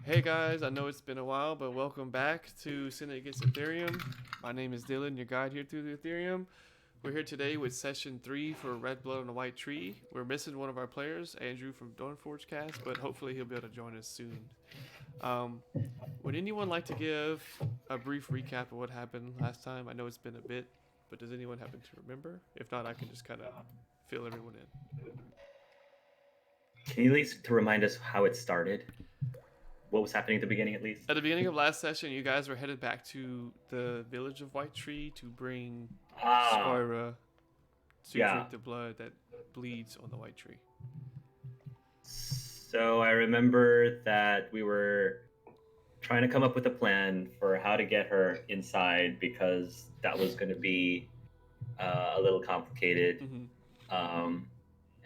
Hey guys, I know it's been a while, but welcome back to Syndic Gets Ethereum. My name is Dylan, your guide here through the Ethereum. We're here today with session 3 for Red Blood on a White Tree. We're missing one of our players, Andrew from Dawnforge Cast, but hopefully he'll be able to join us soon. Um, would anyone like to give a brief recap of what happened last time? I know it's been a bit, but does anyone happen to remember? If not, I can just kind of fill everyone in. Can you at least to remind us how it started? What was happening at the beginning, at least? At the beginning of last session, you guys were headed back to the village of White Tree to bring Skoira to drink the blood that bleeds on the White Tree. So I remember that we were trying to come up with a plan for how to get her inside because that was going to be a little complicated. Mm-hmm.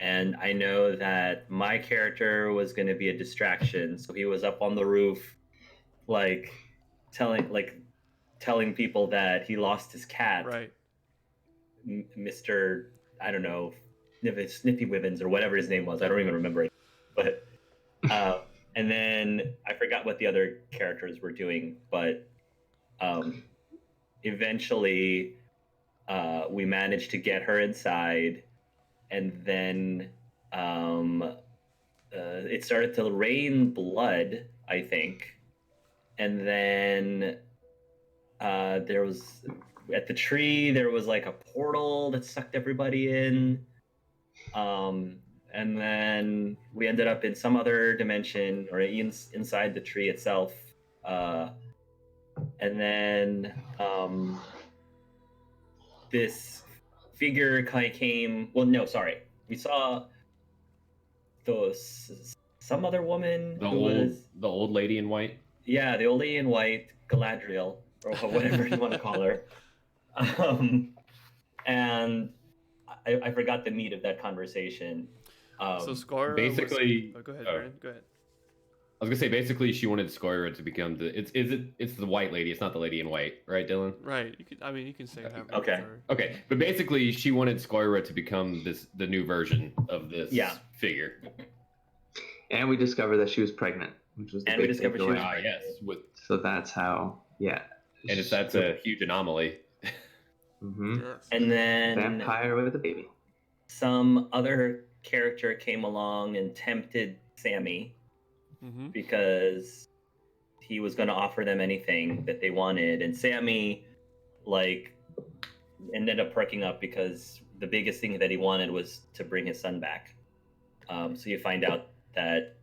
And I know that my character was going to be a distraction, so he was up on the roof, telling people that he lost his cat, right? Mr. I don't know, Snippy Wibbins or whatever his name was. I don't even remember it. But and then I forgot what the other characters were doing, but eventually we managed to get her inside, and then it started to rain blood, I think, and then there was at the tree there was like a portal that sucked everybody in. And then we ended up in some other dimension or inside the tree itself. And then this figure kind of came. Well, no, sorry. We saw some other woman. The old lady in white. Yeah, the old lady in white, Galadriel, or whatever you want to call her. And I forgot the meat of that conversation. So Skoira basically, go ahead, Brandon. Go ahead. I was gonna say basically she wanted Skoira to become it's the white lady. It's not the lady in white, right, Dylan? Right. You can say that. Okay. But basically, she wanted Skoira to become the new version of this figure. And we discovered that she was pregnant, which was the big takeaway. Yes. So that's how. Yeah. And that's a huge anomaly. Mm-hmm. Yes. And then vampire with a baby. Some other character came along and tempted Sammy because he was going to offer them anything that they wanted, and Sammy ended up perking up because the biggest thing that he wanted was to bring his son back. So you find out that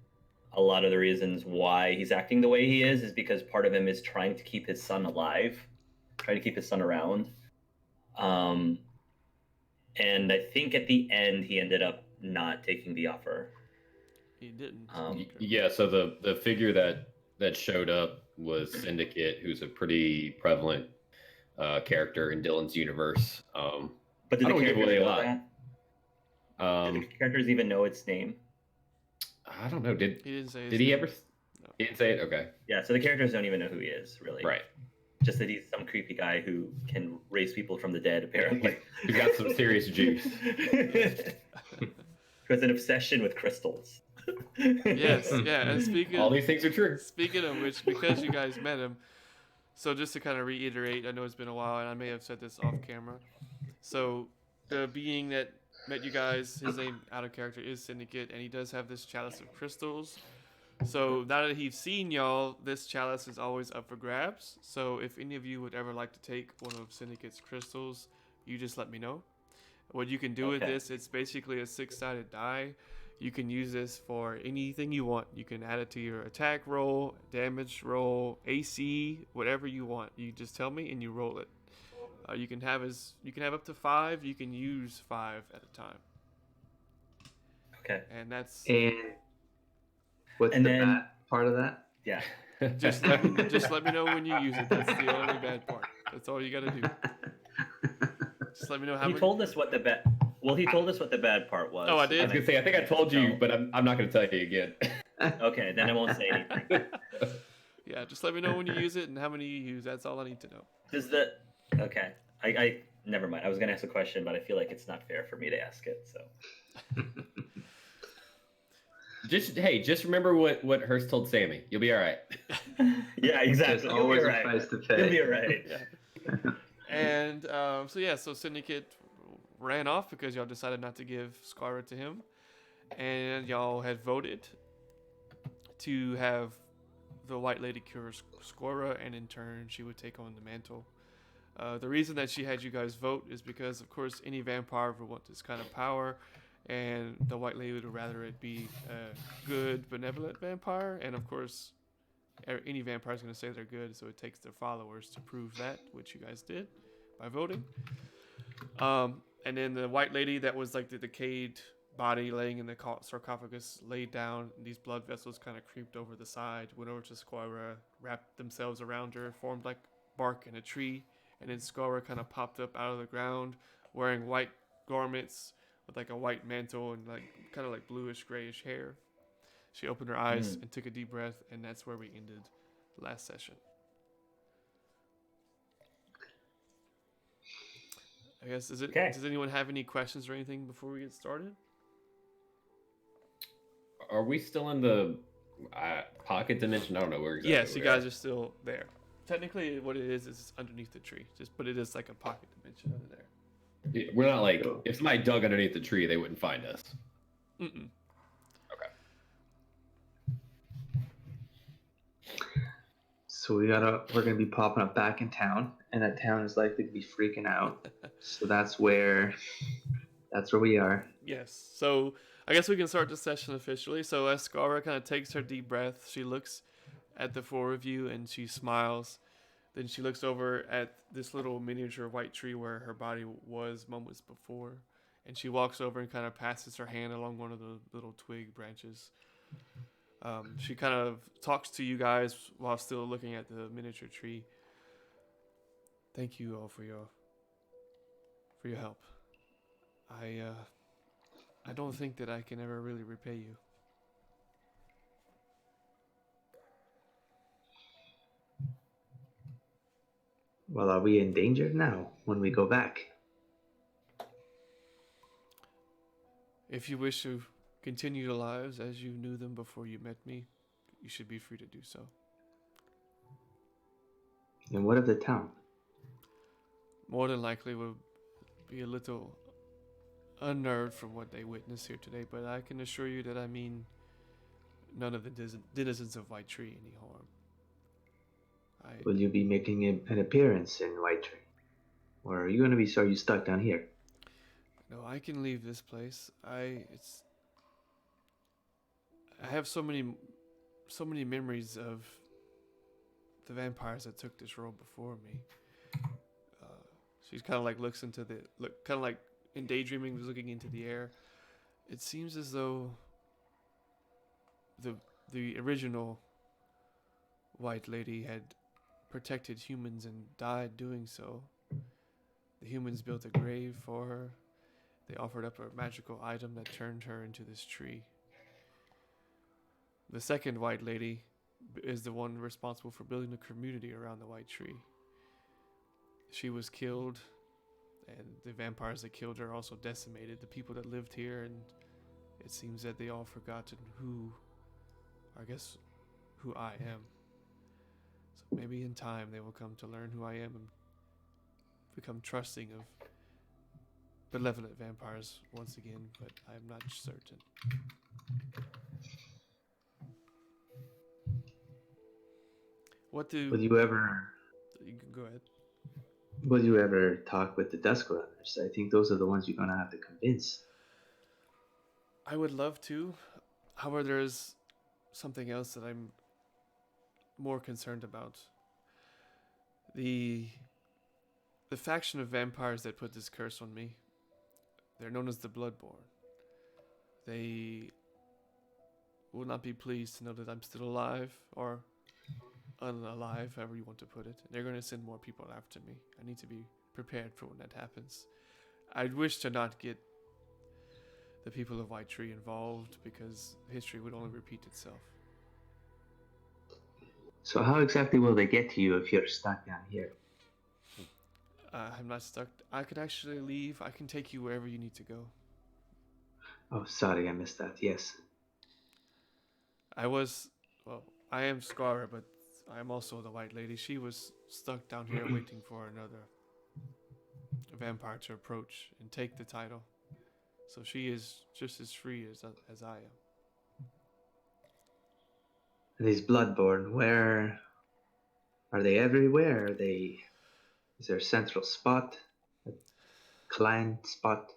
a lot of the reasons why he's acting the way he is because part of him is trying to keep his son alive, trying to keep his son around. And I think at the end he ended up not taking the offer. He didn't. Yeah, so the figure that showed up was Syndicate, who's a pretty prevalent character in Dylan's universe. But did the characters know a lot? Did the characters even know its name? I don't know. He didn't say. Did he ever? No. He didn't say it. Okay. Yeah, so the characters don't even know who he is, really. Right. Just that he's some creepy guy who can raise people from the dead, apparently. He's got some serious juice. He has an obsession with crystals. Yes, yeah. And all these things are true. Speaking of which, because you guys met him, so just to kind of reiterate, I know it's been a while, and I may have said this off camera. So the being that met you guys, his name out of character is Syndicate, and he does have this chalice of crystals. So now that he's seen y'all, this chalice is always up for grabs. So if any of you would ever like to take one of Syndicate's crystals, you just let me know. What you can do with this, it's basically a 6-sided die. You can use this for anything you want. You can add it to your attack roll, damage roll, AC, whatever you want. You just tell me and you roll it. You can have up to 5. You can use 5 at a time. Okay. And that's. And what's the bad part of that? Yeah. Just let me know when you use it. That's the only bad part. That's all you got to do. Just let me know how. He told us what the bad. Well, he told us what the bad part was. Oh, I did. I was gonna say I think I told you, but I'm not gonna tell you again. Okay, then I won't say anything. Yeah, just let me know when you use it and how many you use. That's all I need to know. Okay. I never mind. I was gonna ask a question, but I feel like it's not fair for me to ask it. So. Just remember what Hearst told Sammy. You'll be all right. Yeah, exactly. There's You'll be always all a right. price to pay. You'll be all right. Yeah. And so Syndicate ran off because y'all decided not to give Skoira to him, and y'all had voted to have the White Lady cure Skoira, and in turn she would take on the mantle. The reason that she had you guys vote is because, of course, any vampire would want this kind of power, and the White Lady would rather it be a good, benevolent vampire. And of course, any vampire is going to say they're good, so it takes their followers to prove that, which you guys did by voting. And then the White Lady, that was like the decayed body laying in the sarcophagus, laid down. And these blood vessels kind of creeped over the side, went over to Skoira, wrapped themselves around her, formed like bark in a tree. And then Skoira kind of popped up out of the ground, wearing white garments with like a white mantle and like kind of like bluish grayish hair. She opened her eyes and took a deep breath, and that's where we ended last session. I guess does anyone have any questions or anything before we get started? Are we still in the pocket dimension? I don't know where exactly. Yes, you guys are still there. Technically, what it is underneath the tree. But it is like a pocket dimension under there. We're not like, if somebody dug underneath the tree, they wouldn't find us. Mm-mm. Okay. So we're gonna be popping up back in town, and that town is likely to be freaking out. So that's where we are. Yes. So I guess we can start the session officially. So as Skoira kind of takes her deep breath, she looks at the four of you and she smiles. Then she looks over at this little miniature white tree where her body was moments before, and she walks over and kind of passes her hand along one of the little twig branches. She kind of talks to you guys while still looking at the miniature tree. Thank you all for your help. I don't think that I can ever really repay you. Well, are we in danger now when we go back? If you wish to continue your lives as you knew them before you met me, you should be free to do so. And what of the town? More than likely will be a little unnerved from what they witnessed here today, but I can assure you that I mean none of the denizens of White Tree any harm. Will you be making an appearance in White Tree? Or are you going to be stuck down here? No, I can leave this place. I have so many memories of the vampires that took this role before me. She's kind of like looks into kind of like in daydreaming, looking into the air. It seems as though the original White Lady had protected humans and died doing so. The humans built a grave for her. They offered up a magical item that turned her into this tree. The second White Lady is the one responsible for building the community around the White Tree. She was killed, and the vampires that killed her also decimated the people that lived here, and it seems that they all forgotten who I am. So maybe in time they will come to learn who I am and become trusting of benevolent vampires once again, but I'm not certain. Will you ever... You can go ahead. Will you ever talk with the Dusk Runners? I think those are the ones you're going to have to convince. I would love to. However, there's something else that I'm more concerned about. The faction of vampires that put this curse on me, they're known as the Bloodborne. They will not be pleased to know that I'm still alive, or unalive, however you want to put it. They're going to send more people after me. I need to be prepared for when that happens. I'd wish to not get the people of White Tree involved, because history would only repeat itself. So how exactly will they get to you if you're stuck down here? I'm not stuck. I could actually leave. I can take you wherever you need to go. Oh, sorry, I missed that. Yes. I am Skoira, but I am also the White Lady. She was stuck down here waiting for another vampire to approach and take the title. So she is just as free as I am. These Bloodborne, where are they? Everywhere? Are they? Is there a central spot? A clan spot?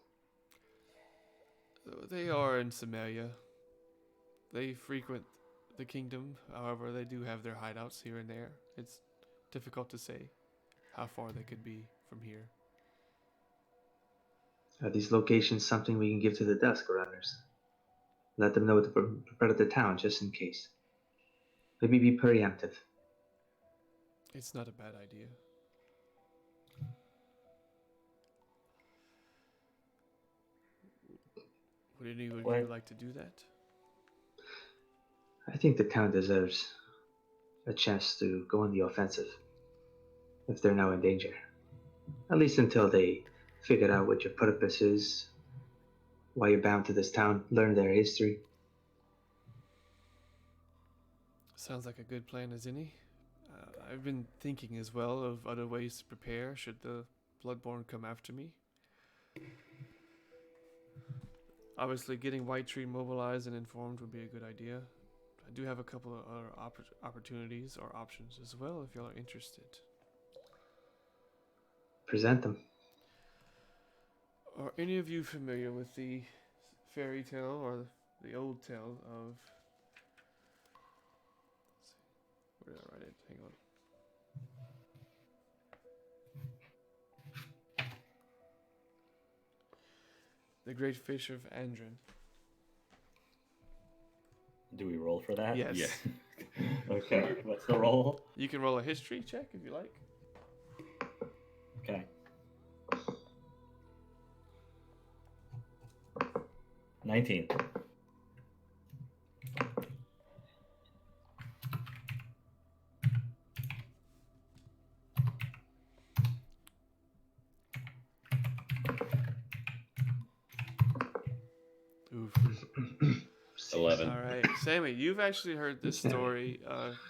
They are in Samaria. They frequent the kingdom. However, they do have their hideouts here and there. It's difficult to say how far they could be from here. Are these locations something we can give to the Dusk Runners? Let them know to prepare the town just in case. Maybe be preemptive. It's not a bad idea. Would any of you like to do that? I think the town deserves a chance to go on the offensive if they're now in danger. At least until they figure out what your purpose is, why you're bound to this town, learn their history. Sounds like a good plan as any. I've been thinking as well of other ways to prepare should the Bloodborne come after me. Obviously, getting White Tree mobilized and informed would be a good idea. I do have a couple of other opportunities or options as well if y'all are interested. Present them. Are any of you familiar with the fairy tale or the old tale of... Where did I write it? Hang on. The Great Fish of Andren. Do we roll for that? Yes. Yeah. Okay. What's the roll? You can roll a history check if you like. Okay. 19. Oof. 11. All right, Sammy, you've actually heard this story.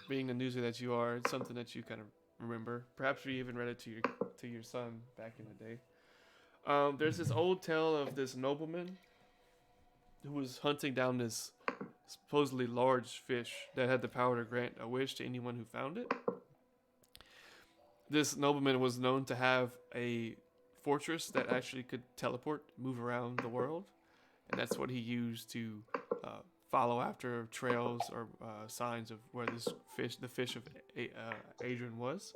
Being the newsie that you are, it's something that you kind of remember. Perhaps you even read it to your son back in the day. There's this old tale of this nobleman who was hunting down this supposedly large fish that had the power to grant a wish to anyone who found it. This nobleman was known to have a fortress that actually could teleport, move around the world, and that's what he used to follow after trails or signs of where the fish of Adrian was.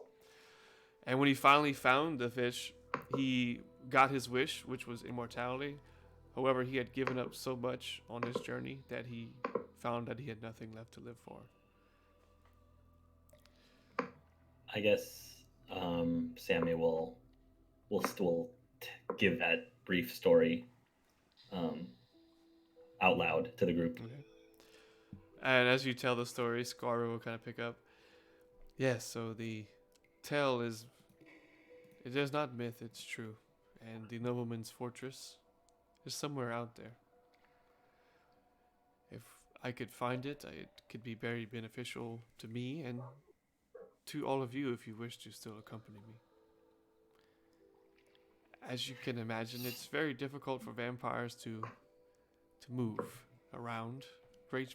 And when he finally found the fish, he got his wish, which was immortality. However, he had given up so much on his journey that he found that he had nothing left to live for. I guess Sammy will still give that brief story out loud to the group. Okay. And as you tell the story, Skoira will kind of pick up. Yes, so the tale it is not myth, it's true. And the nobleman's fortress is somewhere out there. If I could find it, it could be very beneficial to me and to all of you if you wish to still accompany me. As you can imagine, it's very difficult for vampires to move around great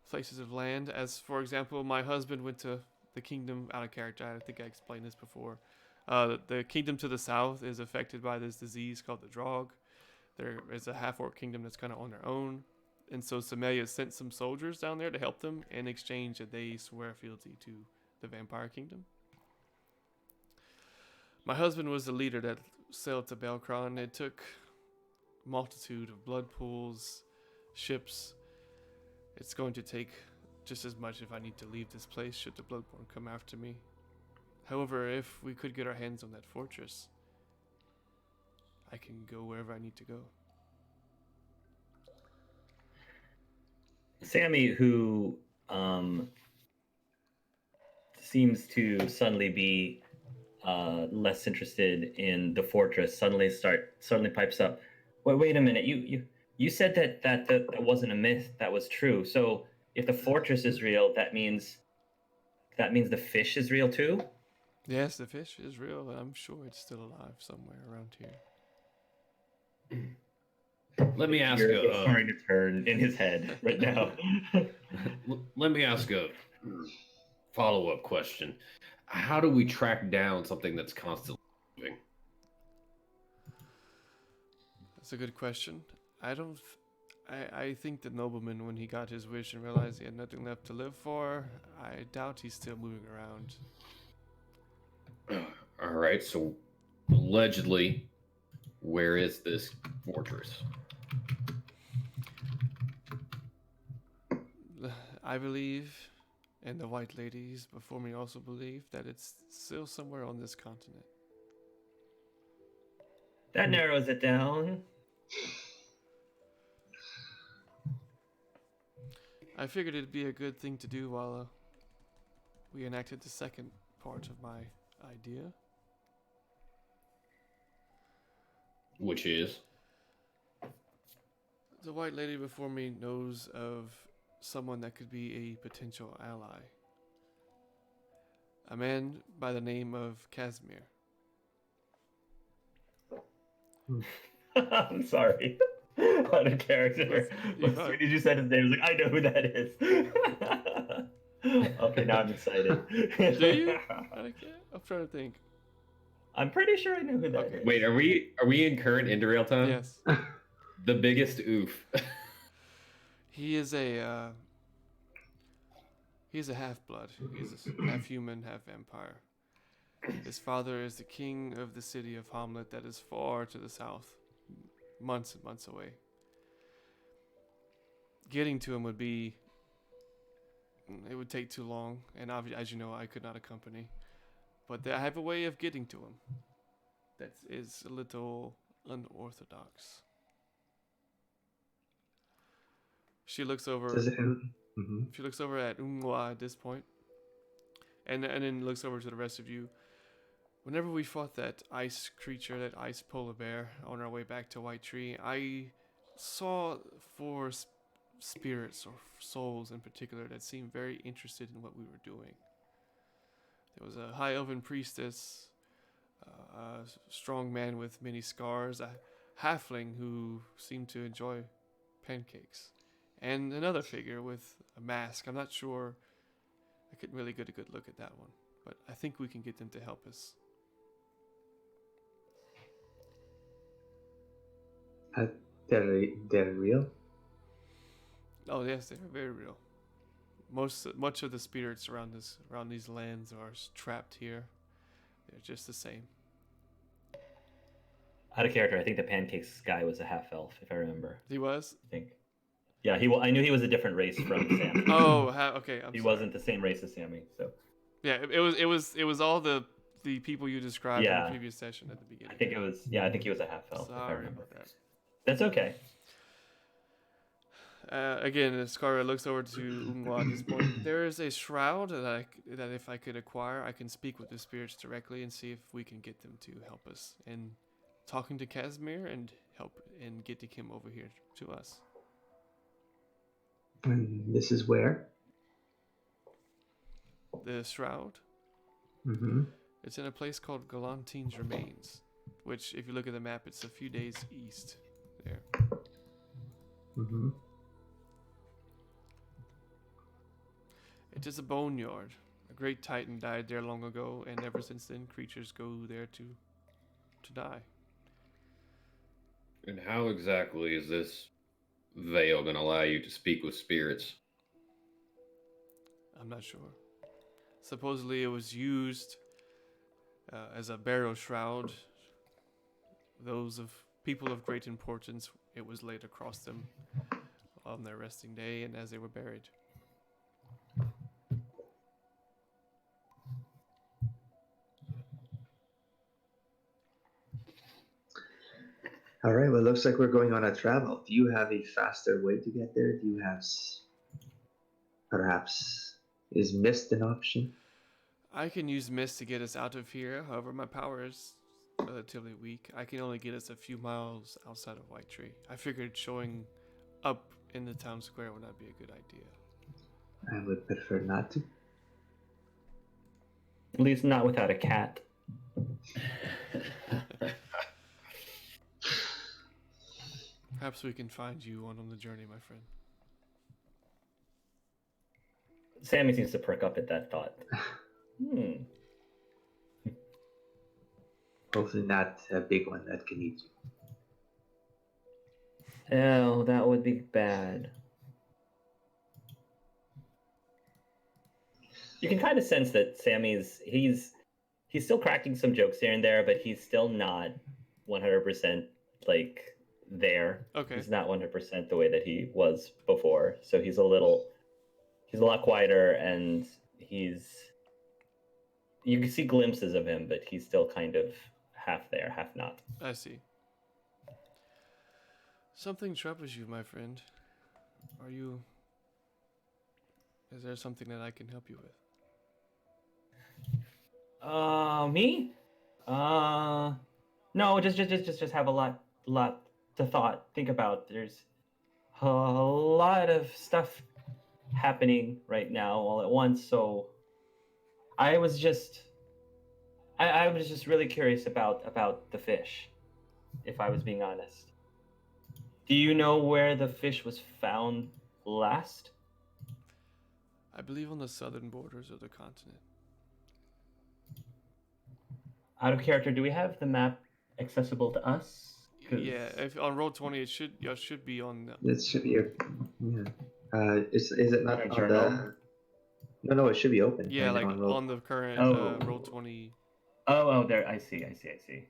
places of land. As for example, my husband went to the kingdom, out of character, I think I explained this before. The kingdom to the south is affected by this disease called the Drog. There is a half-orc kingdom that's kind of on their own. And so Samaria sent some soldiers down there to help them in exchange that they swear fealty to the vampire kingdom. My husband was the leader that sailed to Belkron. It took a multitude of blood pools, ships. It's going to take just as much if I need to leave this place should the Bloodborne come after me. However, if we could get our hands on that fortress, I can go wherever I need to go. Sammy, who seems to suddenly be less interested in the fortress, suddenly pipes up. Wait a minute! You You said that wasn't a myth. That was true. So if the fortress is real, that means the fish is real too. Yes, the fish is real, and I'm sure it's still alive somewhere around here. Let me ask You're a starting to turn in his head right now. let me ask a follow-up question. How do we track down something that's constantly moving? That's a good question. I don't. I think the nobleman, when he got his wish and realized he had nothing left to live for, I doubt he's still moving around. All right, so allegedly, where is this fortress? I believe, and the white ladies before me also believe, that it's still somewhere on this continent. That narrows it down. I figured it'd be a good thing to do while we enacted the second part of my idea. Which is? The white lady before me knows of someone that could be a potential ally. A man by the name of Casimir. I'm sorry. Out of character. As soon as you said his name, I was like, I know who that is. Okay, now I'm excited. Do you? I'm trying to think. I'm pretty sure I know who that Okay. is. Wait, are we in current into real time? Yes. The biggest oof. He is a half-blood. He's a half human, half vampire. His father is the king of the city of Hamlet that is far to the south, months and months away. Getting to him would take too long, and as you know, I could not accompany. But I have a way of getting to him that is a little unorthodox. She looks over. She looks over at Ungwa at this point, and then looks over to the rest of you. Whenever we fought that ice creature, that ice polar bear, on our way back to White Tree, I saw four spirits or souls in particular that seemed very interested in what we were doing. There was a high elven priestess, a strong man with many scars, a halfling who seemed to enjoy pancakes, and another figure with a mask. I'm not sure. I couldn't really get a good look at that one, but I think we can get them to help us. They're real? Oh yes, they're very real. Much of the spirits around these lands are trapped here. They're just the same. Out of character, I think the pancakes guy was a half elf, if I remember. He was? I think. Yeah, I knew he was a different race from Sam. Oh, okay. He sorry. wasn't the same race as Sammy, so. Yeah, it was all the people you described in Yeah. the previous session at the beginning. I think he was a half elf, if I Sorry remember. about that. That's okay. Again, Skoira looks over to Ungwa at this point. There is a shroud that if I could acquire, I can speak with the spirits directly and see if we can get them to help us in talking to Casimir and help in getting him over here to us. And this is where? The shroud? Mm-hmm. It's in a place called Galantine's Remains, which, if you look at the map, it's a few days east there. Mm-hmm. It is a boneyard. A great titan died there long ago, and ever since then, creatures go there to die. And how exactly is this veil going to allow you to speak with spirits? I'm not sure. Supposedly, it was used as a burial shroud. Those of people of great importance, it was laid across them on their resting day and as they were buried. All right, well, it looks like we're going on a travel. Do you have a faster way to get there? Do you have perhaps is mist an option? I can use mist to get us out of here. However, my power is relatively weak. I can only get us a few miles outside of White Tree. I figured showing up in the town square would not be a good idea. I would prefer not to. At least not without a cat. Perhaps we can find you on the journey, my friend. Sammy seems to perk up at that thought. Hopefully not a big one that can eat you. Oh, that would be bad. You can kind of sense that Sammy's he's still cracking some jokes here and there, but he's still not 100% like there. Okay. He's not 100% the way that he was before. So he's a lot quieter, and you can see glimpses of him, but he's still kind of half there, half not. I see. Something troubles you, my friend. Is there something that I can help you with? Me? No, just have a lot to think about. There's a lot of stuff happening right now all at once, so I was just really curious about the fish, if I was being honest. Do you know where the fish was found last? I believe on the southern borders of the continent. Out of character, do we have the map accessible to us? Yeah, if on roll 20, it should be on. It should be. Yeah. Is it not On on journal? the? No, it should be open. Yeah, right, like on the current Oh. roll 20. Oh, there. I see.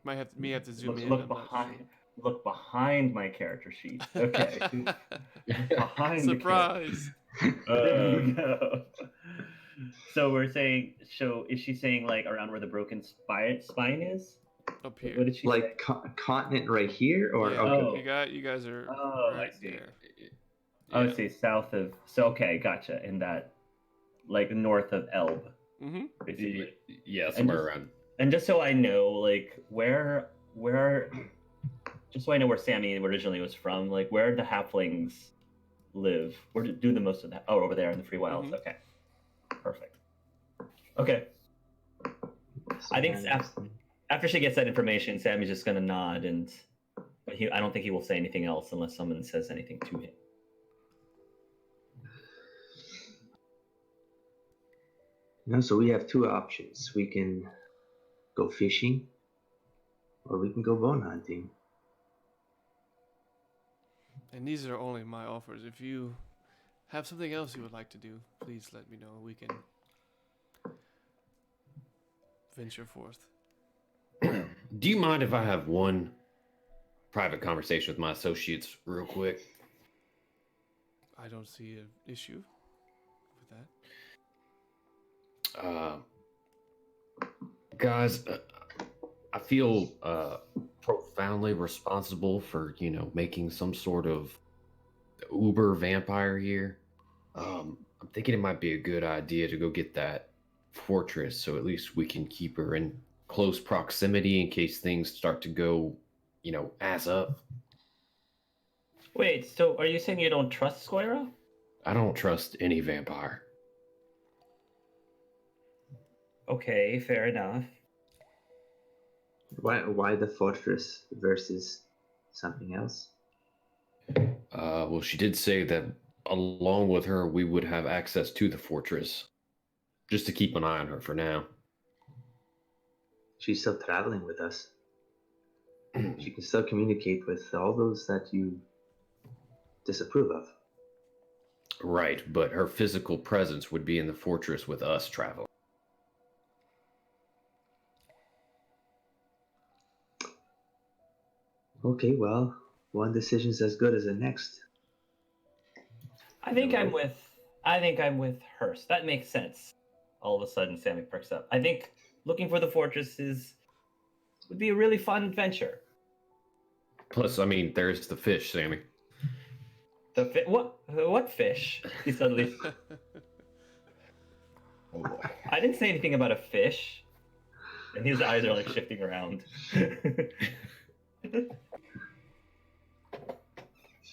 May have to zoom in. Look I'm not behind. Look behind my character sheet. Okay. Behind Surprise! There we go. So we're saying. So is she saying like around where the broken spine is? Up here. What did she like continent right here, or Yeah, okay. you guys are I right see. there. I would say south of. So okay, gotcha. In that, like north of Elbe, Mm-hmm. basically. Yeah, somewhere around. And just so I know, like where, just so I know where Sammy originally was from, like where the halflings live, where do the most of that? Oh, over there in the free wilds. Mhm. Okay, perfect. Okay, I think after she gets that information, Sammy's just gonna nod, but I don't think he will say anything else unless someone says anything to him. So we have two options. We can go fishing, or we can go bone hunting. And these are only my offers. If you have something else you would like to do, please let me know. We can venture forth. Do you mind if I have one private conversation with my associates real quick? I don't see an issue with that. Guys, I feel profoundly responsible for, making some sort of uber vampire here. I'm thinking it might be a good idea to go get that fortress, so at least we can keep her in close proximity in case things start to go, ass up. Wait, so are you saying you don't trust Skoira? I don't trust any vampire. Okay, fair enough. Why the fortress versus something else? Well, she did say that along with her, we would have access to the fortress, just to keep an eye on her for now. She's still traveling with us. She can still communicate with all those that you disapprove of. Right, but her physical presence would be in the fortress with us traveling. Okay, well, one decision's as good as the next. I think I'm with Hearst. That makes sense. All of a sudden, Sammy perks up. I think looking for the fortress would be a really fun adventure. Plus, there's the fish, Sammy. What fish? He suddenly. Oh boy. I didn't say anything about a fish. And his eyes are like shifting around.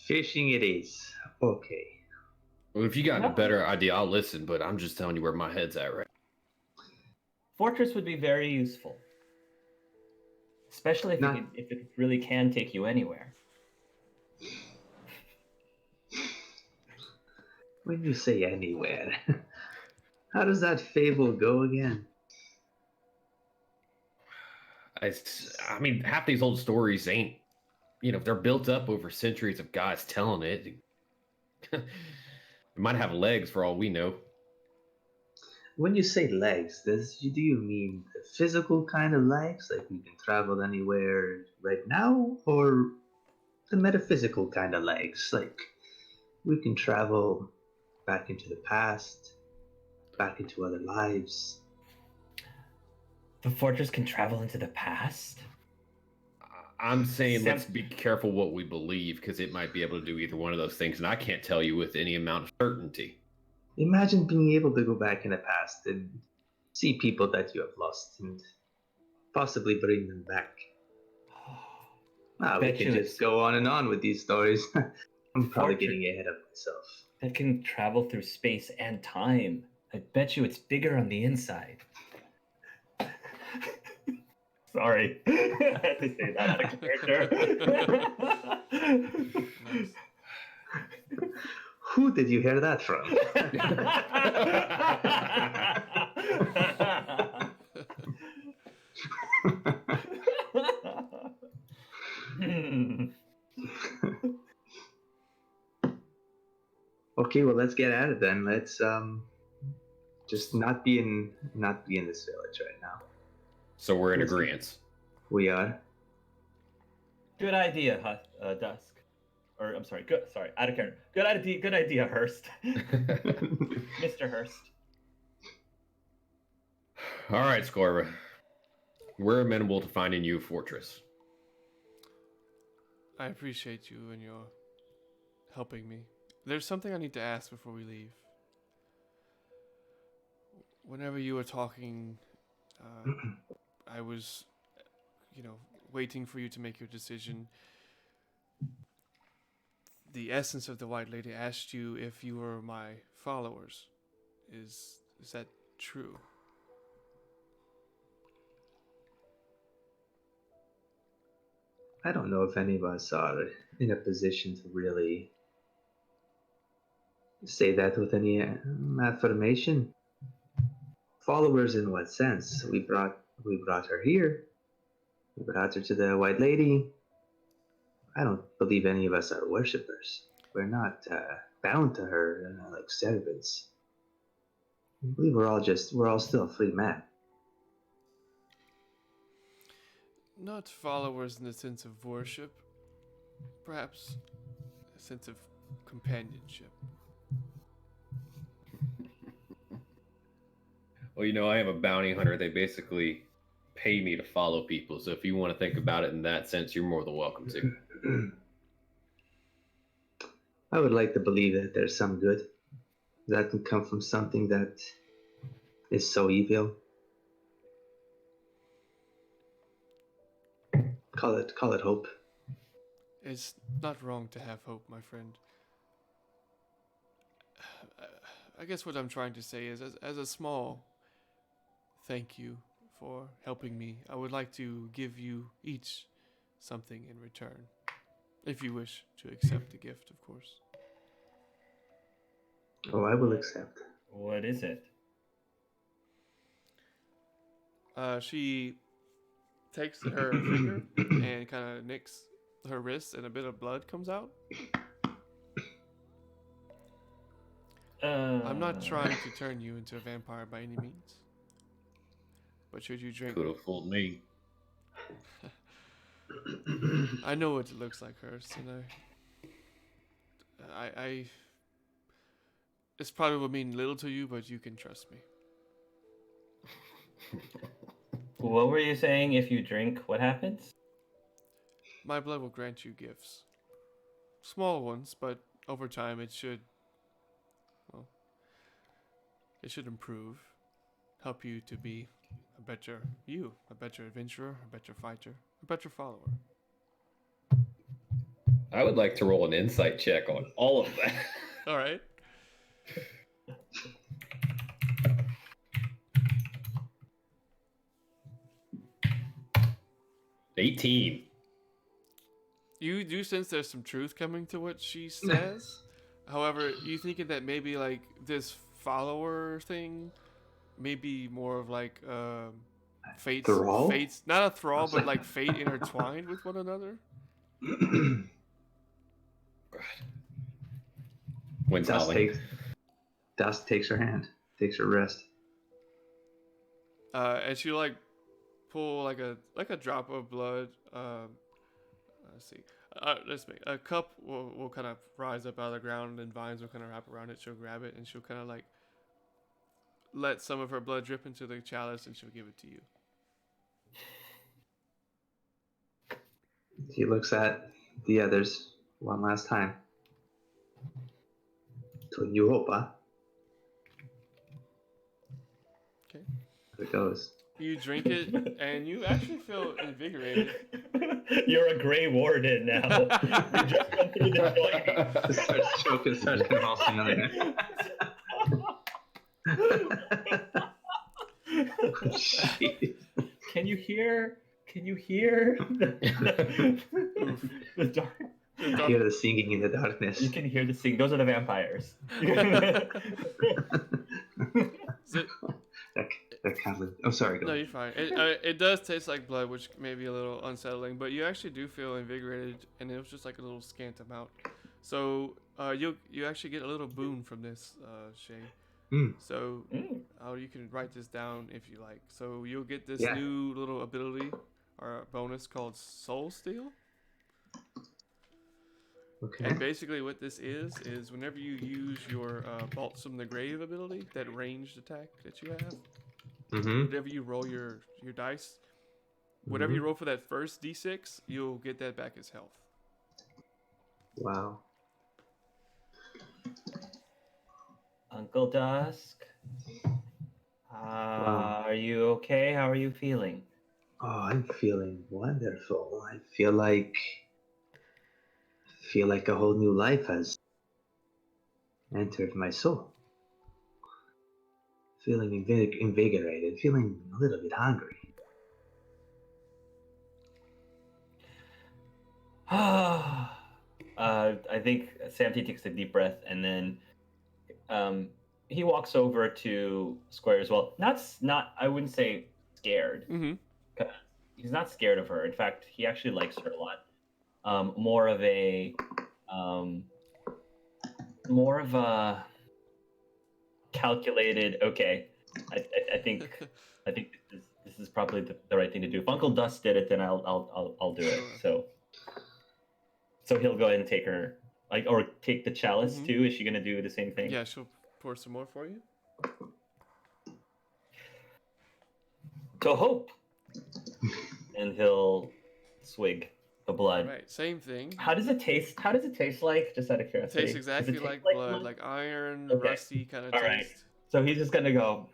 Fishing it is. Okay. Well, if you got a better idea, I'll listen. But I'm just telling you where my head's at right. Fortress would be very useful, especially if it really can take you anywhere. When you say anywhere, how does that fable go again? I mean, half these old stories ain't, they're built up over centuries of guys telling it. It might have legs for all we know. When you say legs, do you mean the physical kind of legs, like we can travel anywhere right now, or the metaphysical kind of legs, like we can travel back into the past, back into other lives? The fortress can travel into the past? I'm saying let's be careful what we believe, because it might be able to do either one of those things, and I can't tell you with any amount of certainty. Imagine being able to go back in the past and see people that you have lost and possibly bring them back. We can just go on and on with these stories. I'm probably getting ahead of myself. That can travel through space and time. I bet you it's bigger on the inside. Sorry. I had to say that out of character. Nice. Who did you hear that from? Okay, well, let's get at it then. Let's just not be in this village right now. So we're in agreement. We are. Good idea, Dusk. Or I'm sorry. Out of character. Good idea, Hurst. Mr. Hurst. All right, Skoira. We're amenable to finding you a fortress. I appreciate you and your helping me. There's something I need to ask before we leave. Whenever you were talking, I was, waiting for you to make your decision. The essence of the White Lady asked you if you were my followers. Is that true? I don't know if any of us are in a position to really say that with any affirmation. Followers in what sense? We brought her here. We brought her to the White Lady. I don't believe any of us are worshippers. We're not bound to her like servants. I believe we're all still free men. Not followers in the sense of worship. Perhaps a sense of companionship. Well, I am a bounty hunter. They basically pay me to follow people. So if you want to think about it in that sense, you're more than welcome to. I would like to believe that there's some good that can come from something that is so evil. Call it hope. It's not wrong to have hope, my friend. I guess what I'm trying to say is, as a small thank you for helping me, I would like to give you each something in return. If you wish to accept the gift, of course. Oh, I will accept. What is it? She takes her finger and kind of nicks her wrist, and a bit of blood comes out. I'm not trying to turn you into a vampire by any means. But should you drink... Could have fooled me. I know what it looks like, Hurst, and I this probably will mean little to you, but you can trust me. What were you saying? If you drink, what happens? My blood will grant you gifts. Small ones, but over time it should improve. help you to be a better you, a better adventurer, a better fighter, a better follower. I would like to roll an insight check on all of that. All right. 18. You do sense there's some truth coming to what she says. However, you thinking that maybe like this follower thing, maybe more of like fates, Thrall? fates, not a thrall, but like fate intertwined with one another. When's howling? Dust takes her hand, takes her wrist. And she like pull like a drop of blood. Let's see. Let's make a cup will kind of rise up out of the ground and vines will kind of wrap around it. She'll grab it and she'll kind of like let some of her blood drip into the chalice and she'll give it to you. He looks at the others one last time. To New Hope, huh? Okay. There it goes. You drink it and you actually feel invigorated. You're a Grey Warden now. You just went through the joint. Starts choking, starts convulsing on there. Can you hear? Can you hear the dark? I hear the singing in the darkness. You can hear the sing. Those are the vampires. They're cuddling. Oh, sorry. Go No, ahead. you're fine. It does taste like blood, which may be a little unsettling, but you actually do feel invigorated, and it was just like a little scant amount. So you actually get a little boon from this, Shay. So you can write this down if you like. So you'll get this new little ability or bonus called Soul Steal. Okay. And basically what this is whenever you use your Bolts from the Grave ability, that ranged attack that you have, whenever you roll your dice, whatever you roll for that first d6, you'll get that back as health. Wow. Uncle Dusk, are you okay? How are you feeling? Oh, I'm feeling wonderful. I feel like a whole new life has entered my soul. Feeling invigorated, feeling a little bit hungry. I think Samty takes a deep breath and then he walks over to Skoira as well. Not I wouldn't say scared. He's not scared of her. In fact, he actually likes her a lot. More of a calculated. Okay, I think this is probably the right thing to do. If Uncle Dust did it, then I'll do it. So he'll go ahead and take her, or take the chalice too. Is she gonna do the same thing? Yeah, she'll pour some more for you. To hope, and he'll swig the blood. Right, same thing. How does it taste? How does it taste like? Just out of It curiosity. tastes exactly like blood, like iron, Okay. rusty kind of All taste. right. So he's just gonna go.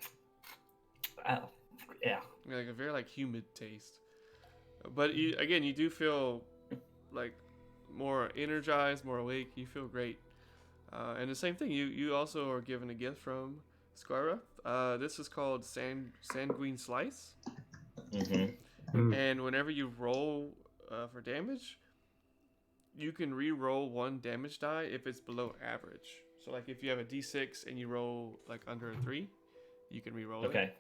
Yeah. Like a very like humid taste. But you do feel like more energized, more awake. You feel great. And the same thing. You also are given a gift from Skoira. This is called Sanguine Slice. And whenever you roll for damage, you can re-roll one damage die if it's below average. So like if you have a d6 and you roll like under a 3, you can re-roll it. Okay.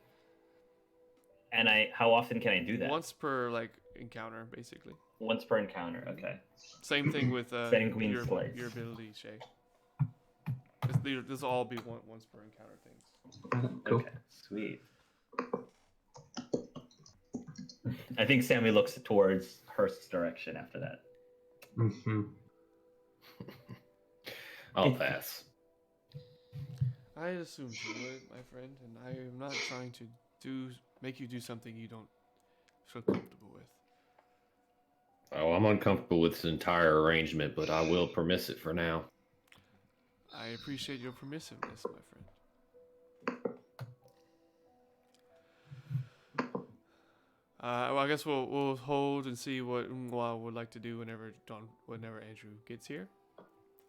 And how often can I do that? Once per like encounter, basically. Once per encounter. Okay. Same thing with Sanguine Slice. your ability, Shay. This will all be once per encounter things. Cool. Okay. Sweet. I think Sammy looks towards Hurst's direction after that. I'll pass. I assumed you would, my friend, and I am not trying to make you do something you don't feel comfortable with. Oh, I'm uncomfortable with this entire arrangement, but I will permiss it for now. I appreciate your permissiveness, my friend. Well, I guess we'll hold and see what Ngwa would like to do whenever Andrew gets here.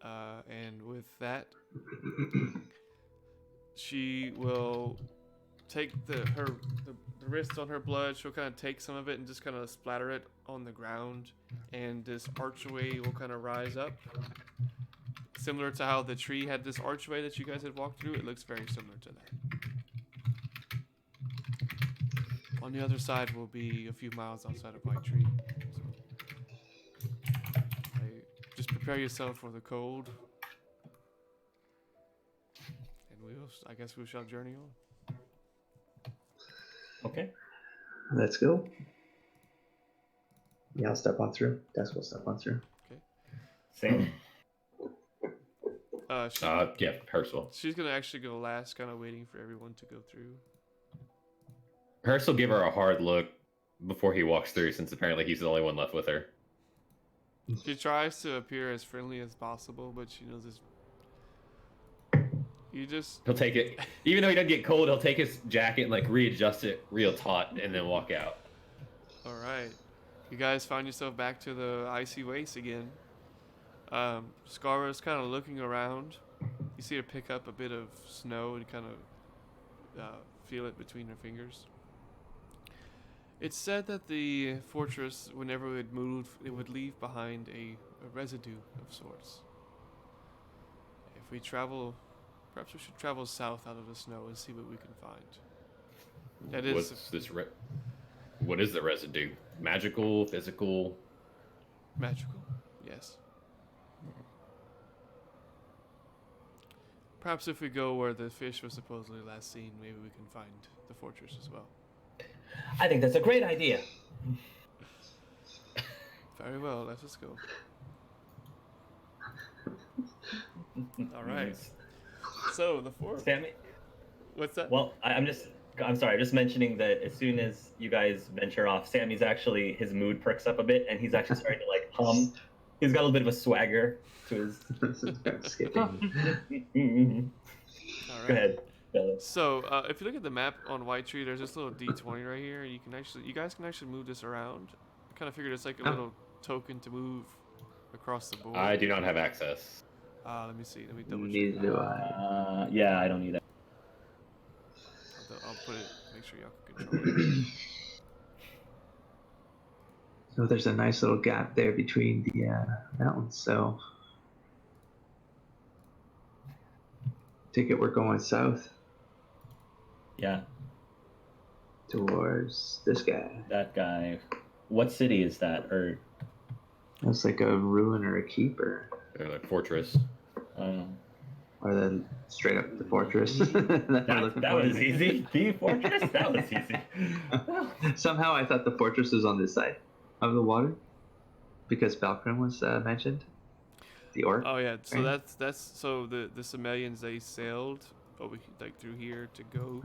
And with that, she will take the wrist on her blood. She'll kind of take some of it and just kind of splatter it on the ground, and this archway will kind of rise up, similar to how the tree had this archway that you guys had walked through. It looks very similar to that. On the other side will be a few miles outside of White Tree. So, just prepare yourself for the cold, and I guess we shall journey on. Okay. Let's go. Yeah, I'll step on through. Desk will step on through. Same. Yeah, Herschel. She's gonna actually go last, kind of waiting for everyone to go through. Herschel give her a hard look before he walks through, since apparently he's the only one left with her. She tries to appear as friendly as possible, but she knows this. He'll take it, even though he doesn't get cold. He'll take his jacket and like readjust it real taut, and then walk out. All right, you guys find yourself back to the icy waste again. Skoira's kind of looking around. You see her pick up a bit of snow and kind of feel it between her fingers. It's said that the fortress, whenever it moved, it would leave behind a residue of sorts. If we travel, perhaps we should travel south out of the snow and see what we can find. That is. What's this? What is the residue? Magical, physical? Magical, yes. Perhaps if we go where the fish was supposedly last seen, maybe we can find the fortress as well. I think that's a great idea. Very well, let's just go. All right. So the fourth. Sammy. What's that? Well, I'm sorry. I'm just mentioning that as soon as you guys venture off, Sammy's actually, his mood perks up a bit, and he's actually starting to like hum. He's got a little bit of a swagger to his. Skipping. All right. Go ahead. Bella. So if you look at the map on White Tree, there's this little D20 right here. You guys can actually move this around. I kind of figured it's like a little token to move across the board. I do not have access. Let me see. Let me double check. Neither do I. Yeah, I don't need it. I'll put it. Make sure y'all can control it. So there's a nice little gap there between the mountains. So, take it we're going south Yeah, towards this guy. that guy. What city is that? Or Looks like a ruin or a keep, or Like fortress. then straight up the fortress. that was easy. The fortress? That was easy. Somehow I thought the fortress was on this side of the water because Balkrim was mentioned. The orc. Oh yeah, so right? that's so the Semelians, they sailed over like through here to go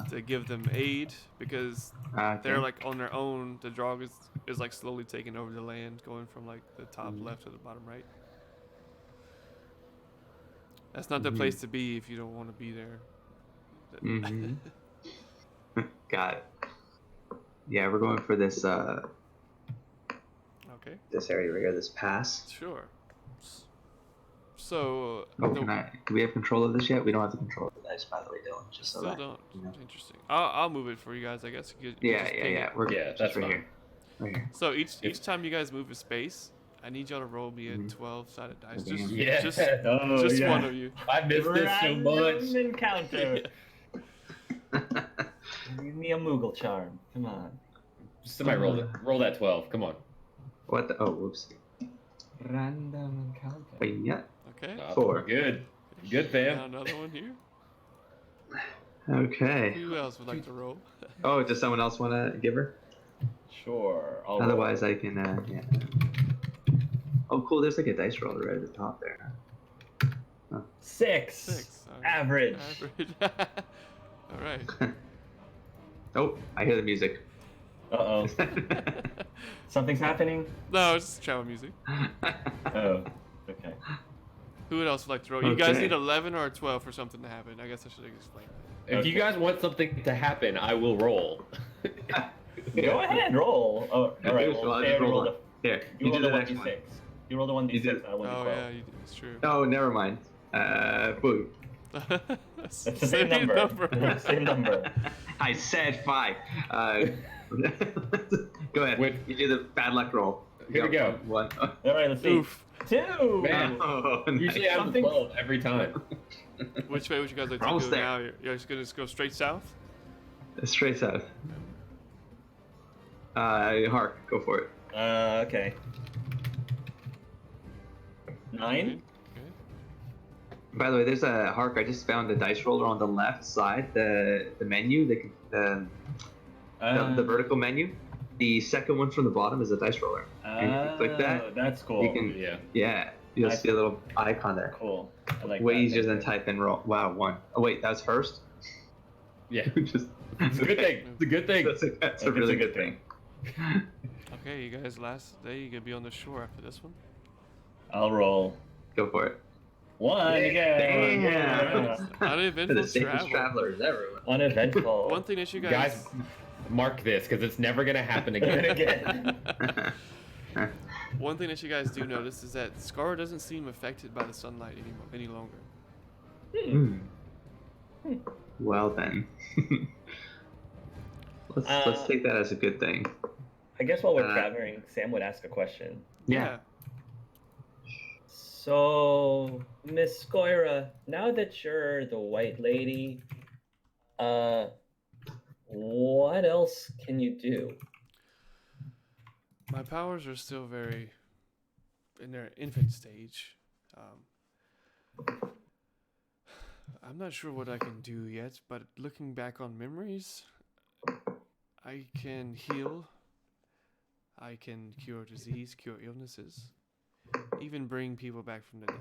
to give them aid because they're like on their own. The Drog is like slowly taking over the land, going from like the top left to the bottom right. That's not the place to be if you don't want to be there. Got it. Yeah, we're going for this Okay. this area right here, this pass. Sure. So Do we have control of this yet? We don't have the control of the dice, by the way, Dylan. Just so still that, don't. you know. Interesting. I'll move it for you guys. I guess. You just Yeah. ping it. That's right fine. here. Right here. So each time you guys move a space, I need y'all to roll me a 12-sided dice. Just Yeah. just Oh, just yeah. one of you. I missed this so much. Random encounter. Give me a Moogle charm. Come on. Somebody roll that 12. Come on. What the? Oh, whoops. Random encounter. Wait, yeah. Okay. 4. Good. Good, Now fam. another one here. Okay. Who else would like to roll? Oh, does someone else want to give her? Sure. I'll Otherwise, I can. Yeah. Oh, cool. There's like a dice roller right at the top there. roll. 6. 6. Average. Average. All right. Oh, I hear the music. Uh-oh. Something's happening? No, it's just travel music. Oh, okay. Who else would like to roll? You guys Okay. need 11 or 12 for something to happen. I guess I should explain that. If you guys want something to happen, I will roll. Go ahead, roll. Oh, all right. Well, Well, I say just you rolled rolled a Here, you rolled do a the next 1d6. one. You rolled a 1d6. You did. Not a 1d12. Oh yeah, it's true. Oh, never mind. Boo. That's the same number. Same number. I said 5. Go ahead. Wait. You do the bad luck roll. Here we go. One. All right, let's see. Oof. 2. Man. Oh, Usually I'm Something- 12 every time. Which way would you guys like to Almost go there. now? You're just gonna go straight south? Straight south. Hark, go for it. Okay. 9. Okay. By the way, there's a Hark. I just found the dice roller on the left side, the menu, the vertical menu. The second one from the bottom is a dice roller. And if you click that, That's cool. you can, Yeah. you'll Nice. see a little icon there. Cool. I like Way that. easier than type in roll. Wow, 1. Oh wait, that's first. Yeah. Just, It's a good thing. It's a good thing. That's a It's really a good good thing. Okay, you guys, last day you gonna be on the shore after this one. I'll roll. Go for it. 1 again. Damn. Uneventful The safest travel. travelers ever. Uneventful. One thing that you Guys, mark this because it's never gonna happen again. again. One thing that you guys do notice is that Skoira doesn't seem affected by the sunlight any longer. Well then. Let's take that as a good thing. I guess while we're traveling, Sam would ask a question. Yeah. So, Miss Skoira, now that you're the white lady, what else can you do? My powers are still very in their infant stage. I'm not sure what I can do yet, but looking back on memories, I can heal. I can cure disease, cure illnesses, even bring people back from the dead.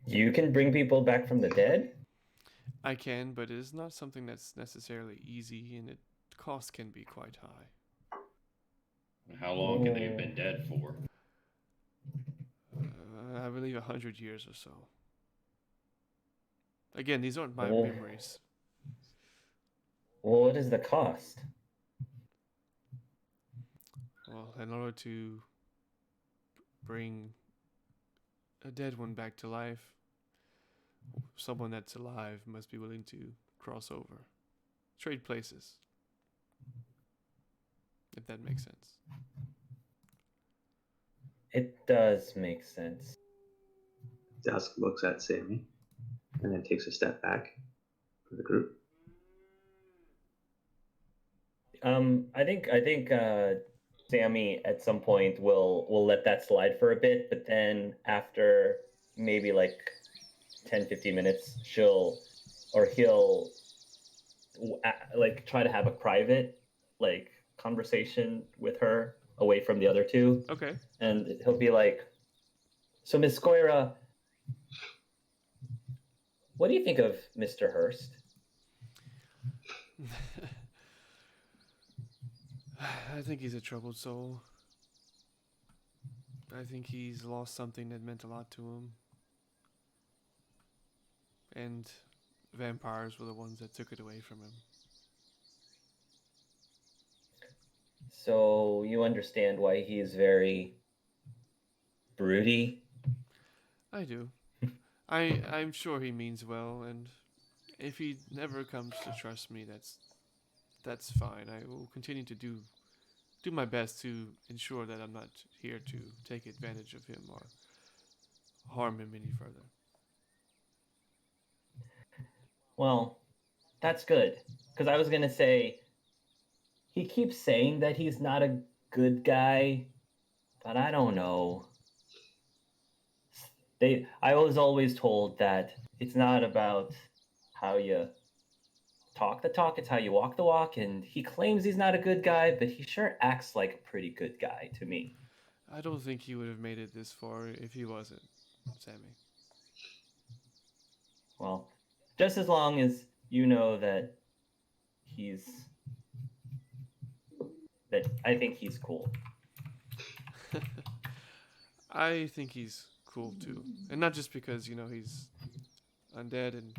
You can bring people back from the dead? I can, but it is not something that's necessarily easy, and cost can be quite high. How long can they have been dead for? I believe 100 years or so. Again, these aren't my Oh. memories. Well, what is the cost? Well, in order to bring a dead one back to life, someone that's alive must be willing to cross over, trade places, if that makes sense. It does make sense. Dusk looks at Sammy and then takes a step back for the group. I think Sammy at some point will let that slide for a bit, but then after maybe like 10-15 minutes, he'll like try to have a private like conversation with her away from the other two, Okay. and he'll be like, "So Miss Skoira, what do you think of Mr. Hurst?" I think he's a troubled soul. I think he's lost something that meant a lot to him. And vampires were the ones that took it away from him. So you understand why he's very broody? I do. I'm sure he means well, and if he never comes to trust me, that's fine. I will continue to do my best to ensure that I'm not here to take advantage of him or harm him any further. Well, that's good. Because I was going to say, he keeps saying that he's not a good guy, but I don't know. I was always told that it's not about how you talk the talk, it's how you walk the walk, and he claims he's not a good guy, but he sure acts like a pretty good guy to me. I don't think he would have made it this far if he wasn't, Sammy. Well, just as long as you know that I think he's cool. I think he's cool too. And not just because, he's undead and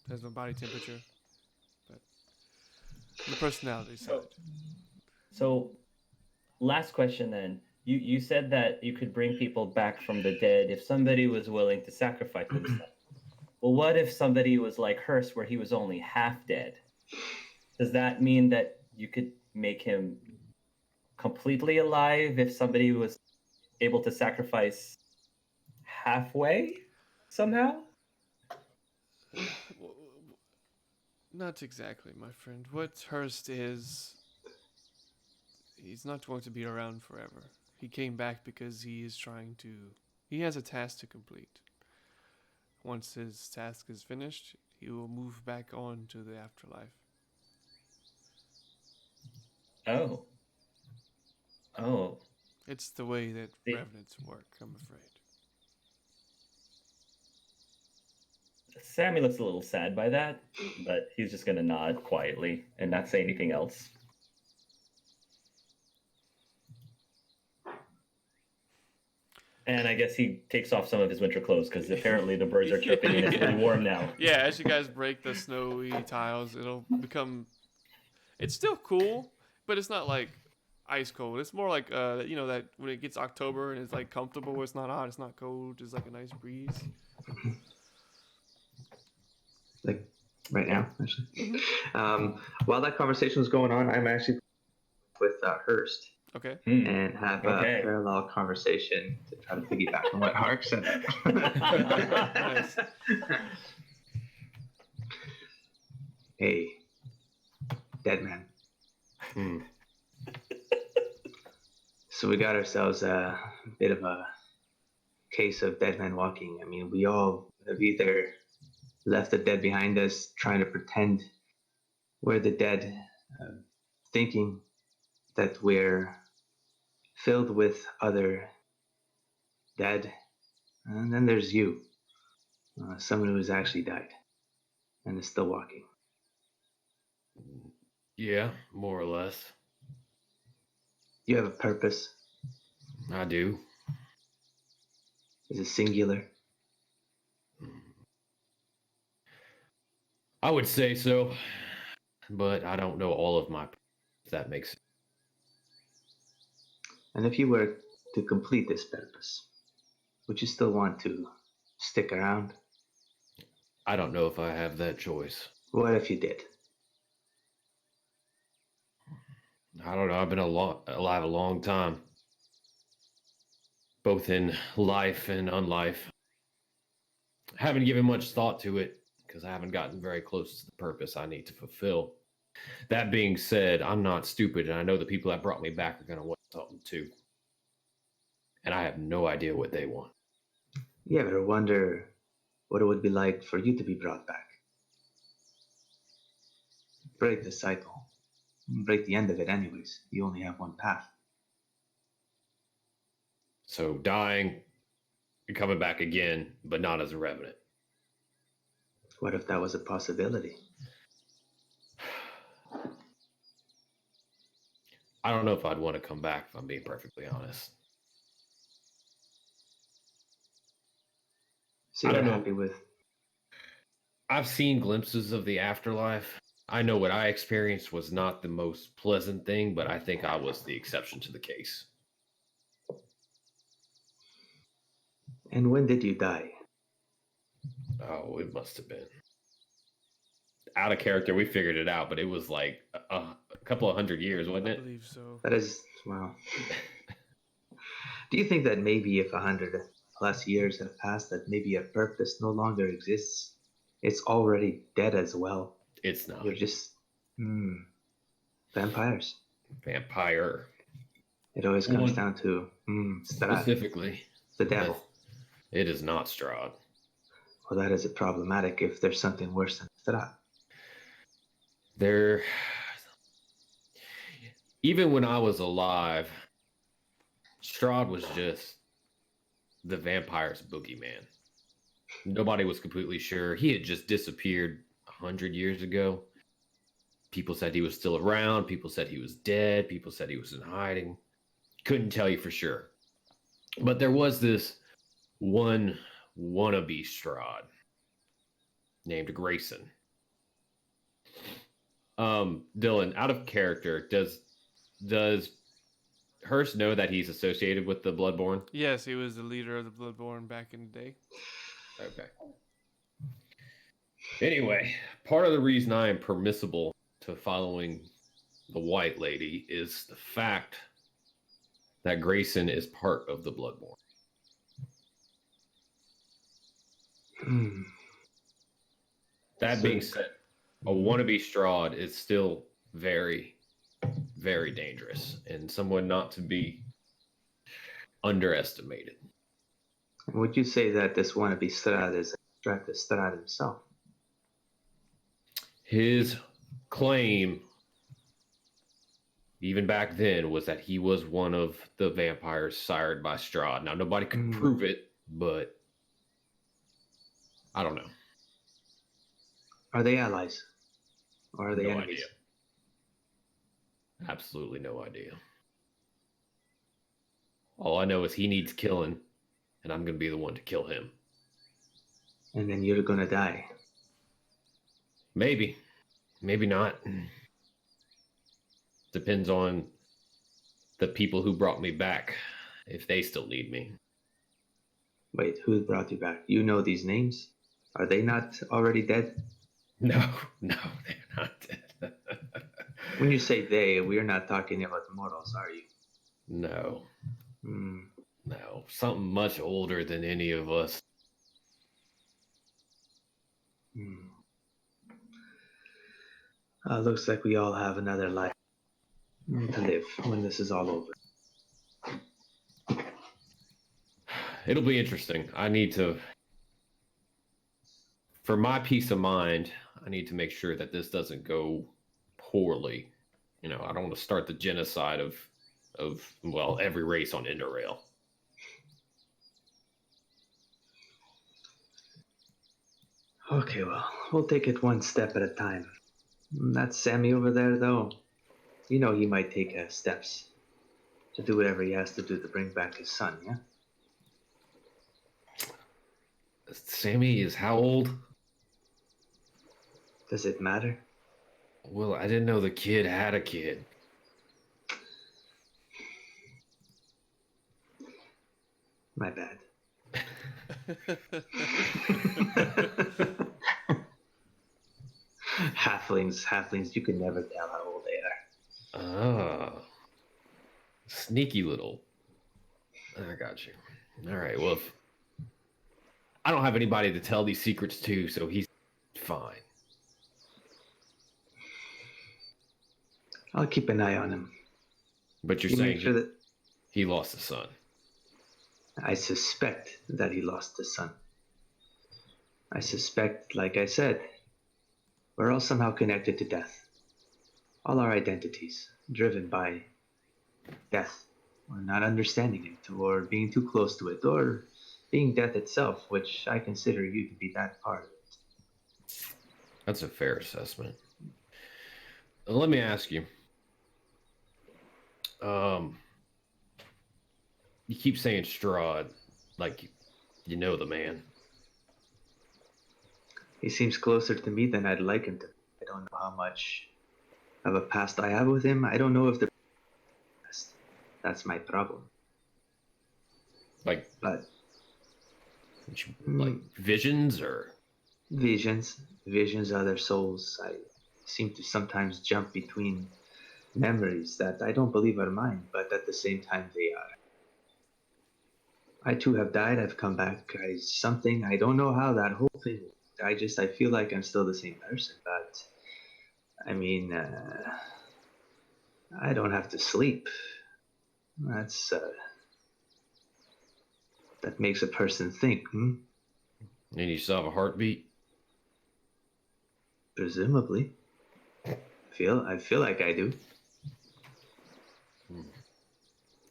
has no body temperature. The personality side. So, last question then. You said that you could bring people back from the dead if somebody was willing to sacrifice themselves. Well, what if somebody was like Hearst, where he was only half dead? Does that mean that you could make him completely alive if somebody was able to sacrifice halfway somehow? Not exactly, my friend. What Hurst is, he's not going to be around forever. He came back because he has a task to complete. Once his task is finished, he will move back on to the afterlife. Oh. Oh. It's the way that See? revenants work, I'm afraid. Sammy looks a little sad by that, but he's just going to nod quietly and not say anything else. And I guess he takes off some of his winter clothes because apparently the birds are chirping and it's pretty warm now. Yeah, as you guys break the snowy tiles, it'll become. It's still cool, but it's not like ice cold. It's more like that when it gets October and it's like comfortable. It's not hot. It's not cold. Just like a nice breeze. Like right now, actually. While that conversation was going on, I'm actually with Hearst Okay. and have Okay. a parallel conversation to try to piggyback on what Hark said. Nice. Hey, dead man. Hmm. So we got ourselves a bit of a case of dead man walking. I mean, we all have either left the dead behind us, trying to pretend we're the dead, thinking that we're filled with other dead. And then there's you, someone who has actually died and is still walking. Yeah, more or less. You have a purpose. I do. Is it singular? I would say so, but I don't know all of my. If that makes sense. And if you were to complete this purpose, would you still want to stick around? I don't know if I have that choice. What if you did? I don't know. I've been alive a long time, both in life and unlife. Haven't given much thought to it because I haven't gotten very close to the purpose I need to fulfill. That being said, I'm not stupid, and I know the people that brought me back are going to want something too. And I have no idea what they want. You ever wonder what it would be like for you to be brought back? Break the cycle. Break the end of it, anyways. You only have one path. So dying and coming back again, but not as a revenant. What if that was a possibility? I don't know if I'd want to come back, if I'm being perfectly honest. So I you're don't know. happy with... I've seen glimpses of the afterlife. I know what I experienced was not the most pleasant thing, but I think I was the exception to the case. And when did you die? Oh, it must have been. Out of character, we figured it out, but it was like a couple of 100 years, wasn't I it? believe so. That is, well... Do you think that maybe if 100+ years have passed, that maybe a purpose no longer exists? It's already dead as well. It's not. You're just... vampires. Vampire. It always comes down to... Strahd, Specifically. the devil. It is not Strahd. Well, that is problematic if there's something worse than Strahd. Even when I was alive, Strahd was just the vampire's boogeyman. Nobody was completely sure. He had just disappeared 100 years ago. People said he was still around. People said he was dead. People said he was in hiding. Couldn't tell you for sure. But there was this one wannabe Strahd named Grayson. Dylan, out of character, does Hearst know that he's associated with the Bloodborne? Yes, he was the leader of the Bloodborne back in the day. Okay. Anyway, part of the reason I am permissible to following the White Lady is the fact that Grayson is part of the Bloodborne. Hmm. That being said, a wannabe Strahd is still very, very dangerous and someone not to be underestimated. Would you say that this wannabe Strahd is a threat to Strahd himself? His claim, even back then, was that he was one of the vampires sired by Strahd. Now, nobody could prove it, but I don't know. Are they allies? Or are they No enemies? idea. Absolutely no idea. All I know is he needs killing, and I'm going to be the one to kill him. And then you're gonna die. Maybe. Maybe not. Depends on the people who brought me back, if they still need me. Wait, who brought you back? You know these names? Are they not already dead? No, they're not dead. When you say they, we're not talking about mortals, are you? No, Hmm. no. Something much older than any of us. Hmm. Looks like we all have another life to live when this is all over. It'll be interesting. I need to, for my peace of mind, I need to make sure that this doesn't go poorly. You know, I don't want to start the genocide of well, every race on Interrail. Okay, well, we'll take it one step at a time. That Sammy over there, though, you know he might take steps to do whatever he has to do to bring back his son, yeah? Sammy is how old? Does it matter? Well, I didn't know the kid had a kid. My bad. halflings, you can never tell how old they are. Ah, sneaky little. I got you. All right. Well, if I don't have anybody to tell these secrets to, so he's fine. I'll keep an eye on him. But you're You saying make sure that he lost a son. I suspect that he lost his son. I suspect, like I said, we're all somehow connected to death. All our identities driven by death, or not understanding it, or being too close to it, or being death itself, which I consider you to be that part of it. That's a fair assessment. Let me ask you. You keep saying Strahd, like you know the man. He seems closer to me than I'd like him to. I don't know how much of a past I have with him. I don't know if the past. That's my problem. Like, But like visions or visions, other souls. I seem to sometimes jump between memories that I don't believe are mine, but at the same time they are. I too have died. I've come back. I don't know how that whole thing. I feel like I'm still the same person, but I mean, I don't have to sleep. That's that makes a person think. And you still have a heartbeat? Presumably, I feel like I do.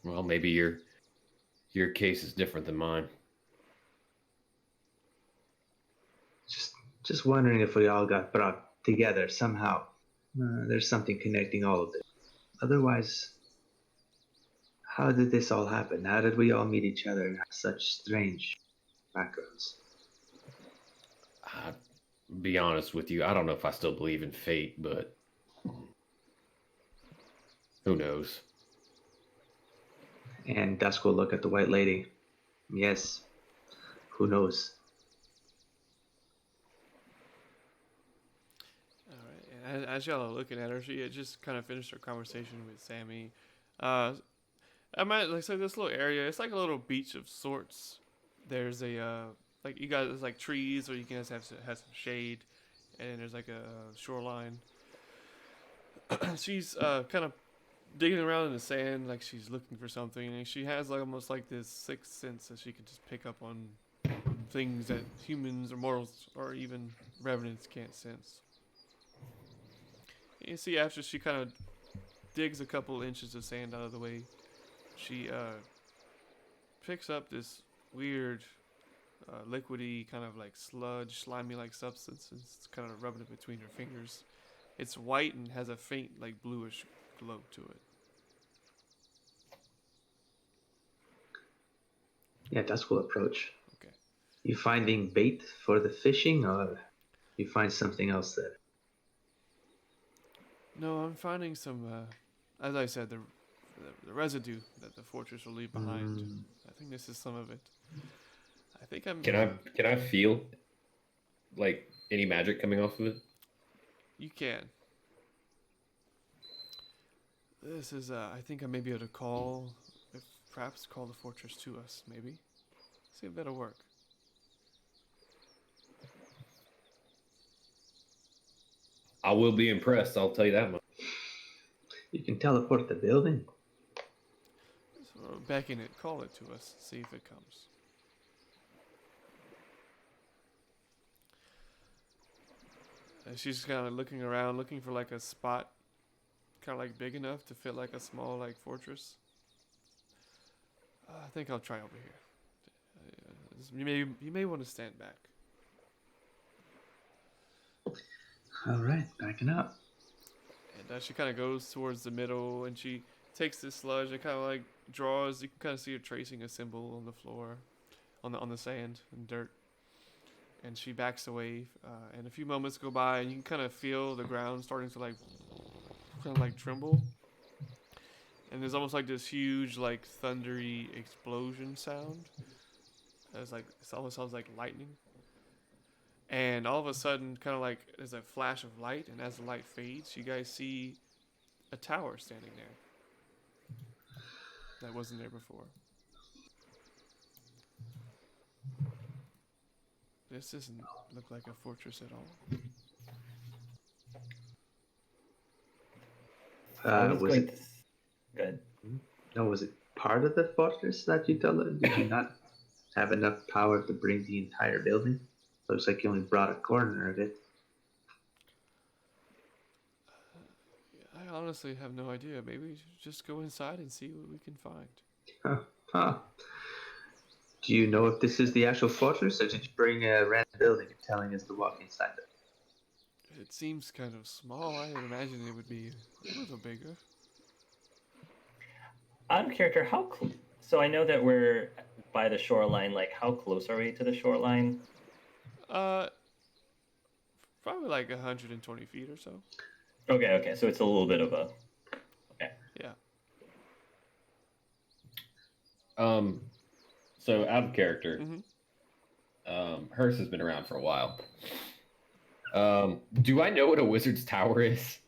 Well, maybe your case is different than mine. Just wondering if we all got brought together somehow. There's something connecting all of this. Otherwise, how did this all happen? How did we all meet each other and have such strange backgrounds? I'll be honest with you, I don't know if I still believe in fate, but Who knows? And Dusk will look at the white lady. Yes. Who knows? All right. And as y'all are looking at her, she had just kind of finished her conversation with Sammy. Uh, I might like so this little area. It's like a little beach of sorts. There's a like you guys there's like trees, or you can just have some shade, and there's like a shoreline. She's kind of digging around in the sand, like she's looking for something, and she has like almost like this sixth sense that she can just pick up on things that humans or mortals or even revenants can't sense. And you see, after she kind of digs a couple inches of sand out of the way, she picks up this weird, liquidy kind of like sludge, slimy like substance, and it's kind of rubbing it between her fingers. It's white and has a faint like bluish glow to it. Yeah, Dusk will approach. Okay. You finding bait for the fishing, or you find something else there? No, I'm finding some, as I said, the residue that the fortress will leave behind. I think this is some of it. I think I'm. Can I feel like any magic coming off of it? You can. This is. I think I may be able to perhaps call the fortress to us. Maybe. See if that'll work. I will be impressed. I'll tell you that much. You can teleport the building. So beckon it, call it to us. See if it comes. And she's kind of looking around, looking for like a spot, kind of like big enough to fit like a small like fortress. I think I'll try over here. You may want to stand back. All right, backing up. And she kind of goes towards the middle, and she takes this sludge and kind of like draws. You can kind of see her tracing a symbol on the floor, on the sand and dirt. And she backs away, and a few moments go by, and you can kind of feel the ground starting to like, kind of like tremble. And there's almost like this huge, like thundery explosion sound. It's almost sounds like lightning. And all of a sudden, kind of like there's a flash of light, and as the light fades, you guys see a tower standing there that wasn't there before. This doesn't look like a fortress at all. Was it? Good. No, was it part of the fortress that you told her? Did you not have enough power to bring the entire building? Looks like you only brought a corner of it. I honestly have no idea. Maybe we should just go inside and see what we can find. Huh. Do you know if this is the actual fortress, or did you bring a random building and telling us to walk inside it? It seems kind of small. I imagine it would be a little bigger. Out of character, so I know that we're by the shoreline. Like, how close are we to the shoreline? Probably like 120 feet or so. Okay. So it's a little bit of a. Okay. Yeah. So out of character, Mm-hmm. Hearst has been around for a while. Do I know what a wizard's tower is?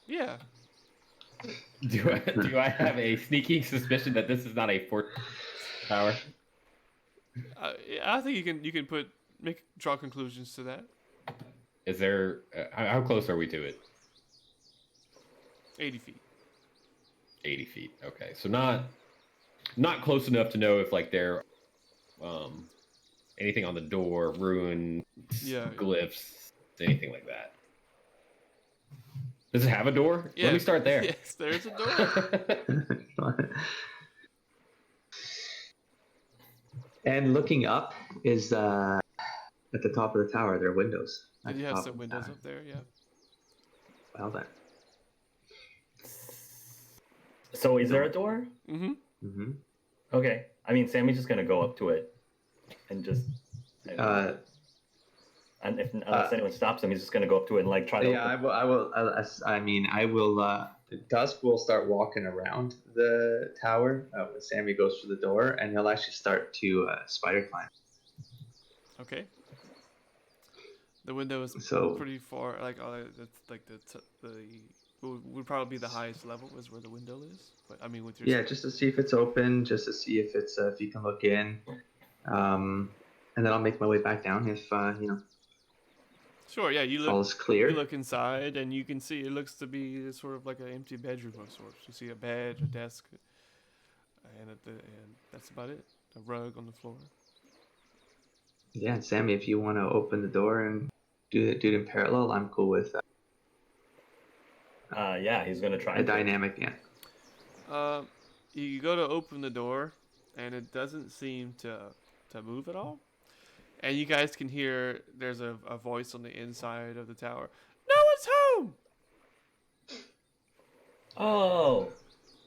Yeah. Do I have a sneaking suspicion that this is not a fort tower? I think you can draw conclusions to that. Is there? How close are we to it? 80 feet. 80 feet. Okay, so not close enough to know if like there, anything on the door, ruins, glyphs, anything like that. Does it have a door? Yeah. Let me start there. Yes, there's a door. And looking up is at the top of the tower. There are windows. And you have some windows up there, yeah. Well then. So is there a door? Mm-hmm. Mm-hmm. Okay. I mean, Sammy's just gonna go up to it and just. I And unless anyone stops him, he's just gonna go up to it and like try to. Yeah, open. I will. I mean, I will. Dusk will start walking around the tower when Sammy goes for the door, and he'll actually start to spider climb. Okay. The window is So pretty far. Like, that's like the would probably be the highest level is where the window is. But I mean, with your yeah, just to see if it's open, just to see if it's if you can look in, and then I'll make my way back down if Sure, yeah, all is clear. you look inside and you can see it looks to be sort of like an empty bedroom of sorts. You see a bed, a desk, and that's about it. A rug on the floor. Yeah, and Sammy, if you want to open the door and do it in parallel, I'm cool with that. Yeah, he's gonna try. A dynamic, yeah. You go to open the door, and it doesn't seem to move at all. And you guys can hear there's a voice on the inside of the tower. No one's home! Oh,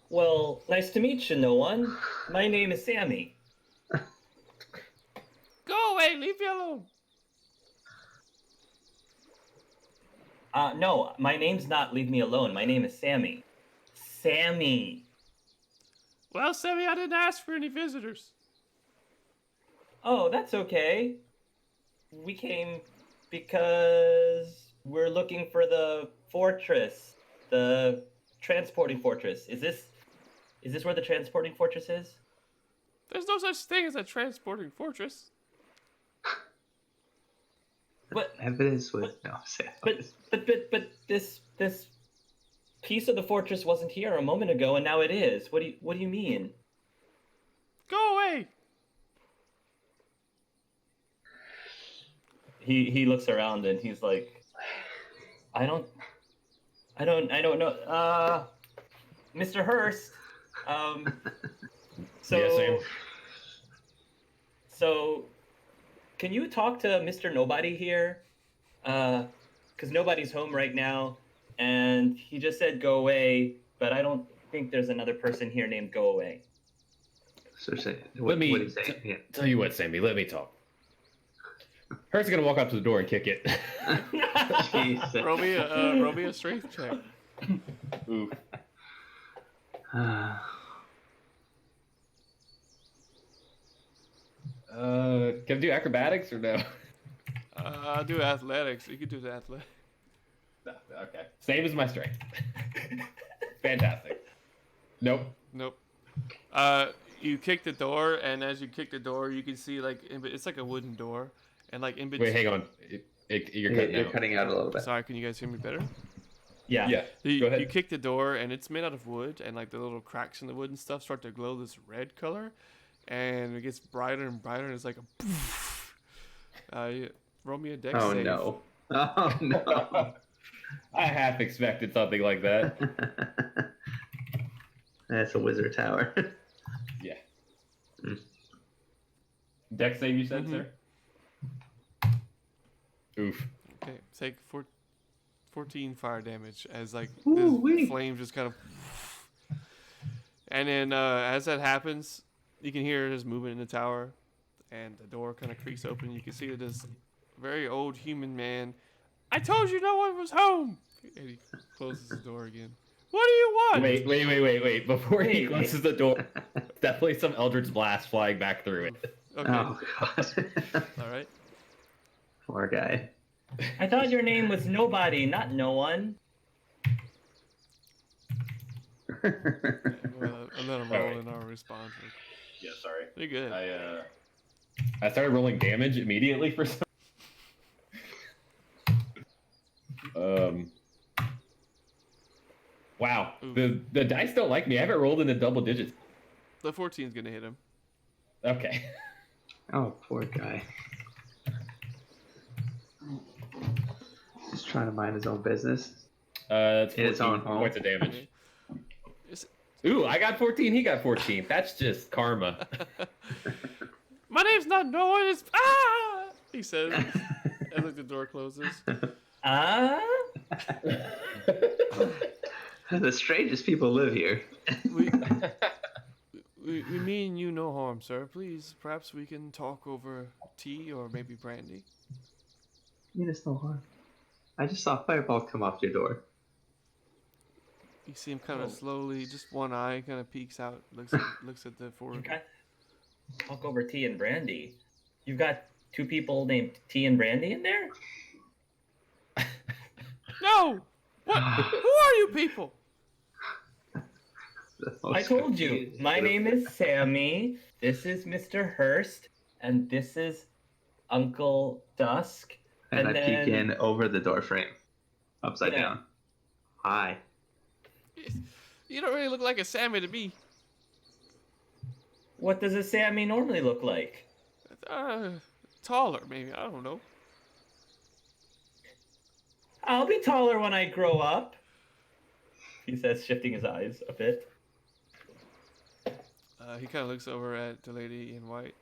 well, nice to meet you, no one. My name is Sammy. Go away, leave me alone. No, my name's not Leave Me Alone. My name is Sammy. Sammy. Well, Sammy, I didn't ask for any visitors. Oh, that's okay. We came because we're looking for the fortress, the transporting fortress. Is this where the transporting fortress is? There's no such thing as a transporting fortress. But Evidence with no. but this piece of the fortress wasn't here a moment ago, and now it is. What do you mean? Go away. He looks around and he's like, I don't know. Mr. Hurst. So Yeah, Sam. So can you talk to Mr. Nobody here? Because nobody's home right now, and he just said go away, but I don't think there's another person here named Go Away. So say, Let me what do you say? Yeah. tell you what, Sammy. Let me talk. Hurt's gonna walk up to the door and kick it. Jesus. Roll me a strength check. Ooh. Can I do acrobatics or no? I'll do athletics. You can do the athletics. No, okay. Same as my strength. Fantastic. Nope. Nope. You kick the door, and as you kick the door, you can see it's like a wooden door, and like in between. Wait, hang on. You're cutting out. A little bit. Sorry, can you guys hear me better? Yeah. Yeah. You, Go ahead. you kick the door, and it's made out of wood, and like the little cracks in the wood and stuff start to glow this red color, and it gets brighter and brighter, and it's like a poof. Roll me a dex Oh save. no. Oh no. I half expected something like that. That's a wizard tower. Yeah. Dex save, you said, Mhm. sir? Oof. Okay, take 14 fire damage as like Ooh-wee. this flame just kind of. And then as that happens, you can hear this movement in the tower, and the door kind of creaks open. You can see this very old human man. I told you no one was home. And he closes the door again. What do you want? Wait. Before he Wait. closes the door, definitely some Eldritch Blast flying back through it. Okay. Oh god. All right. Poor guy. I thought your name was Nobody, not No One. And then I'm All rolling our response. Yeah, sorry. Pretty good. I started rolling damage immediately for some. Wow. Ooh. The dice don't like me. I haven't rolled in the double digits. The 14's gonna hit him. Okay. Oh, poor guy. Just trying to mind his own business. It's In its 14 own home. points of damage. Okay. Is- Ooh, I got 14. He got 14. That's just karma. My name's not Noah. It's he says as like the door closes. Ah? The strangest people live here. We mean you no harm, sir. Please, perhaps we can talk over tea or maybe brandy. mean it's no harm. I just saw a fireball come off your door. You see him kind of Oh. slowly, just one eye kind of peeks out, looks at the four You of you. got talk over tea and brandy. You've got two people named Tea and Brandy in there? No! What? Who are you people? I told you. My name is Sammy. This is Mr. Hurst. And this is Uncle Dusk. And I then- peek in over the door frame, upside Yeah. down. Hi. You don't really look like a Sammy to me. What does a Sammy normally look like? Taller, maybe. I don't know. I'll be taller when I grow up. He says, shifting his eyes a bit. He kind of looks over at the lady in white.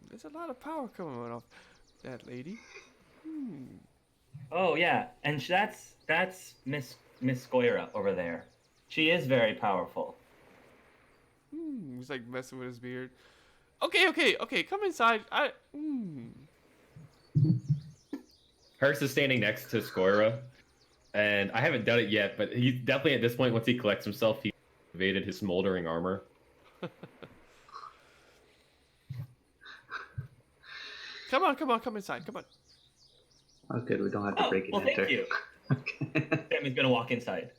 There's a lot of power coming off that lady. Oh yeah, and that's Miss Skoira over there. She is very powerful. He's like messing with his beard. Okay. Come inside. Hurst is standing next to Skoira, and I haven't done it yet, but he's definitely at this point, once he collects himself, he evaded his smoldering armor. Come on, come inside. Come on. Oh, good. We don't have to break it Well, enter. thank you. Okay. Sammy's gonna walk inside.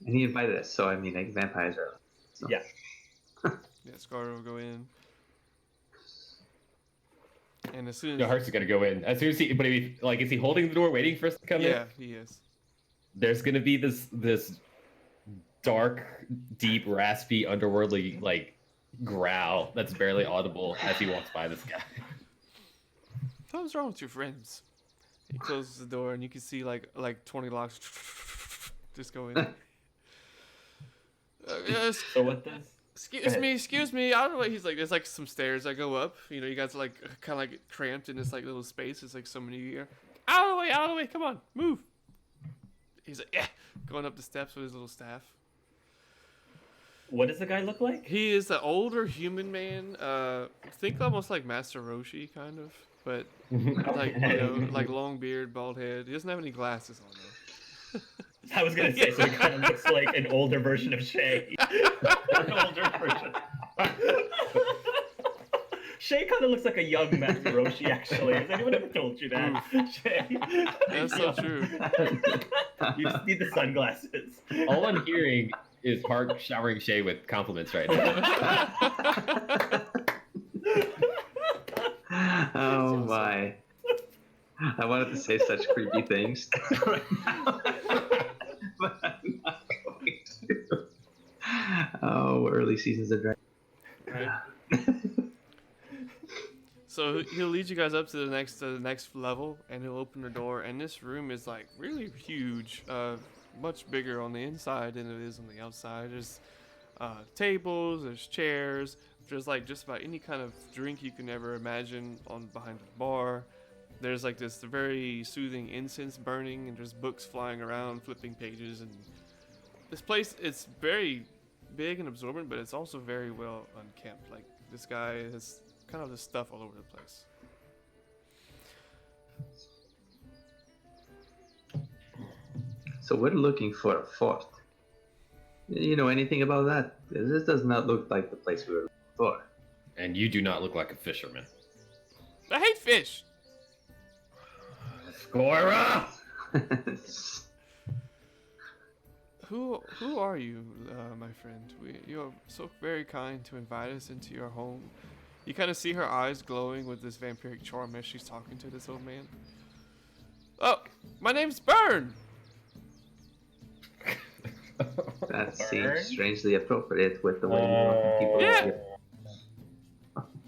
And he invited us, so I mean, like, vampires are. So. Yeah. Yeah, Scar will go in. And as soon as No, Hurst is gonna go in. As soon as but if he, like, is he holding the door, waiting for us to come in? yeah, he is. There's gonna be this dark, deep, raspy, underworldly like growl that's barely audible as he walks by this guy. What's wrong with your friends? He closes the door, and you can see like 20 locks just go in. Yes. So what does? Excuse me. I don't know. He's like, there's like some stairs that go up. You know, you guys are like kind of like cramped in this like little space. It's like so many here. Out of the way. Come on, move. He's like, yeah, going up the steps with his little staff. What does the guy look like? He is an older human man. Think almost like Master Roshi, kind of, but like like long beard, bald head. He doesn't have any glasses on though. I was gonna say, so he kind of looks like an older version of Shay. An older version. Shay kind of looks like a young Master Roshi, actually. Has anyone ever told you that? Shay. That's so true. You just need the sunglasses. All I'm hearing is Park showering Shay with compliments right now. Oh my. I wanted to say such creepy things. But I'm not going to. Oh, early seasons of Dragon. Right. So he'll lead you guys up to the next level, and he'll open the door. And this room is like really huge, much bigger on the inside than it is on the outside. There's tables, there's chairs, there's like just about any kind of drink you can ever imagine on behind the bar. There's like this very soothing incense burning, and there's books flying around, flipping pages. And this place, it's very big and absorbent, but it's also very well unkempt. Like this guy has kind of this stuff all over the place. So we're looking for a fort. You know anything about that? This does not look like the place we were looking for. And you do not look like a fisherman. I hate fish. Skoira! Who are you, my friend? You're so very kind to invite us into your home. You kind of see her eyes glowing with this vampiric charm as she's talking to this old man. Oh, my name's Burn. That Burn? seems strangely appropriate with the way you welcome people. Yeah. here.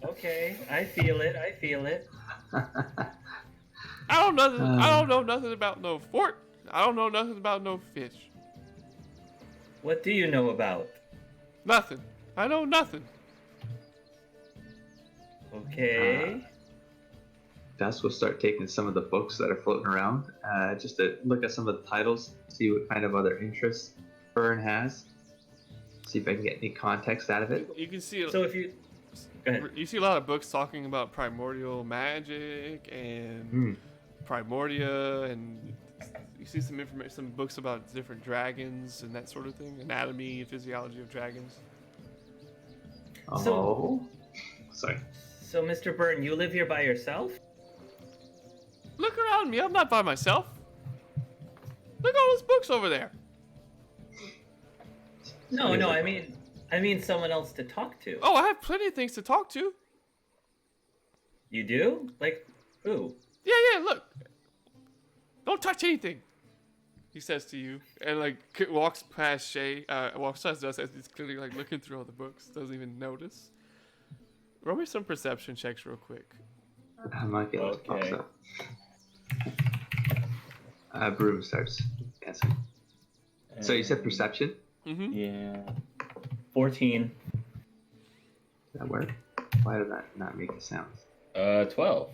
Okay, I feel it. I don't know nothing about no fort. I don't know nothing about no fish. What do you know about? Nothing. I know nothing. Okay. Gus will start taking some of the books that are floating around, just to look at some of the titles, see what kind of other interests Fern has. See if I can get any context out of it. You can see it. So if you Go ahead. You see a lot of books talking about primordial magic and Hmm. primordia, and you see some information, some books about different dragons and that sort of thing, anatomy, physiology of dragons. Oh. Sorry. So, Mr. Byrne, you live here by yourself? Look around me. I'm not by myself. Look at all those books over there. No, I mean someone else to talk to. Oh, I have plenty of things to talk to. You do? Like who? Yeah, look. Don't touch anything, he says to you, and like walks past Shay, walks past us as he's clearly like looking through all the books, doesn't even notice. Roll me some perception checks real quick. I might be able to Okay. pop that. Broom starts guessing. So you said perception? Mm-hmm. Yeah. 14. That work? Why did that not make a sound? 12. All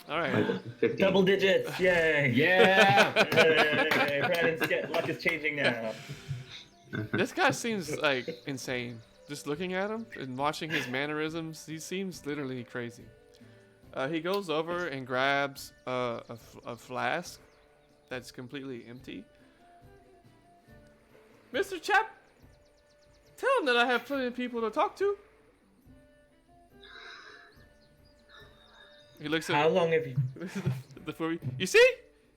Why right. does it 15? Double digits! Yay! Yeah. Yay! Brandon's luck is changing now. This guy seems like insane. Just looking at him and watching his mannerisms, he seems literally crazy. He goes over and grabs a flask that's completely empty. Mr. Chap, tell him that I have plenty of people to talk to. He looks How at long have you? you see?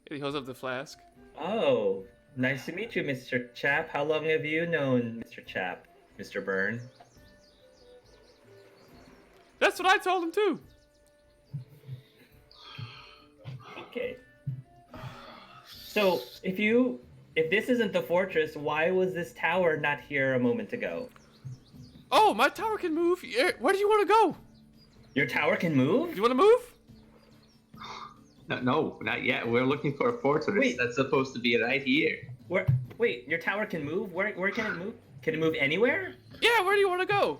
And he holds up the flask. Oh, nice to meet you, Mr. Chap. How long have you known Mr. Chap, Mr. Byrne? That's what I told him too. Okay. So, if this isn't the fortress, why was this tower not here a moment ago? Oh, my tower can move. Yeah, where do you want to go? Your tower can move? You want to move? No, not yet. We're looking for a fortress Wait. that's supposed to be right here. Wait, your tower can move? Where can it move? Can it move anywhere? Yeah, where do you want to go?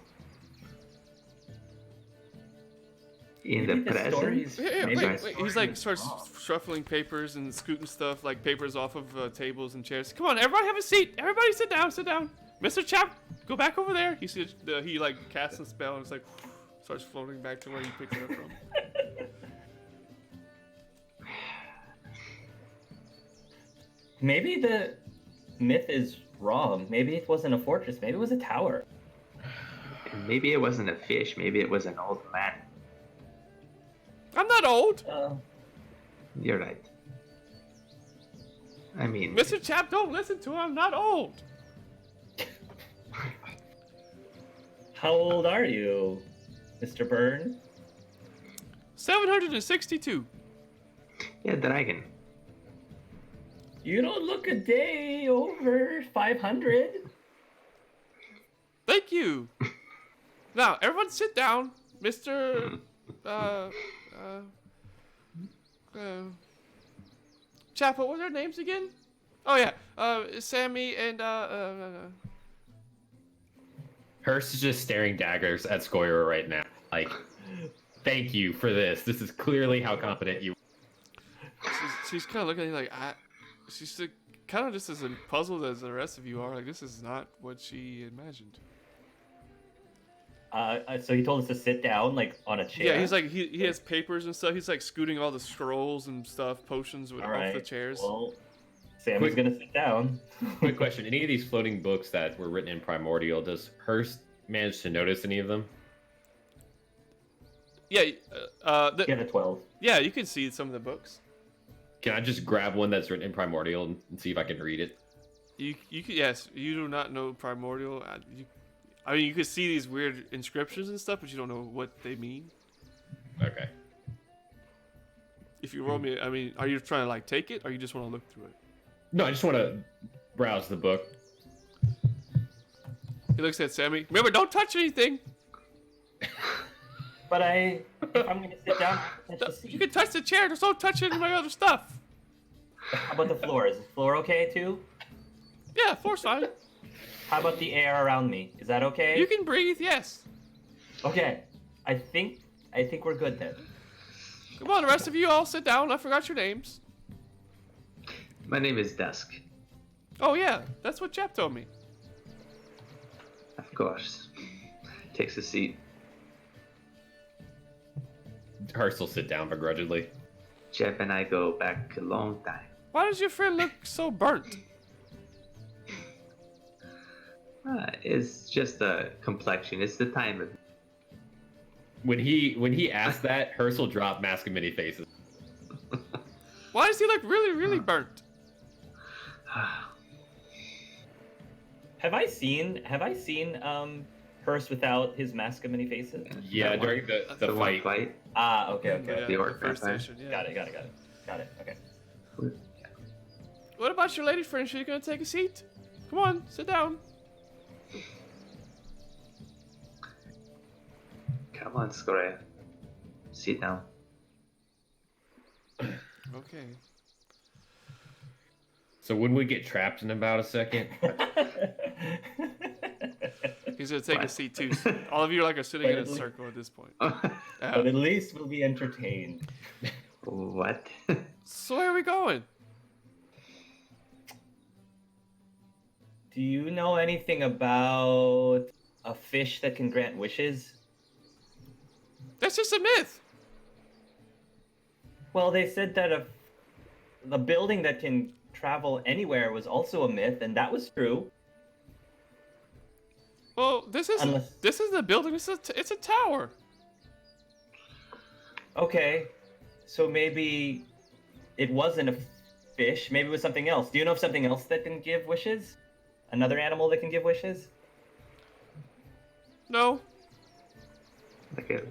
In Maybe the the present? stories- Yeah, Maybe wait. He's like starts shuffling papers and scooting stuff, like papers off of tables and chairs. Come on, everybody have a seat. Everybody sit down, sit down. Mr. Chap, go back over there. He sees he like casts a spell and it's like starts floating back to where he picked it up from. Maybe the myth is wrong. Maybe it wasn't a fortress. Maybe it was a tower. And maybe it wasn't a fish. Maybe it was an old man. I'm not old. You're right. I mean, Mr. Chap, don't listen to him. I'm not old. How old are you, Mr. Byrne? 762. yeah, dragon. You don't look a day over 500. Thank you. Now, everyone sit down. Mr. Chap, what were their names again? Oh, yeah. Sammy and, Hurst is just staring daggers at Skoira right now. Like, thank you for this. This is clearly how competent you she's kind of looking at you like, she's kind of just as puzzled as the rest of you are. Like, this is not what she imagined. So he told us to sit down, like, on a chair. Yeah, he's like, he has papers and stuff. He's like scooting all the scrolls and stuff, potions All off right. the chairs. Well, Sammy's gonna sit down. Quick question. Any of these floating books that were written in Primordial, does Hurst manage to notice any of them? Yeah, Get a 12. yeah, you can see some of the books. Can I just grab one that's written in Primordial and see if I can read it? You can, yes, you do not know primordial. I mean, you can see these weird inscriptions and stuff, but you don't know what they mean. Okay. If you roll me, I mean, are you trying to like take it, or you just want to look through it? No, I just want to browse the book. He looks at Sammy. Remember, don't touch anything. But if I'm gonna sit down, I touch the You seat. can touch the chair. Just don't touch any of my other stuff. How about the floor? Is the floor okay too? Yeah, floor's fine. How about the air around me? Is that okay? You can breathe. Yes. Okay. I think we're good then. Come on, the rest of you all sit down. I forgot your names. My name is Dusk. Oh yeah, that's what Chap told me. Of course. takes a seat. Hearst will sit down begrudgingly. Jeff and I go back a long time. Why does your friend look so burnt? It's just the complexion. It's the time of. When he asked that, Hearst will drop Mask of Many Faces. Why does he look really, really burnt? Have I seen Hearst without his mask of many faces? Yeah, during the one fight. fight. Ah, okay. Yeah, The orc first vampire. station, yeah. Got it. Okay. What about your lady friend? She gonna take a seat? Come on, sit down. Come on, Skoira. Sit down. Okay. So when we get trapped in about a second, He's gonna take a seat too. All of you are sitting in a circle at this point. But at least we'll be entertained. What? So where are we going? Do you know anything about a fish that can grant wishes? That's just a myth. Well, they said that the building that can travel anywhere was also a myth, and that was true. Well, this isn't a building. It's a tower. Okay, so maybe it wasn't a fish. Maybe it was something else. Do you know of something else that can give wishes? Another animal that can give wishes? No. Okay.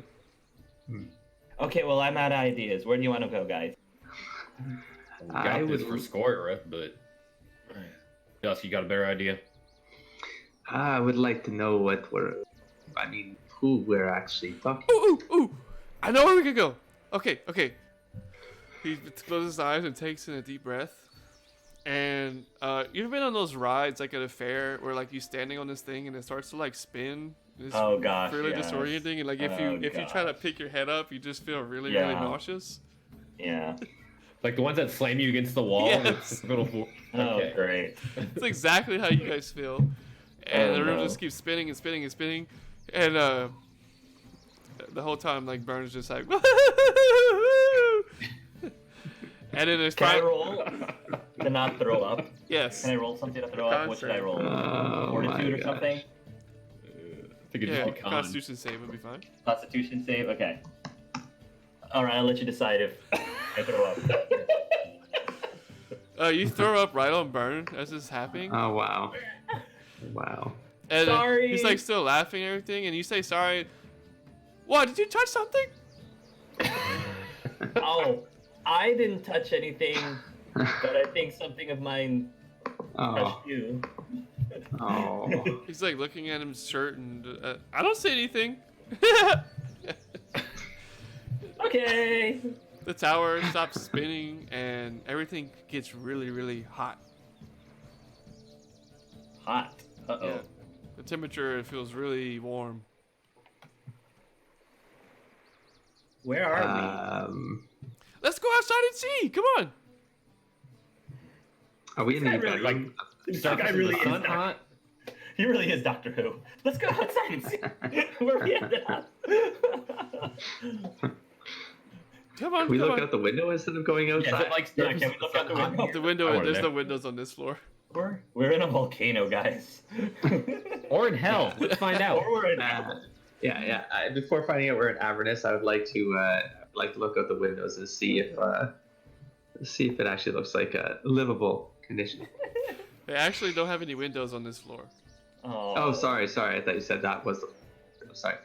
Okay, well, I'm out of ideas. Where do you want to go, guys? we got this for Skoira, but Dust, you got a better idea? I would like to know who we're actually talking. Ooh! I know where we could go. Okay. He closes his eyes and takes in a deep breath. And you've been on those rides at a fair where you're standing on this thing and it starts to spin. It's Oh gosh, really yes. disorienting, and if you try to pick your head up, you just feel really Yeah. really nauseous. Yeah. Like the ones that slam you against the wall? Yes. Okay. Oh, great. It's exactly how you guys feel, and the room just keeps spinning and spinning and spinning, and the whole time Burns just and then there's Can I roll to not throw up? Yes. Can I roll something to throw up? What should I roll? Oh, Fortitude my or something? I think it'd Yeah, just be con. Constitution save would be fine. Constitution save? Okay. Alright, I'll let you decide if I throw up. You throw up right on Burn as this is happening, Oh wow. Wow. and Sorry. he's still laughing and everything, and you say sorry. What? Did you touch something? Oh, I didn't touch anything, but I think something of mine Oh. touched you. Oh. He's looking at his shirt, and I don't see anything. Okay. The tower stops spinning, and everything gets really, really hot. Hot. Uh-oh. Yeah. The temperature feels really warm. Where are Let's go outside and see. Come on. Are we in the Is that really, bedroom? we? Surface Guy of really the is sun Doc- hot? He really is Doctor Who. Let's go outside and see where we ended up. Come on. Can we come look on. out the window instead of going Is outside? it like Yeah, surface can we of the look out sun the hot? window? The I window. wanna There's know. no windows on this floor. We're in a volcano, guys. Or in hell. Let's find out. Or we're in Yeah. Before finding out we're in Avernus, I would like to look out the windows and see if it actually looks like a livable condition. They actually don't have any windows on this floor. Oh, sorry. I thought you said that was the. Sorry.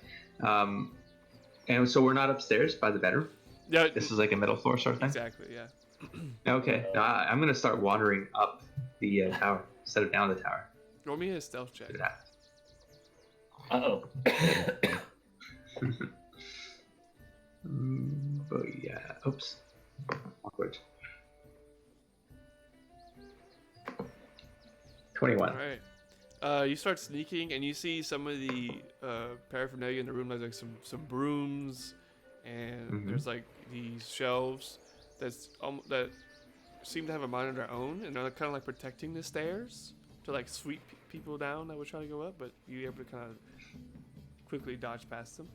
And so we're not upstairs by the bedroom. Yeah. This is like a middle floor sort of thing. Exactly. Yeah. Okay. I'm gonna start wandering up the tower instead of down the tower. Roll me a stealth check. Do that. Uh-oh. But yeah. Oops. Awkward. 21. All right. You start sneaking, and you see some of the paraphernalia in the room. There's like some brooms, and Mhm. there's like these shelves that seem to have a mind of their own, and they're kind of like protecting the stairs to like sweep people down that would try to go up. But you're able to kind of quickly dodge past them.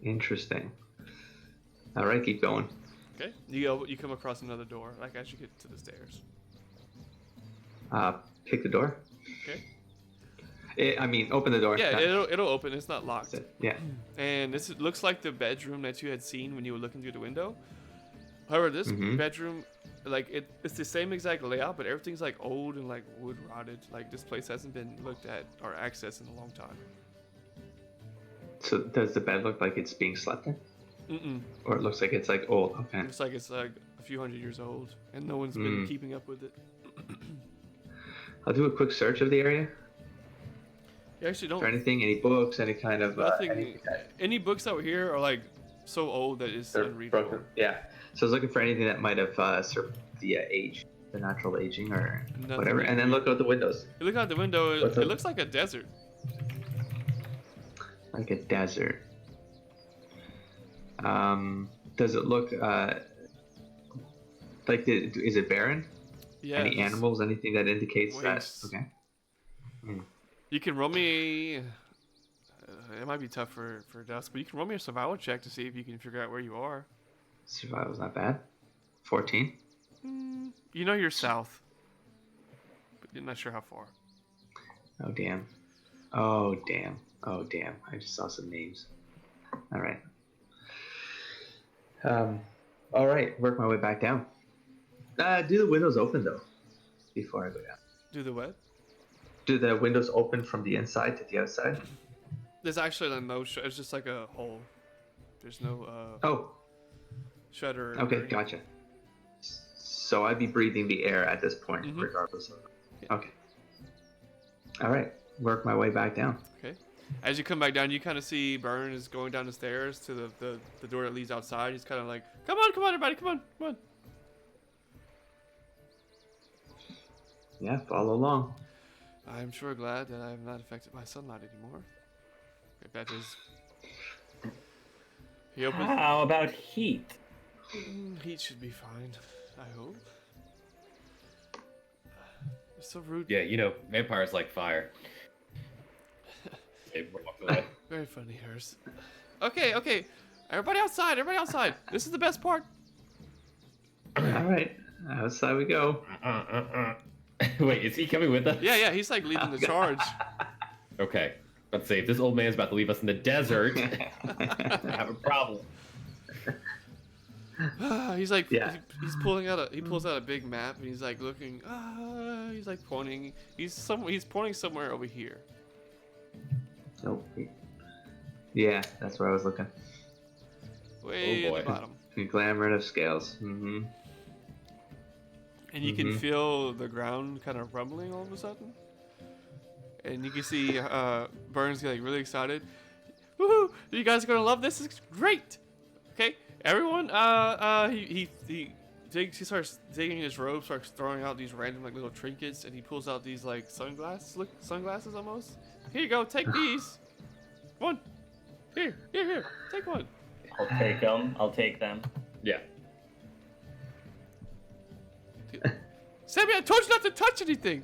Interesting. All right, keep going. Okay, you come across another door, like as you get to the stairs. Pick the door. Okay. Open the door. Yeah, not- it'll open. It's not locked. Yeah. And this looks like the bedroom that you had seen when you were looking through the window. However, this bedroom, like it's the same exact layout, but everything's like old and like wood rotted. Like this place hasn't been looked at or accessed in a long time. So does the bed look like it's being slept in? Mm-mm. Or it looks like it's like old? Okay. Looks like it's like a few hundred years old, and no one's been keeping up with it. I'll do a quick search of the area. You actually don't. For anything, any books, any kind of Nothing. anything that- Any books out here are like so old that it's they're unreadable. broken. Yeah. So I was looking for anything that might have survived the age, the natural aging, or Nothing whatever. that And then look out the windows, You look out the window. What's It up? looks like a desert. like a desert. Does it look like is it barren? Yeah. Any animals? Anything that indicates Wastes. that? Okay. You can roll me. It might be tough for Dusk, but you can roll me a survival check to see if you can figure out where you are. Survival's not bad. 14. You know you're south, but you're not sure how far. Oh damn. Oh damn. Oh damn. I just saw some names. All right. All right. Work my way back down. Do the windows open though? Before I go down. Do the what? Do the windows open from the inside to the outside? There's actually like no. It's just like a hole. There's no Oh. shutter. Okay. or- Gotcha. So I'd be breathing the air at this point, Mhm. regardless of. Yeah. Okay. All right. Work my way back down. Okay. As you come back down, you kind of see Burn is going down the stairs to the door that leads outside. He's kind of like, come on, everybody, come on. Yeah. Follow along. I'm sure glad that I am not affected by sunlight anymore. If that is. He opens. How about heat? Heat should be fine. I hope. It's so rude. Yeah, you know, vampires like fire. They walk away. Very funny, hers. Okay. Everybody outside. This is the best part. All right. Outside we go. Wait, is he coming with us? Yeah. He's like leading the charge. Okay. Let's see. If this old man's about to leave us in the desert, I have a problem. He's like, Yeah. he pulls out a big map and he's like looking. He's like pointing. He's pointing somewhere over here. Nope. Yeah, that's where I was looking. Way Oh, at the boy. bottom. Conglomerate of scales. Mm-hmm. And you can feel the ground kind of rumbling all of a sudden. And you can see Burns getting really excited. Woohoo! You guys are gonna love this. It's great. Okay, everyone. He starts digging in his robe, starts throwing out these random like little trinkets, and he pulls out these like sunglasses almost. Here you go. Take these. One. Here. Take one. I'll take them. I'll take them. Yeah. Sammy, I told you not to touch anything.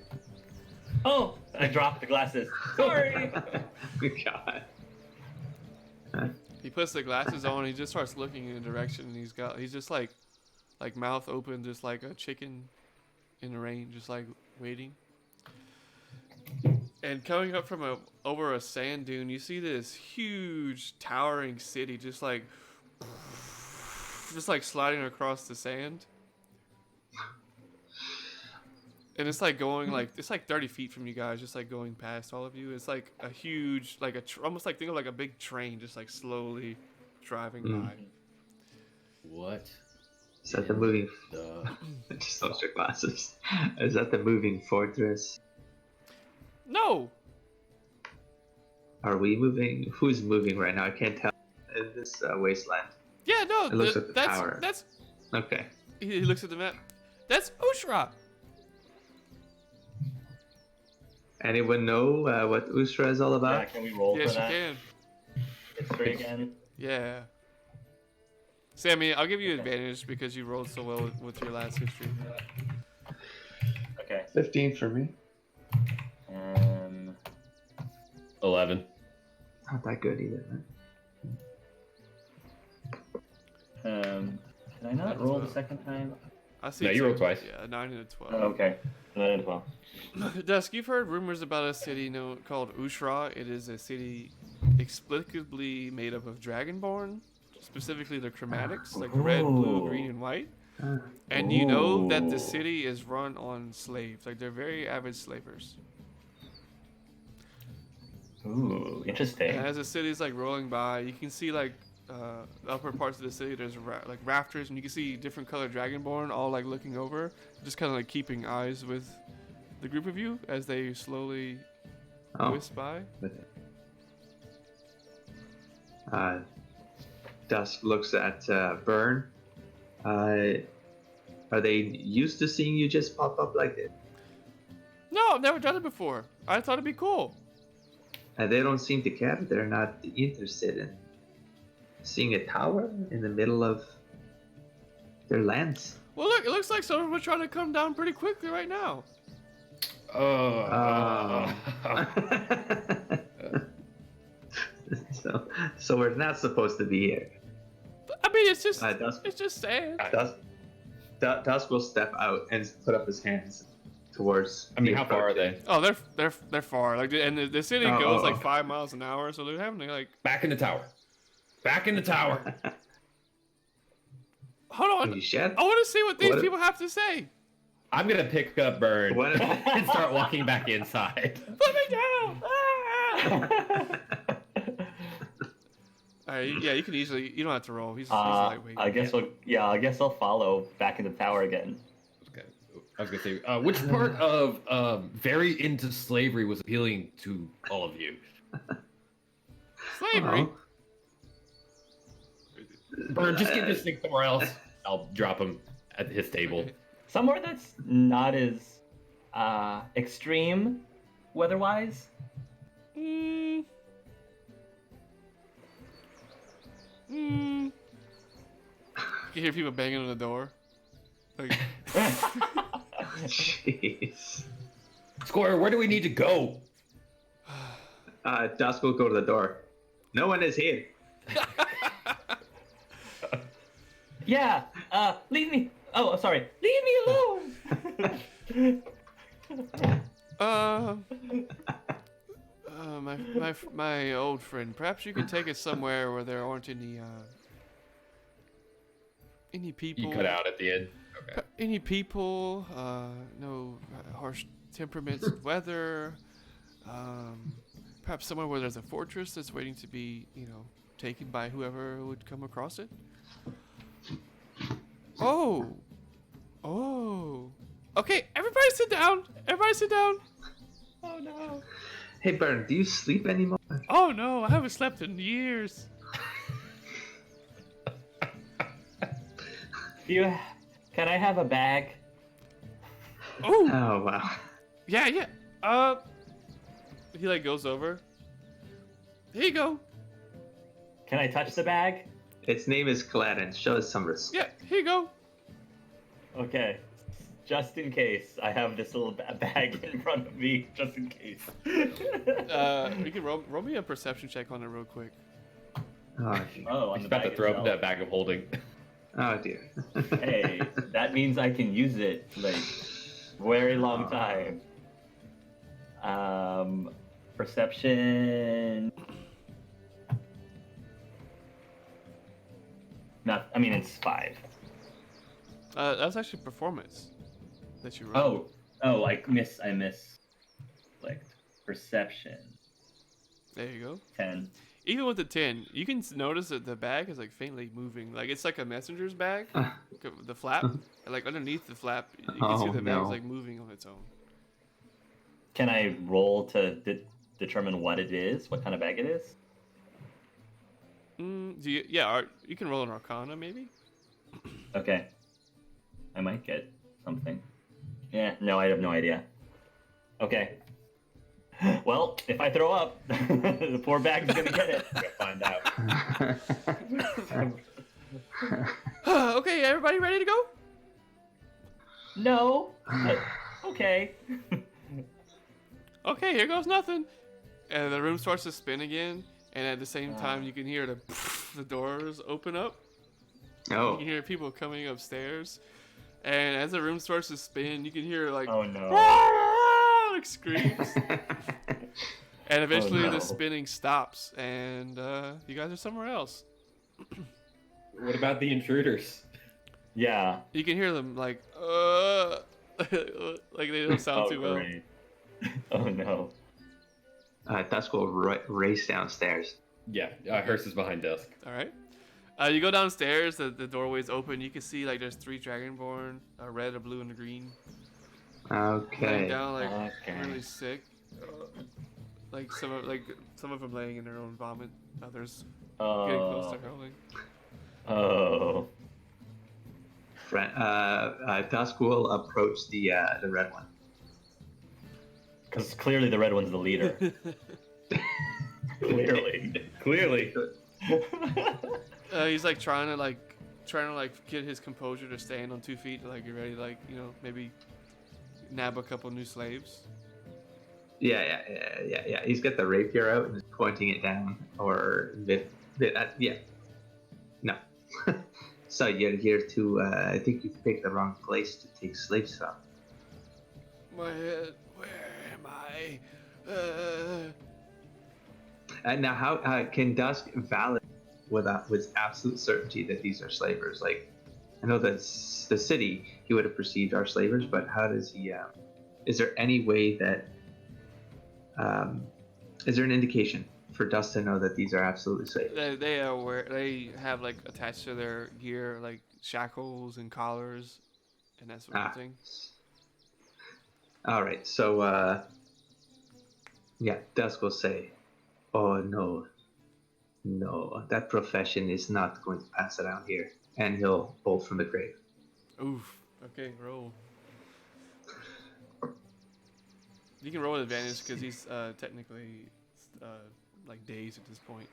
Oh, I dropped the glasses. Sorry. God. He puts the glasses on. He just starts looking in a direction, and he's just like mouth open, just like a chicken in the rain, just like waiting. And coming up from over a sand dune, you see this huge towering city, just like sliding across the sand. And it's like going it's like 30 feet from you guys, just like going past all of you. It's like a huge, like almost like think of like a big train, just like slowly driving by. What? Is that the moving? The... Just lost your glasses. Is that the moving fortress? No, Are we moving? Who's moving right now? I can't tell. In this wasteland. yeah, no. It looks like the tower. That's. Okay. He looks at the map. That's Ushra. Anyone know what Ustra is all Yeah, about? can we roll Yes, for you that? can. History again. Yeah. Sammy, I'll give you advantage because you rolled so well with your last history. Okay. 15 for me. 11. Not that good either, man. Can I not roll the second time? I see. No, you rolled twice. Yeah, 9 and a 12. Oh, okay. 9 and 12. Dusk, you've heard rumors about a city called Ushra. It is a city explicably made up of Dragonborn, specifically the chromatics, like red, blue, green, and white. And you know that the Ooh. city is run on slaves. Like, they're very avid slavers. Ooh, interesting. And as the city's like rolling by, you can see like the upper parts of the city. There's like rafters, and you can see different colored dragonborn all like looking over, just kind of like keeping eyes with the group of you as they slowly whisk by. Dusk looks at Burn. Are they used to seeing you just pop up like this? No, I've never done it before. I thought it'd be cool. And they don't seem to care. They're not interested in seeing a tower in the middle of their lands. Well, look, it looks like someone was trying to come down pretty quickly right now. So we're not supposed to be here. I mean, it's just Dusk, it's just sand. Dusk will step out and put up his hands towards. I mean, how far are they? Oh, they're far. Like, and the city goes like oh. 5 miles an hour, so they're having to like. Back in the tower. Back in the tower. Hold on. You shed? I want to see what these What? people have to say. I'm gonna pick up Burn What? and start walking back inside. Put me down. Alright, yeah, you can easily. You don't have to roll. He's lightweight. I guess I'll follow back into the tower again. Okay. I was gonna say, which part of very into slavery was appealing to all of you? Slavery. Burn, just get this thing somewhere else. I'll drop him at his table. Okay. Somewhere that's not as extreme weather-wise. Mm. You hear people banging on the door. Like, Jeez. Skoira, where do we need to go? Dusk will go to the door. No one is here. Yeah. Leave me. Oh, sorry. Leave me alone. my old friend. Perhaps you could take us somewhere where there aren't any people. You cut out at the end. Okay. Any people. No harsh temperaments, and weather. Perhaps somewhere where there's a fortress that's waiting to be, taken by whoever would come across it. Oh. Okay, everybody sit down. Oh no. Hey, Burn, do you sleep anymore? Oh no, I haven't slept in years. Can I have a bag? Oh. Oh, wow. Yeah. He like goes over. Here you go. Can I touch the bag? Its name is Clarence. Show us some respect. Yeah, here you go. Okay. Just in case, I have this little bag in front of me, just in case. You can roll me a perception check on it real quick. Oh, Oh, He's about to throw up that bag of holding. oh dear. Hey, that means I can use it like very long time. Perception. It's 5. That's actually performance that you roll. I miss like perception. There you go. 10. Even with the 10, you can notice that the bag is like faintly moving. Like it's like a messenger's bag. The flap, like underneath the flap, you can see the bag is like moving on its own. Can I roll to determine what it is? What kind of bag it is? You can roll an Arcana maybe. Okay. I might get something. Yeah, no, I have no idea. Okay. Well, if I throw up, the poor bag's gonna get it. We'll find out. Okay, everybody ready to go? No. Okay. Okay, here goes nothing. And the room starts to spin again, and at the same time you can hear the doors open up. You Oh. can hear people coming upstairs, and as the room starts to spin, you can hear like Oh no. like screams, and eventually no. the spinning stops, and you guys are somewhere else. What about the intruders? Yeah. You can hear them like like they don't sound Oh too well. great. Oh no. Dusk will race downstairs. Yeah, Hearst is behind desk. All right. You go downstairs. The doorway's open. You can see like there's 3 dragonborn, a red, a blue, and a green. Laying Okay. down like Okay. really sick. Like some of them laying in their own vomit. Others getting close to hurling. Oh. Dusk will approach the red one. Because clearly the red one's the leader. Clearly. He's like trying to get his composure to stand on 2 feet, like you're ready, like maybe nab a couple new slaves. Yeah. He's got the rapier out and is pointing it down, or yeah. No. So you're here to. I think you picked the wrong place to take slaves from. My head, where am I? Now, how can Dusk validate with absolute certainty that these are slavers? Like, I know that the city he would have perceived are slavers, but how does he? Is there any way that? Is there an indication for Dusk to know that these are absolutely slavers? They are where they have like attached to their gear like shackles and collars and that sort of thing. All right, so yeah, Dusk will say, "Oh no, that profession is not going to pass around here," and he'll bolt from the grave. Oof. Okay, roll. You can roll with advantage because he's technically like dazed at this point.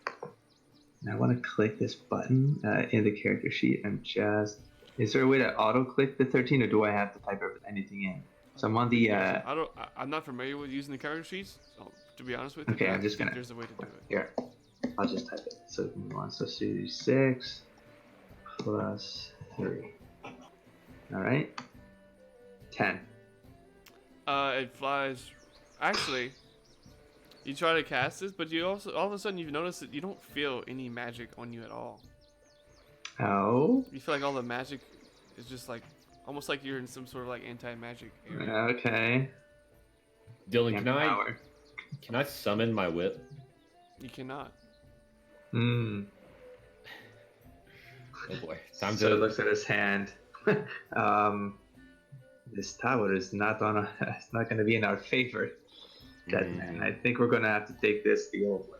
And I want to click this button in the character sheet. Is there a way to auto click the 13, or do I have to type anything in? So I'm on the. I'm not familiar with using the character sheets. So, to be honest with you, Okay, but I'm just think gonna. there's a way to do it. Here, I'll just type it. So give me one. So 6 plus 3. All right. 10. It flies. Actually, you try to cast this, but you also all of a sudden you notice that you don't feel any magic on you at all. Oh. You feel like all the magic is just like almost like you're in some sort of like anti-magic area. Okay. Dylan, Power. can I summon my whip? You cannot. Hmm. Oh boy, time So to he looks at his hand. This tower is not on. It's not going to be in our favor. Dead man. I think we're going to have to take this the old way.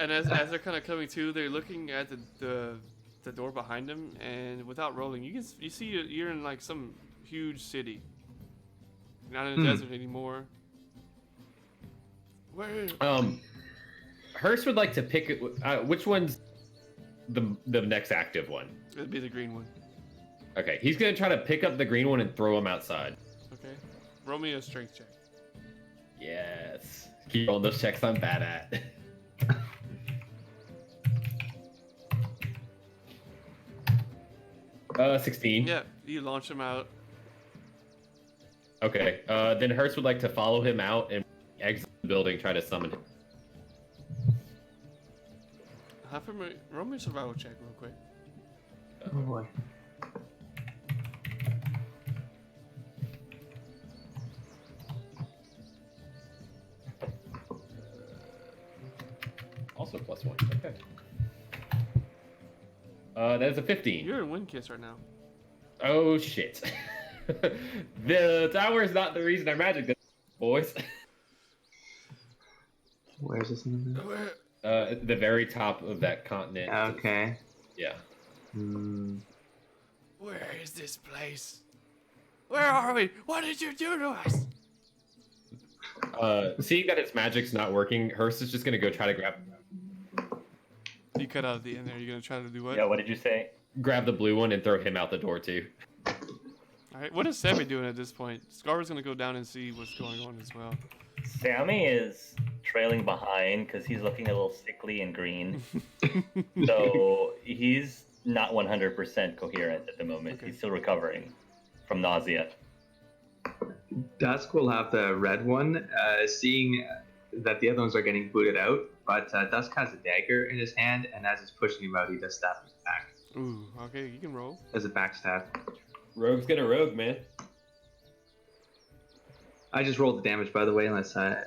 And as they're kind of coming to, they're looking at the door behind them, and without rolling, you see you're in like some huge city. You're not in a desert anymore. Where? Hearst would like to pick which one's the next active one. It'd be the green one. Okay, he's gonna try to pick up the green one and throw him outside. Okay. Roll me a strength check. Yes. Keep rolling those checks I'm bad at. Uh, 16. Yeah, you launch him out. Okay. Then Hearst would like to follow him out and exit the building, try to summon him. Roll me a survival check real quick. Oh boy. Also +1. Okay. That is a 15. You're in Wind Kiss right now. Oh shit. The tower is not the reason our magic does, boys. Where's this in the Where? At the very top of that continent. Okay. Yeah. Hmm. Where is this place? Where are we? What did you do to us? Seeing that its magic's not working, Hearst is just gonna go try to You cut out at the end there. You're gonna try to do what? Yeah, what did you say? grab the blue one and throw him out the door too. All right, what is Sammy doing at this point? Scar's gonna go down and see what's going on as well. Sammy is trailing behind because he's looking a little sickly and green. So he's not 100% coherent at the moment. Okay. He's still recovering from nausea. Dusk will have the red one, seeing that the other ones are getting booted out. But Dusk has a dagger in his hand, and as it's pushing him out, he does stab him back. Ooh, okay, you can roll. As a backstab. Rogue's gonna rogue, man. I just rolled the damage, by the way, unless I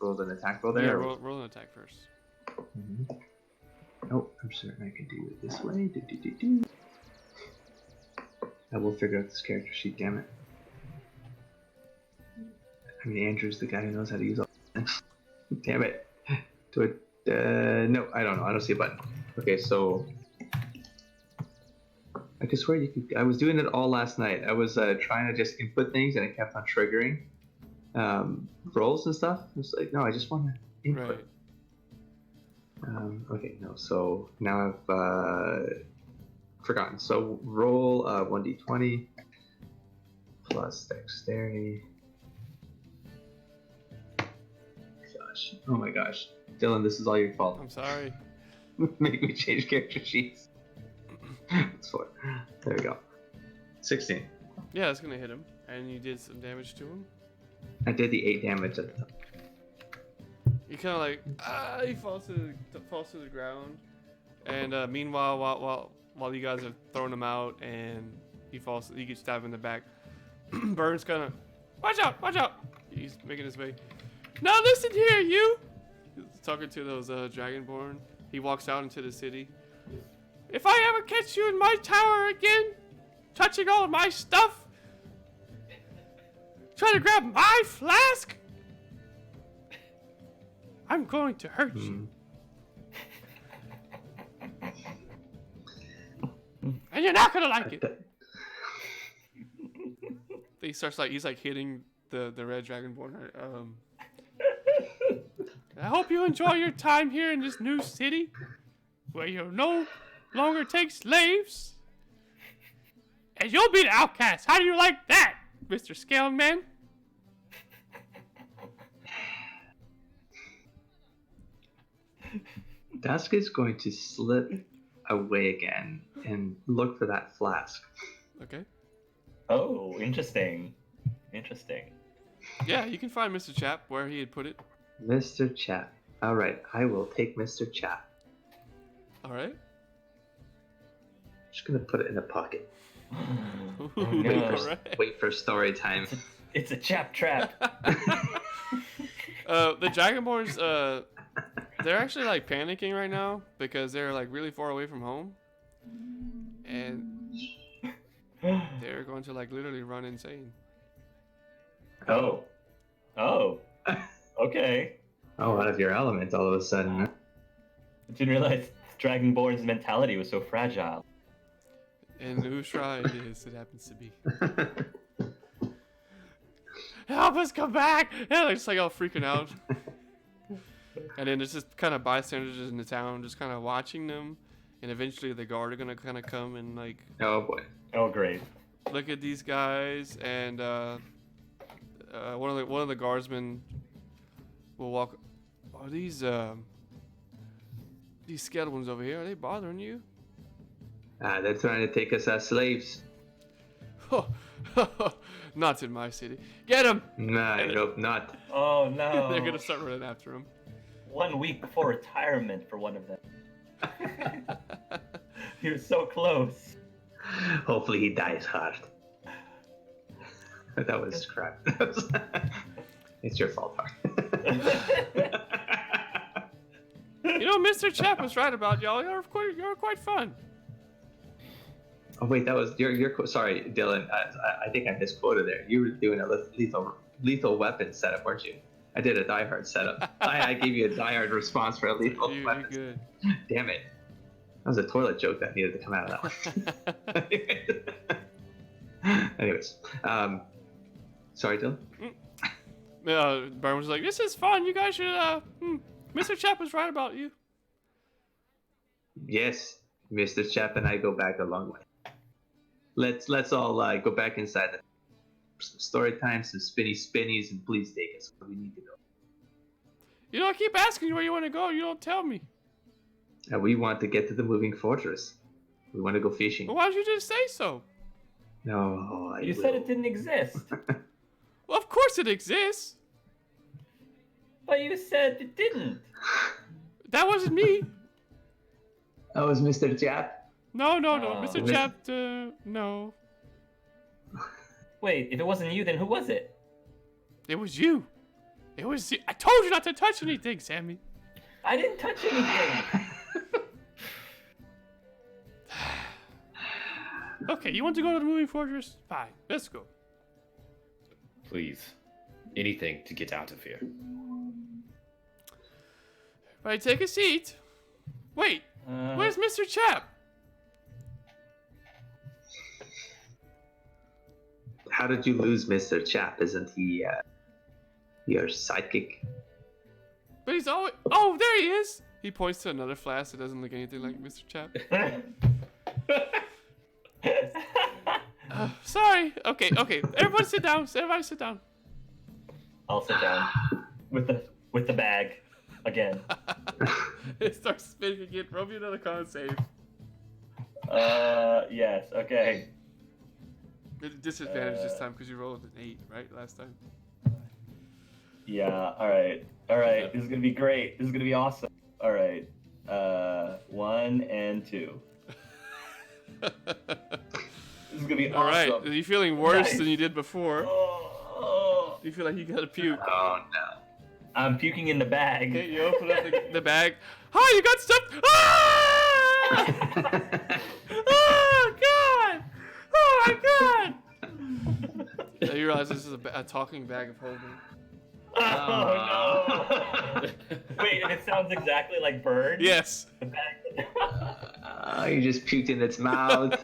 rolled an attack roll there. Yeah, roll an attack first. Mm-hmm. Oh, I'm certain I can do it this way. Do. I will figure out this character sheet, damn it. I mean, Andrew's the guy who knows how to use all this. Damn it. Do it. No, I don't know. I don't see a button. Okay, so I could swear you could. I was doing it all last night. I was trying to just input things, and it kept on triggering rolls and stuff. I was like, no, I just want to input. Right. Okay, no. So now I've forgotten. So roll 1d20 plus dexterity. Gosh. Oh my gosh. Dylan, this is all your fault. I'm sorry. Make me change character sheets. It's 4. There we go. 16. Yeah, it's gonna hit him, and you did some damage to him. I did the 8 damage at the top. He kind of like he falls to the ground, and meanwhile, while you guys are throwing him out, and he gets stabbed in the back. Burns kind of, watch out! He's making his way. Now listen here, you. He's talking to those Dragonborn. He walks out into the city. If I ever catch you in my tower again, touching all of my stuff, trying to grab my flask, I'm going to hurt you. And you're not gonna like it. He's hitting the red dragonborn. I hope you enjoy your time here in this new city, where you'll no longer take slaves, and you'll be the outcast. How do you like that, Mr. Scale Man? Dusk is going to slip away again and look for that flask. Okay. Oh, interesting. Yeah, you can find Mr. Chap where he had put it. Mr. Chap. All right, I will take Mr. Chap. All right. Just gonna put it in a pocket. Oh, Ooh, no. all right. Wait for story time. It's a chap trap. The Dragonborns, they're actually like panicking right now because they're like really far away from home, and they're going to like literally run insane. Oh. Okay. Oh, out of your element all of a sudden. I didn't realize Dragonborn's mentality was so fragile. And Ushra it is. It happens to be. Help us come back! And they're just like all freaking out. And then there's just kind of bystanders in the town just kind of watching them. And eventually the guard are going to kind of come and like Oh boy. Oh, great. look at these guys. And one of the guardsmen will walk. Are these scaled ones over here? Are they bothering you? They're trying to take us as slaves. Not in my city. Get him! Nah, I hope not. Oh, no. They're gonna start running after him. 1 week before retirement for one of them. He was so close. Hopefully he dies hard. That was crap. It's your fault, Hart. You know, Mr. Chap was right about y'all. You're quite fun. Oh wait, that was your sorry, Dylan. I think I misquoted there. You were doing a lethal weapon setup, weren't you? I did a Die Hard setup. I gave you a Die Hard response for a lethal weapon. You're good. Damn it! That was a toilet joke that needed to come out of that one. Anyways, sorry, Dylan. Byron was like, "This is fun. You guys should." Mr. Chap was right about you. Yes, Mr. Chap and I go back a long way. let's all go back inside. Some story time, some spinnies, and please take us where we need to go. You know, I keep asking you where you want to go. You don't tell me. We want to get to the moving fortress. We want to go fishing. Well, why don't you just say so? No, You said it didn't exist. Well, of course it exists. But you said it didn't. That wasn't me. That was Mr. Jap. No, Oh. Mr. Chap, no. Wait, if it wasn't you, then who was it? It was you. It was you. I told you not to touch anything, Sammy. I didn't touch anything. Okay, you want to go to the moving fortress? Fine, let's go. Please. Anything to get out of here. Right, take a seat. Wait, where's Mr. Chap? How did you lose Mr. Chap? Isn't he your sidekick? But he's always... Oh, there he is! He points to another flask that doesn't look anything like Mr. Chap. Sorry. Okay. Everybody sit down. Everybody sit down. I'll sit down with the bag again. It starts spinning again. Roll me another con save. Yes. Okay. Disadvantage this time because you rolled an 8, right? Last time. Yeah. All right. This is gonna be great. This is gonna be awesome. All right. 1 and 2. This is gonna be All right. awesome. Are you feeling worse Nice. than you did before? Oh, Do you feel like you gotta puke? Oh no. I'm puking in the bag. Okay, you open up the bag. Hi, you got stuff. Ah! Oh God! Oh my God! Now you realize this is a talking bag of holding. Oh no! Wait, and it sounds exactly like bird. Yes. The bag. You just puked in its mouth.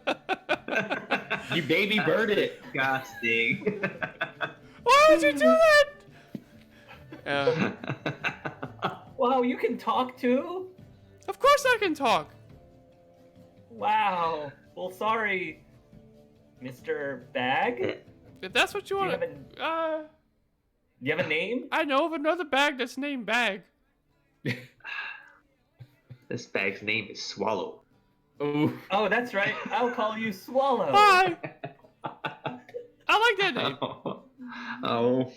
You baby birded it. Disgusting. Why would you do that? Wow, you can talk too? Of course I can talk. Wow. Well, sorry, Mr. Bag. If that's what you Do you want. have a, do you have a name? I know of another bag that's named Bag. This bag's name is Swallow. Ooh. Oh, that's right. I'll call you Swallow. Hi. I like that name. Oh.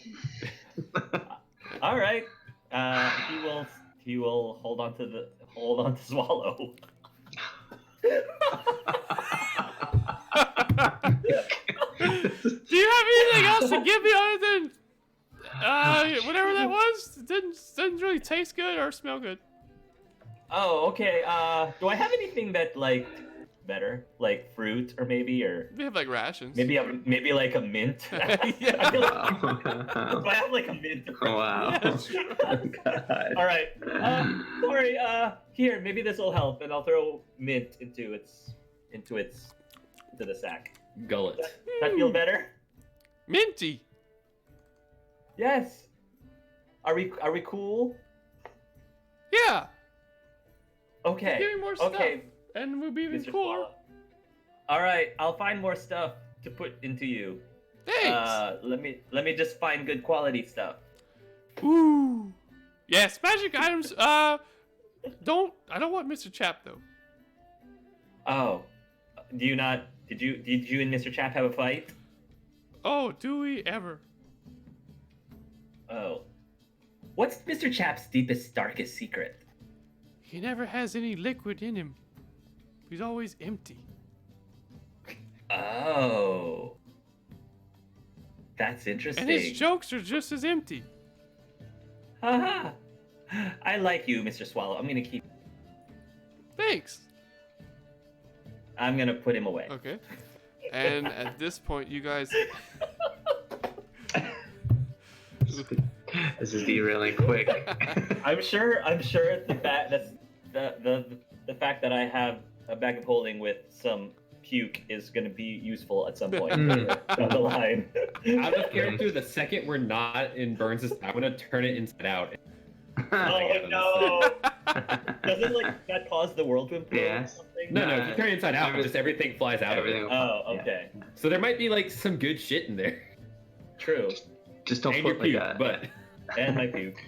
All right. He will hold on to Swallow. Do you have anything else to give me other than whatever that was? It didn't really taste good or smell good. Oh, okay. Do I have anything that better, like fruit or maybe We have like rations. maybe like a mint? Yeah. I feel like, do I have like a mint? Wow. Yeah, sure. God. All right. Sorry. Here, maybe this will help, and I'll throw mint into the sack. Gullet. Does that feel better? Minty. Yes. Are we cool? Yeah. Okay. Give me more stuff. Okay, And we'll be even Mr. cooler. Swallow. All right, I'll find more stuff to put into you. Thanks. Let me just find good quality stuff. Ooh. Yes, magic items. I don't want Mr. Chap though. Oh, do you not? Did you and Mr. Chap have a fight? Oh, do we ever? Oh, what's Mr. Chap's deepest, darkest secret? He never has any liquid in him. He's always empty. Oh, that's interesting. And his jokes are just as empty. Haha. I like you, Mr. Swallow. I'm gonna keep. Thanks. I'm gonna put him away. Okay. And at this point, you guys. This is derailing quick. I'm sure the fact that I have a bag of holding with some puke is going to be useful at some point down the line. Out of character, the second we're not in Burns' I'm gonna turn it inside out. Oh no! Doesn't that cause the world to implode Yes. or something? No, Nah, if you turn it inside out, just everything flies out everything of will it. fall, Oh, yeah. okay. So there might be like some good shit in there. True. Just don't And your put like puke, a but And my puke.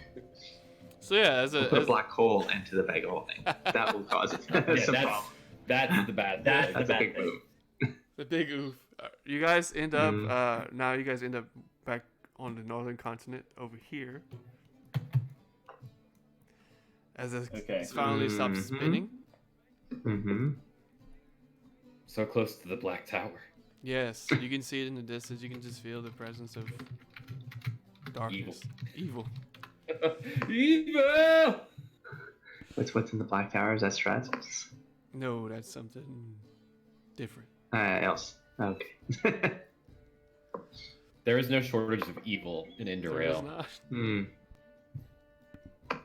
So yeah, don't put a black hole into the bag of holding. That will cause it. yeah, some problem. that's the bad. That's thing. the That's a bad big thing. move. the big oof. You guys end up Mm. now. You guys end up back on the northern continent over here. As it Okay. finally stops Mhm. spinning. Mm-hmm. So close to the Black Tower. Yes, you can see it in the distance. You can just feel the presence of darkness, evil. Evil. What's in the Black Tower? Is that Strats? No, that's something different. Else. Okay. There is no shortage of evil in There is Indorale. not. Hmm.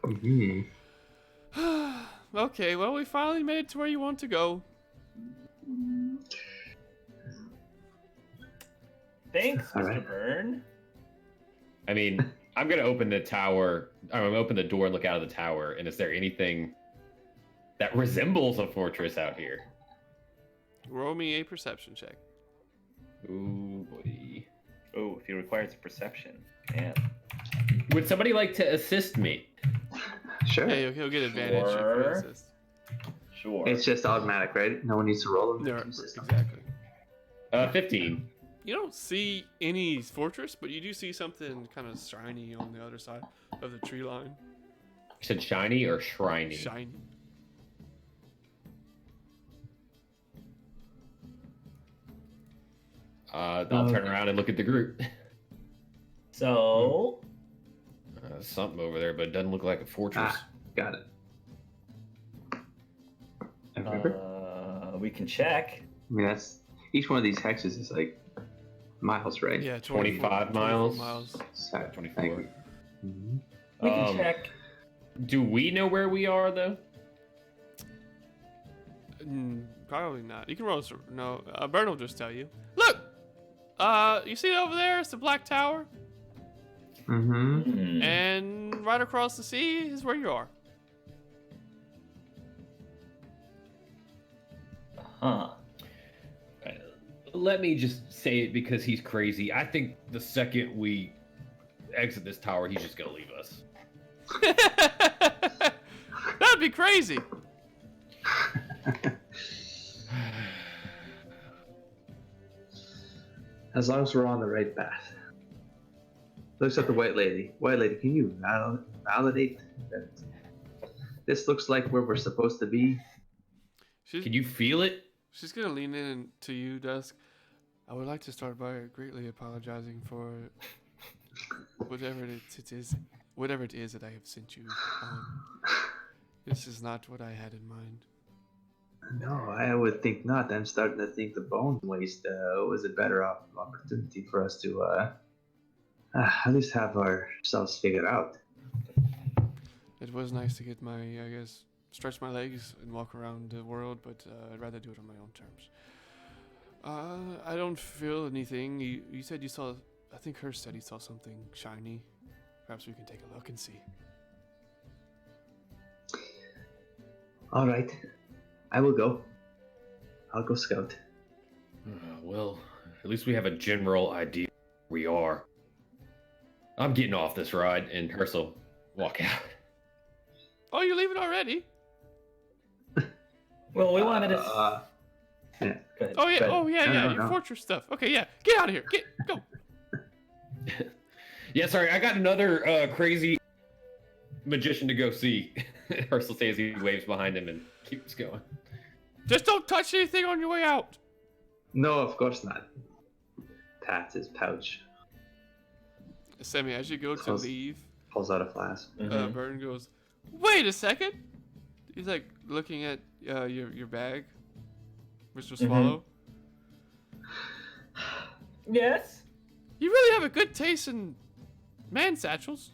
Mm-hmm. Okay, well, we finally made it to where you want to go. Thanks, All Mr. right. Byrne. I mean, I'm gonna open the tower. I'm gonna open the door and look out of the tower. And is there anything that resembles a fortress out here? Roll me a perception check. Ooh boy. Oh, if he requires a perception. Yeah. Would somebody like to assist me? Sure. Yeah, he'll get advantage if you Sure. assist. Sure. It's just automatic, right? No one needs to roll them. No, exactly. 15. You don't see any fortress, but you do see something kind of shiny on the other side of the tree line. You said shiny or shriny? Shiny. I'll turn around and look at the group. So, Something over there, but it doesn't look like a fortress. Got it. Remember? we can check. I mean, that's each one of these hexes is like miles, right? Yeah, 25 24 miles. miles. So, 24. thank you. Mhm. We can Um, check. Do we know where we are, though? Probably not. You can roll. No, Bern will just tell you. Look, you see it over there? It's the Black Tower, Mhm. Hmm. and right across the sea is where you are. Huh. Let me just say it because he's crazy. I think the second we exit this tower, he's just gonna leave us. That'd be crazy. As long as we're on the right path. Looks at the white lady. White lady, can you validate that this looks like where we're supposed to be? Can you feel it? She's gonna lean in to you, Dusk. I would like to start by greatly apologizing for whatever it is that I have sent you on. This is not what I had in mind. No, I would think not. I'm starting to think the bone waste was a better opportunity for us to at least have ourselves figured out. It was nice to get stretch my legs and walk around the world, but I'd rather do it on my own terms. I don't feel anything. You said you saw, I think Hurst said he saw something shiny. Perhaps we can take a look and see. All right, I will go. I'll go scout. Well, at least we have a general idea where we are. I'm getting off this ride, and Hurst will walk out. Oh, you're leaving already? Well, we wanted to. Yeah. Go ahead. Oh yeah, But- oh yeah, no, your no. fortress stuff. Okay, yeah, get out of here. Go. Yeah, sorry, I got another crazy magician to go see. Hurst will say as he waves behind him and keeps going. Just don't touch anything on your way out. No, of course not. Pats his pouch, Sammy, as you go to Close. leave, pulls out a flask. Mhm. Burton goes, "Wait a second." He's like looking at your bag, Mr. Swallow. Yes. You really have a good taste in man satchels.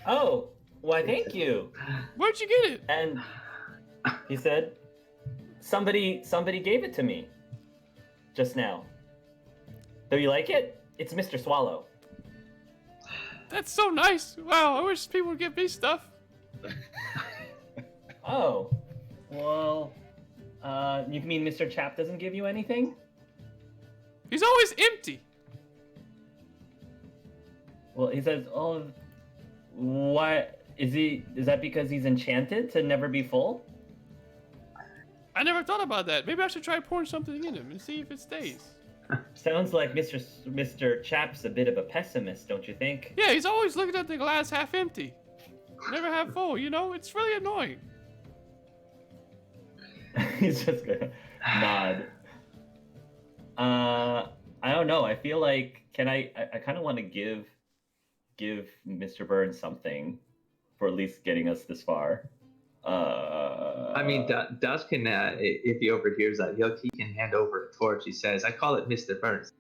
Oh, why? Thank you. Where'd you get it? And he said, somebody gave it to me just now. Do you like it? It's Mr. Swallow. That's so nice. Wow, I wish people would give me stuff. Oh, Well, you mean Mr. Chap doesn't give you anything? He's always empty. Well, he says, "Oh, what is he? Is that because he's enchanted to never be full?" I never thought about that. Maybe I should try pouring something in him and see if it stays. Sounds like Mr. Chap's a bit of a pessimist, don't you think? Yeah, he's always looking at the glass half empty. Never half full, you know? It's really annoying. He's just gonna nod. I don't know. I feel like I kind of want to give Mr. Burns something for at least getting us this far. I mean, Dust can, if he overhears that, he can hand over a torch. He says, "I call it Mr. Burns.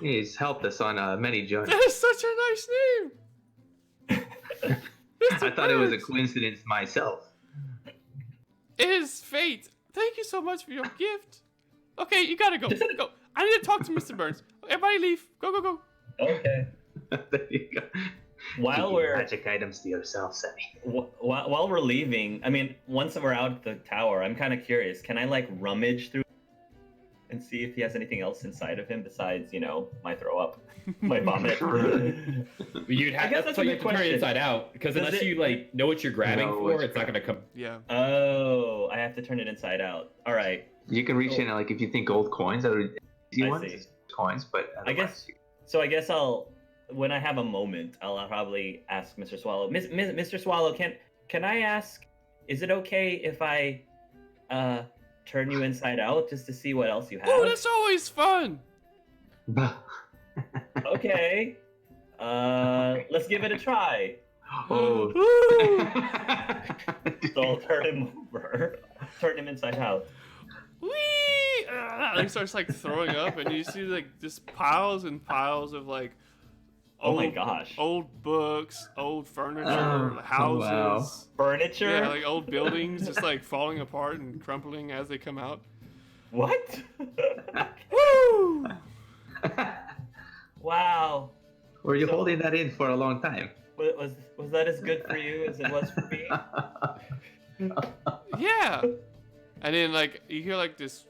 He's helped us on many journeys." That is such a nice name. I thought it was a coincidence myself. It is fate. Thank you so much for your gift. Okay, you gotta go. Go. I need to talk to Mr. Burns. Everybody leave. Go. Okay. There you go. While Keep we're magic items to yourself, Sammy. while we're leaving, I mean, once we're out the tower, I'm kind of curious. Can I like rummage through and see if he has anything else inside of him besides, my throw up, my vomit? You'd have, I guess that's that's a why you good have to turn it question. inside out, because Does unless it- you like know what you're grabbing Know for, what it's you're not gonna come. Yeah. Oh, I have to turn it inside out. All right. You can reach in, like, if you think gold coins are easy I ones, see. it's coins, but I guess- So I guess when I have a moment, I'll probably ask Mr. Swallow. Mr. Swallow, can I ask? Is it okay if I turn you inside out just to see what else you have? Oh, that's always fun. Okay. Let's give it a try. Oh. So I'll turn him over. Turn him inside out. Whee! He starts like throwing up, and you see like just piles and piles of like Oh my gosh. old books, old furniture, Oh, houses. wow. Furniture? Yeah, like old buildings just like falling apart and crumpling as they come out. What? Woo! Wow. Were you So- holding that in for a long time? Was that as good for you as it was for me? Yeah. And then like you hear like this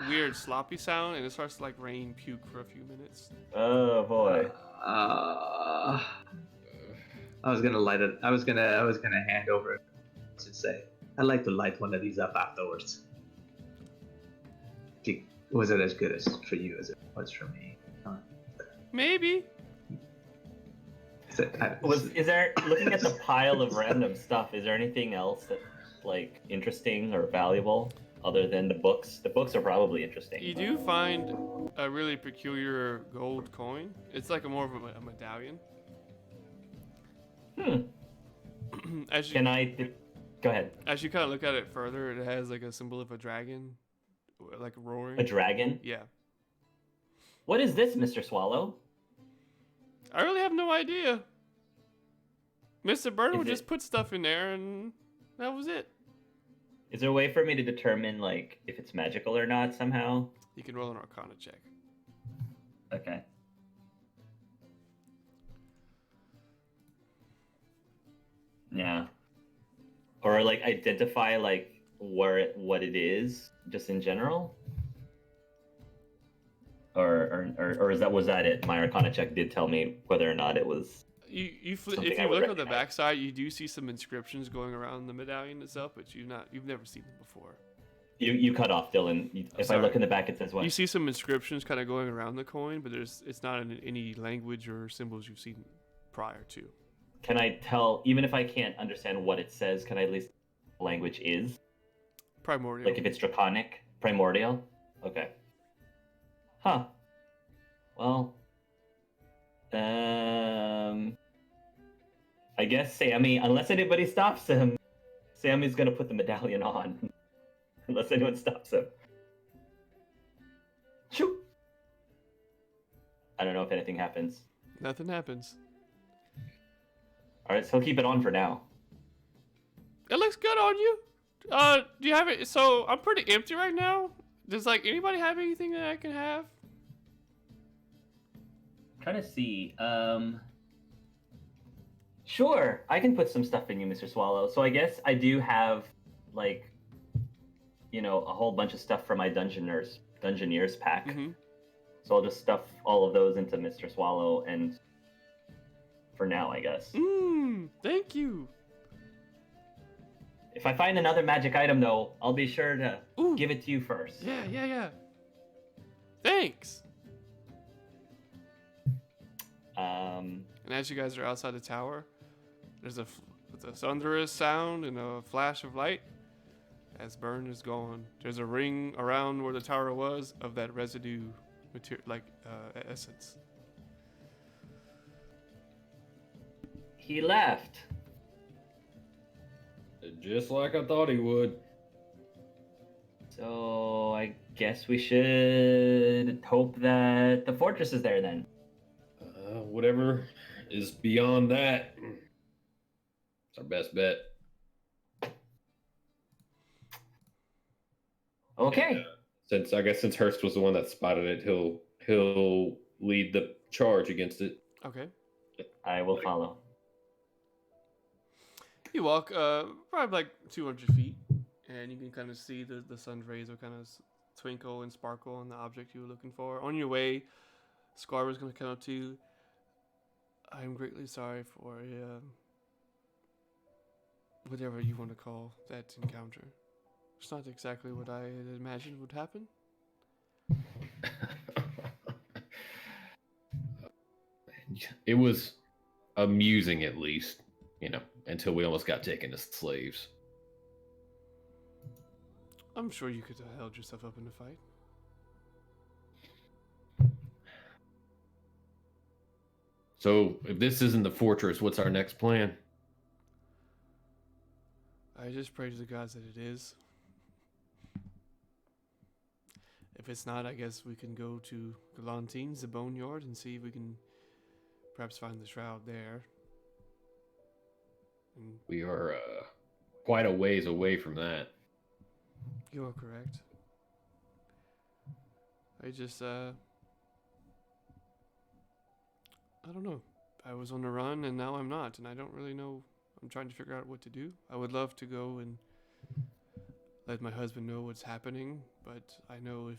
weird sloppy sound, and it starts to like rain puke for a few minutes. Oh boy. I was gonna light it. I was gonna hand over to say, I'd like to light one of these up afterwards. Was it as good as for you as it was for me? Maybe. Is there, looking at the pile of random stuff, is there anything else that like interesting or valuable other than the books? The books are probably interesting. You do find a really peculiar gold coin. It's like more of a medallion. As you Go ahead. as you kind of look at it further, it has like a symbol of a dragon, like roaring. A dragon? Yeah. What is this, Mr. Swallow? I really have no idea. Mr. Bird would Is it- just put stuff in there, and that was it. Is there a way for me to determine like if it's magical or not somehow? You can roll an Arcana check. Okay. Yeah. Or like identify like what it is just in general? Or was that it? My Arcana check did tell me whether or not it was. If Something you I would look on the recognize. backside, you do see some inscriptions going around the medallion itself, but you've never seen them before. You cut off, Dylan. If I Sorry. look in the back, it says what? You see some inscriptions kind of going around the coin, but it's not in any language or symbols you've seen prior to. Can I tell, even if I can't understand what it says, can I at least language is? Primordial. Like if it's draconic, primordial? Okay. Huh. Well, I guess Sammy, unless anybody stops him, Sammy's gonna put the medallion on. Unless anyone stops him. Shoot! I don't know if anything happens. Nothing happens. Alright, so he'll keep it on for now. It looks good on you. Do you have it? So I'm pretty empty right now. Does like anybody have anything that I can have? Trying to see. Sure, I can put some stuff in you, Mr. Swallow. So I guess I do have like, a whole bunch of stuff from my Dungeoneers pack. Mm-hmm. So I'll just stuff all of those into Mr. Swallow, and for now, I guess. Thank you. If I find another magic item, though, I'll be sure to Ooh. give it to you first. Yeah. Thanks. Um, And as you guys are outside the tower, there's a thunderous sound and a flash of light as Burn is gone. There's a ring around where the tower was of that residue material, essence. he left. Just like I thought he would. So I guess we should hope that the fortress is there then. Whatever is beyond that, it's our best bet. Okay. Since Hurst was the one that spotted it, he'll lead the charge against it. Okay. I will follow. You walk probably like 200 feet, and you can kind of see the sun's rays will kind of twinkle and sparkle on the object you were looking for. On your way, Skoira's going to come up to you. I am greatly sorry for whatever you want to call that encounter. It's not exactly what I had imagined would happen. It was amusing, at least, until we almost got taken as slaves. I'm sure you could have held yourself up in the fight. So, if this isn't the fortress, what's our next plan? I just pray to the gods that it is. If it's not, I guess we can go to Galantine's, the boneyard, and see if we can perhaps find the shroud there. And We are quite a ways away from that. you are correct. I just, I don't know. I was on the run and now I'm not, and I don't really know. I'm trying to figure out what to do. I would love to go and let my husband know what's happening, but I know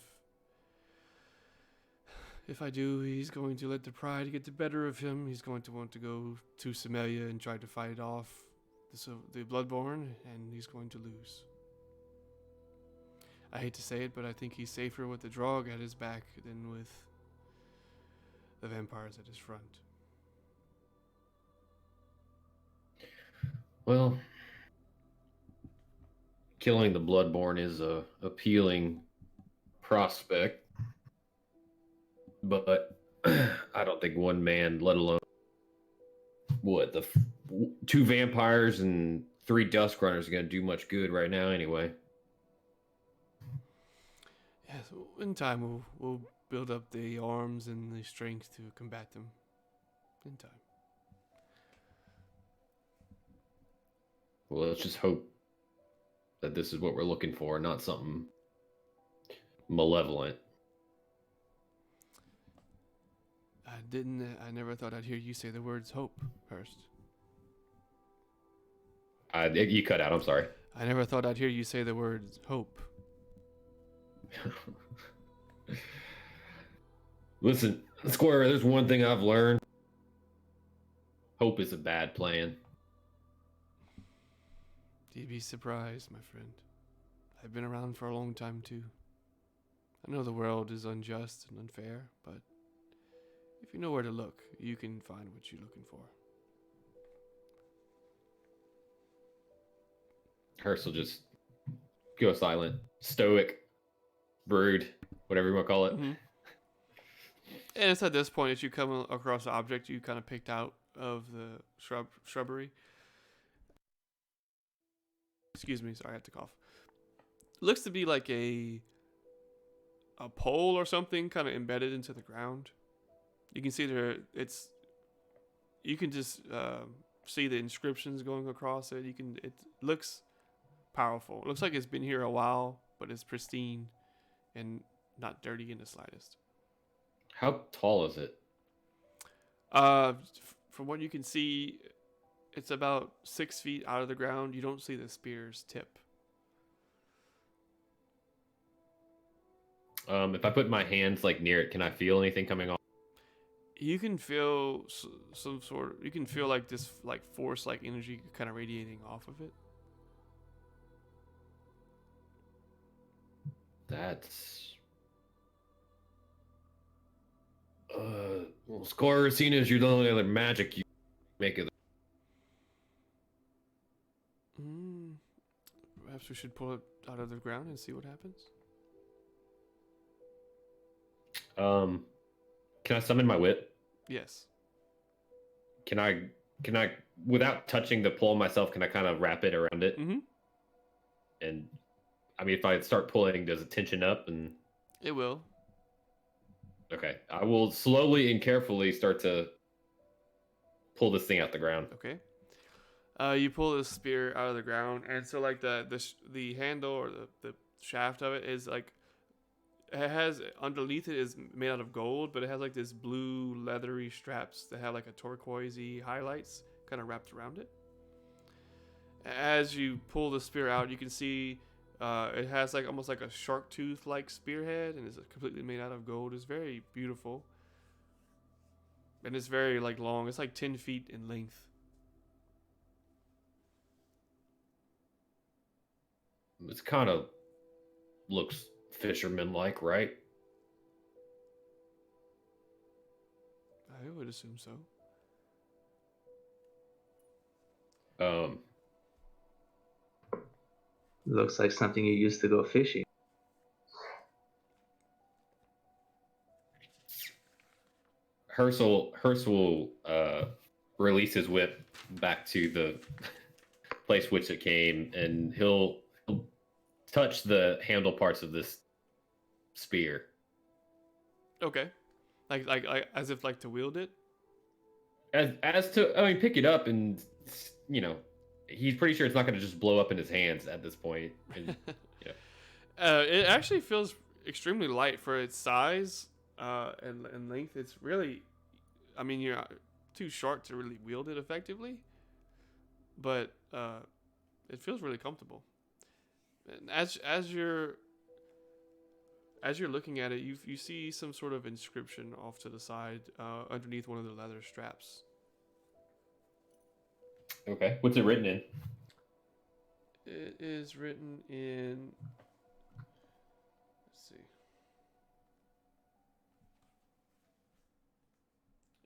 if I do, he's going to let the pride get the better of him. He's going to want to go to Semelia and try to fight off the Bloodborne, and he's going to lose. I hate to say it, but I think he's safer with the Draug at his back than with the vampires at his front. Well, killing the Bloodborne is a appealing prospect, but I don't think one man, let alone two vampires and 3 dusk runners, are going to do much good right now anyway. Yeah, so in time we'll build up the arms and the strength to combat them. In time. Well, let's just hope that this is what we're looking for, not something malevolent. I never thought I'd hear you say the words hope, Hurst. You cut out, I'm sorry. I never thought I'd hear you say the words hope. Listen, Skoira, there's one thing I've learned. Hope is a bad plan. You'd be surprised, my friend. I've been around for a long time, too. I know the world is unjust and unfair, but if you know where to look, you can find what you're looking for. Hurst will just go silent, stoic, brood, whatever you want to call it. Mm-hmm. And it's at this point, as you come across the object you kind of picked out of the shrubbery. Excuse me, sorry, I had to cough. Looks to be like a pole or something kind of embedded into the ground. You can see you can just see the inscriptions going across it. It looks powerful. It looks like it's been here a while, but it's pristine and not dirty in the slightest. How tall is it? From what you can see, it's about 6 feet out of the ground. You don't see the spear's tip. If I put my hands like near it, can I feel anything coming off? You can feel some sort of, you can feel like this like force like energy kind of radiating off of it. That's well, Skoira, seeing as you're the only other magic you make it. Mm, perhaps we should pull it out of the ground and see what happens. Can I summon my whip? Yes. Can I without touching the pole myself? Can I kind of wrap it around it? Mm-hmm. And I mean, if I start pulling, does it tension up? And It will. okay, I will slowly and carefully start to pull this thing out the ground. Okay. You pull the spear out of the ground, and so like the handle or the shaft of it is like, it has underneath it is made out of gold, but it has like this blue leathery straps that have like a turquoisey highlights kind of wrapped around it. As you pull the spear out, you can see it has like almost like a shark tooth like spearhead, and it's completely made out of gold. It's very beautiful, and it's very like long. It's like 10 feet in length. It's kind of looks fisherman like, right? I would assume so. Looks like something you used to go fishing. Herschel will release his whip back to the place which it came, and he'll touch the handle parts of this spear. Okay. Like as if like to wield it. As to, I mean, pick it up, and you know, he's pretty sure it's not going to just blow up in his hands at this point. And, It actually feels extremely light for its size and length. It's really, I mean, you're too short to really wield it effectively, but it feels really comfortable. And as you're looking at it, you see some sort of inscription off to the side underneath one of the leather straps. okay, what's it written in? It is written in. Let's see.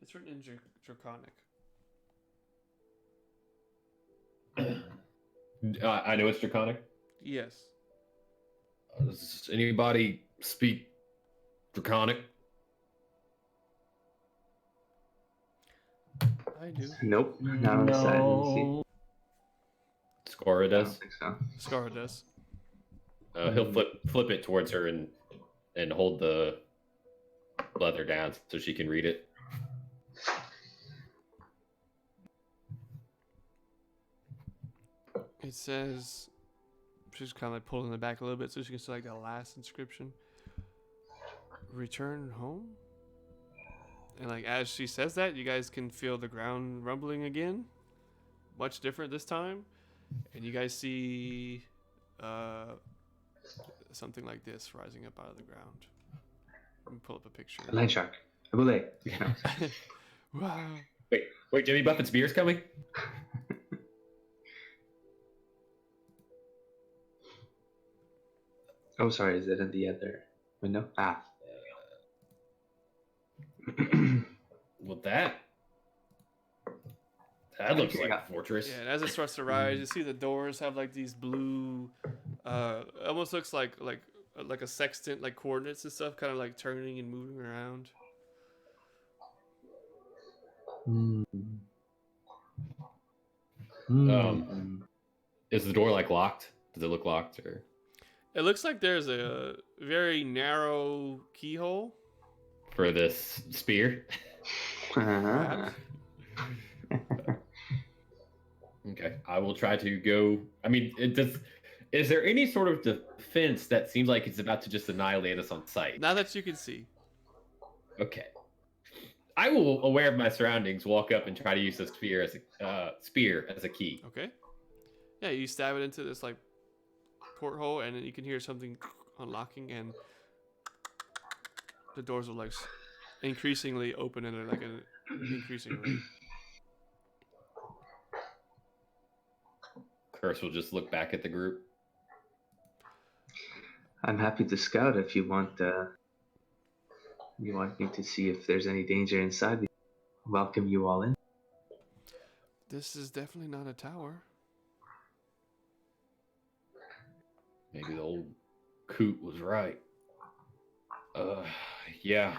It's written in Draconic. I know it's draconic. Yes. Does anybody speak draconic? I do. Nope, not on the side. Let me see. Skoira I don't does. think so. Scar does. He'll flip it towards her and hold the leather down so she can read it. It says, she's kind of like pulling it back a little bit so she can see like the last inscription. Return home? And like as she says that, you guys can feel the ground rumbling again. Much different this time. And you guys see something like this rising up out of the ground. Let me pull up a picture. A land shark. A boulet. Wow. Wait, Jimmy Buffett's beer's coming? Oh, sorry. Is it in the other window? Ah. Well, that looks like a fortress. Yeah, and as it starts to rise, you see the doors have like these blue, almost looks like a sextant, like coordinates and stuff, kind of like turning and moving around. Is the door like locked? Does it look locked or? It looks like there's a very narrow keyhole. For this spear? Perhaps. Okay, I will try to go. I mean, is there any sort of defense that seems like it's about to just annihilate us on sight? Now that you can see. Okay. I will, aware of my surroundings, walk up and try to use the spear as a key. Okay. Yeah, you stab it into this like porthole, and then you can hear something unlocking, and the doors will like increasingly open at like an increasing rate. Curse will just look back at the group. I'm happy to scout if you want. You want me to see if there's any danger inside. We welcome you all in. This is definitely not a tower. Maybe the old coot was right. Yeah.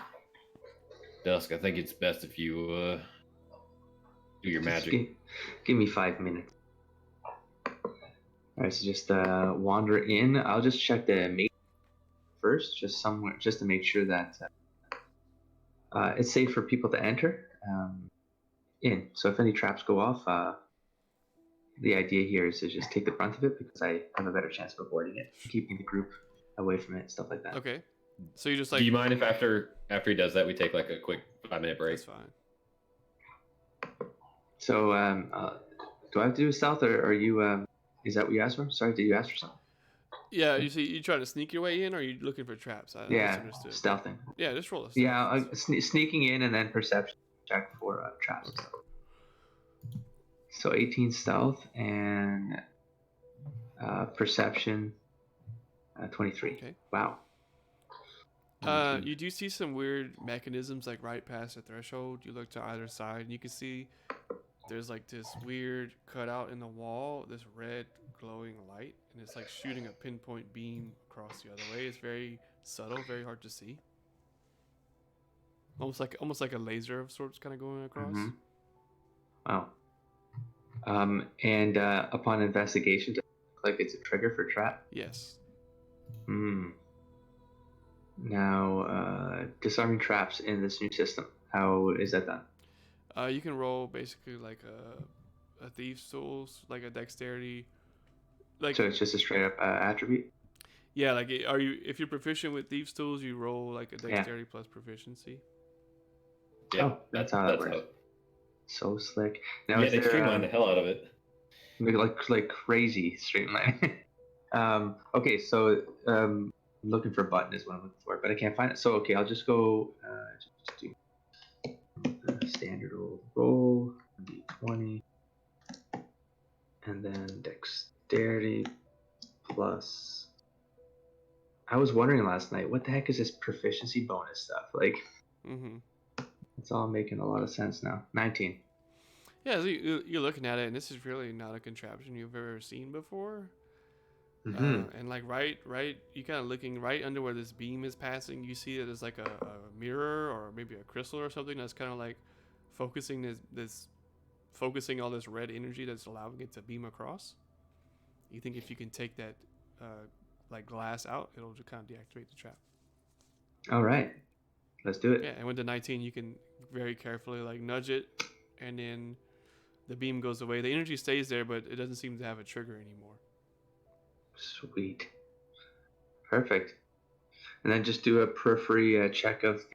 Dusk, I think it's best if you do your Just magic. Give me 5 minutes. All right, so just wander in. I'll just check the mate first, just to make sure that it's safe for people to enter in. So if any traps go off, the idea here is to just take the brunt of it because I have a better chance of avoiding it, keeping the group away from it, stuff like that. Okay. So you just like. Do you mind if after he does that, we take like a quick 5-minute break? That's fine. So do I have to do a stealth, or are you? Is that what you asked for? Sorry, did you ask for something? Yeah, you see, you trying to sneak your way in, or are you looking for traps? I Yeah, misunderstood. stealthing. Yeah, just roll a stealth. Yeah, sneaking in and then perception check for traps. Okay. So 18 stealth and perception 23. Okay. Wow. You do see some weird mechanisms like right past the threshold. You look to either side, and you can see there's like this weird cutout in the wall, this red glowing light, and it's like shooting a pinpoint beam across the other way. It's very subtle, very hard to see. Almost like a laser of sorts, kind of going across. Mm-hmm. Wow. And upon investigation, does it look like it's a trigger for trap? Yes. Hmm. Now, disarming traps in this new system. How is that done? You can roll basically like a thief's tools, like a dexterity. Like, So it's just a straight up attribute? yeah, like if you're proficient with thieves tools, you roll like a dexterity plus proficiency. Yeah, Oh, that's how that works. So slick. Now, Yeah, is they there, streamlined the hell out of it. like crazy streamline. Okay, so I'm looking for a button is what I'm looking for, but I can't find it. So okay, I'll just go just do standard old roll, d20, and then dexterity plus. I was wondering last night, what the heck is this proficiency bonus stuff? Like, it's all making a lot of sense now. 19. Yeah, so you're looking at it, and this is really not a contraption you've ever seen before. Mm-hmm. And like right, you kind of looking right under where this beam is passing. You see that there's like a mirror or maybe a crystal or something that's kind of like focusing focusing all this red energy that's allowing it to beam across. You think if you can take that like glass out, it'll just kind of deactivate the trap. All right, let's do it. Yeah, and with the 19, you can very carefully like nudge it, and then the beam goes away. The energy stays there, but it doesn't seem to have a trigger anymore. Sweet. Perfect. And then just do a periphery check of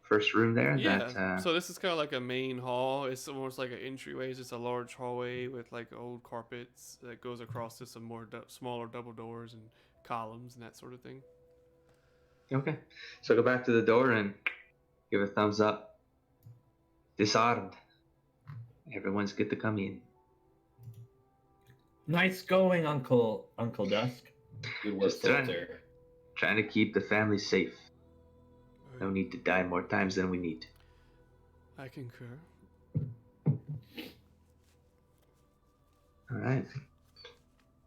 first room there. Yeah. So this is kind of like a main hall. It's almost like an entryway. It's just a large hallway with like old carpets that goes across to some more smaller double doors and columns and that sort of thing. Okay. So go back to the door and give a thumbs up. Disarmed. Everyone's good to come in. Nice going, Uncle Dusk. Good work, Just Filter. trying to keep the family safe. No need to die more times than we need. I concur. All right.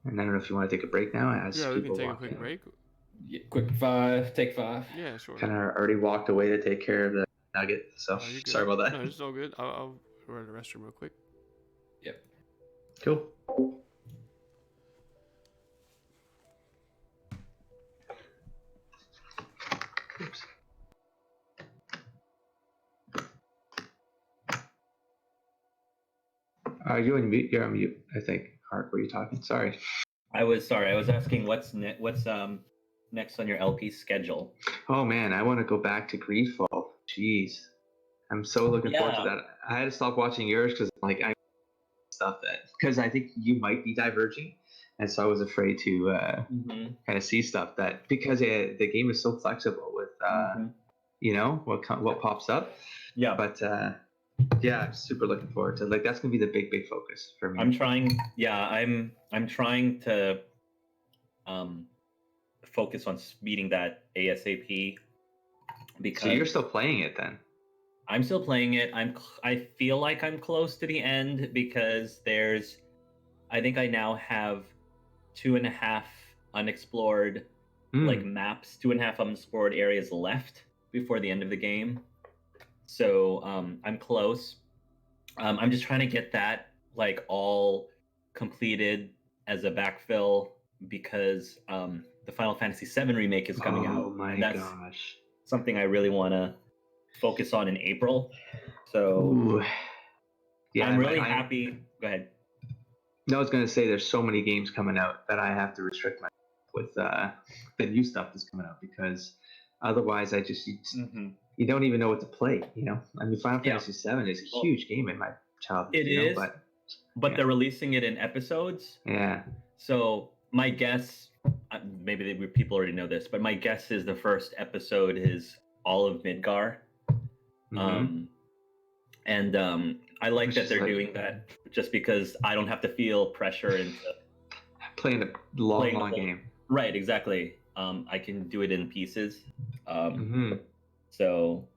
And I don't know if you want to take a break now. Yeah, we can take a quick break. Yeah, quick 5. Take 5. Yeah, sure. Kind of already walked away to take care of the nugget. So sorry about that. No, it's all good. I'll go to the restroom real quick. Yep. Cool. Oops. You're on mute. You're on mute. I think. Hark, were you talking? Sorry. I was asking what's next on your LP schedule. Oh man, I want to go back to Greedfall. Jeez, I'm so looking forward to that. I had to stop watching yours because like I stuff that because I think you might be diverging, and so I was afraid to kind of see stuff that because the game is so flexible with what pops up. Yeah. But yeah, I'm super looking forward to like that's gonna be the big focus for me. I'm trying. Yeah, I'm trying to focus on speeding that ASAP because So you're still playing it then? I'm still playing it. I feel like I'm close to the end because I think I now have 2.5 unexplored like maps, 2.5 unexplored areas left before the end of the game. So I'm close. I'm just trying to get that like all completed as a backfill because the Final Fantasy VII remake is coming out, Oh my and that's gosh. something I really want to focus on in April. So Ooh. Yeah, I'm really happy. Go ahead. No, I was gonna say there's so many games coming out that I have to restrict myself with the new stuff that's coming out because otherwise you don't even know what to play. I mean, Final Fantasy VII is a huge game in my childhood. It is, but yeah. they're releasing it in episodes. Yeah. So my guess, maybe people already know this, but my guess is the first episode is all of Midgar. I like that they're doing that just because I don't have to feel pressure into playing a long game. Right, exactly. I can do it in pieces. So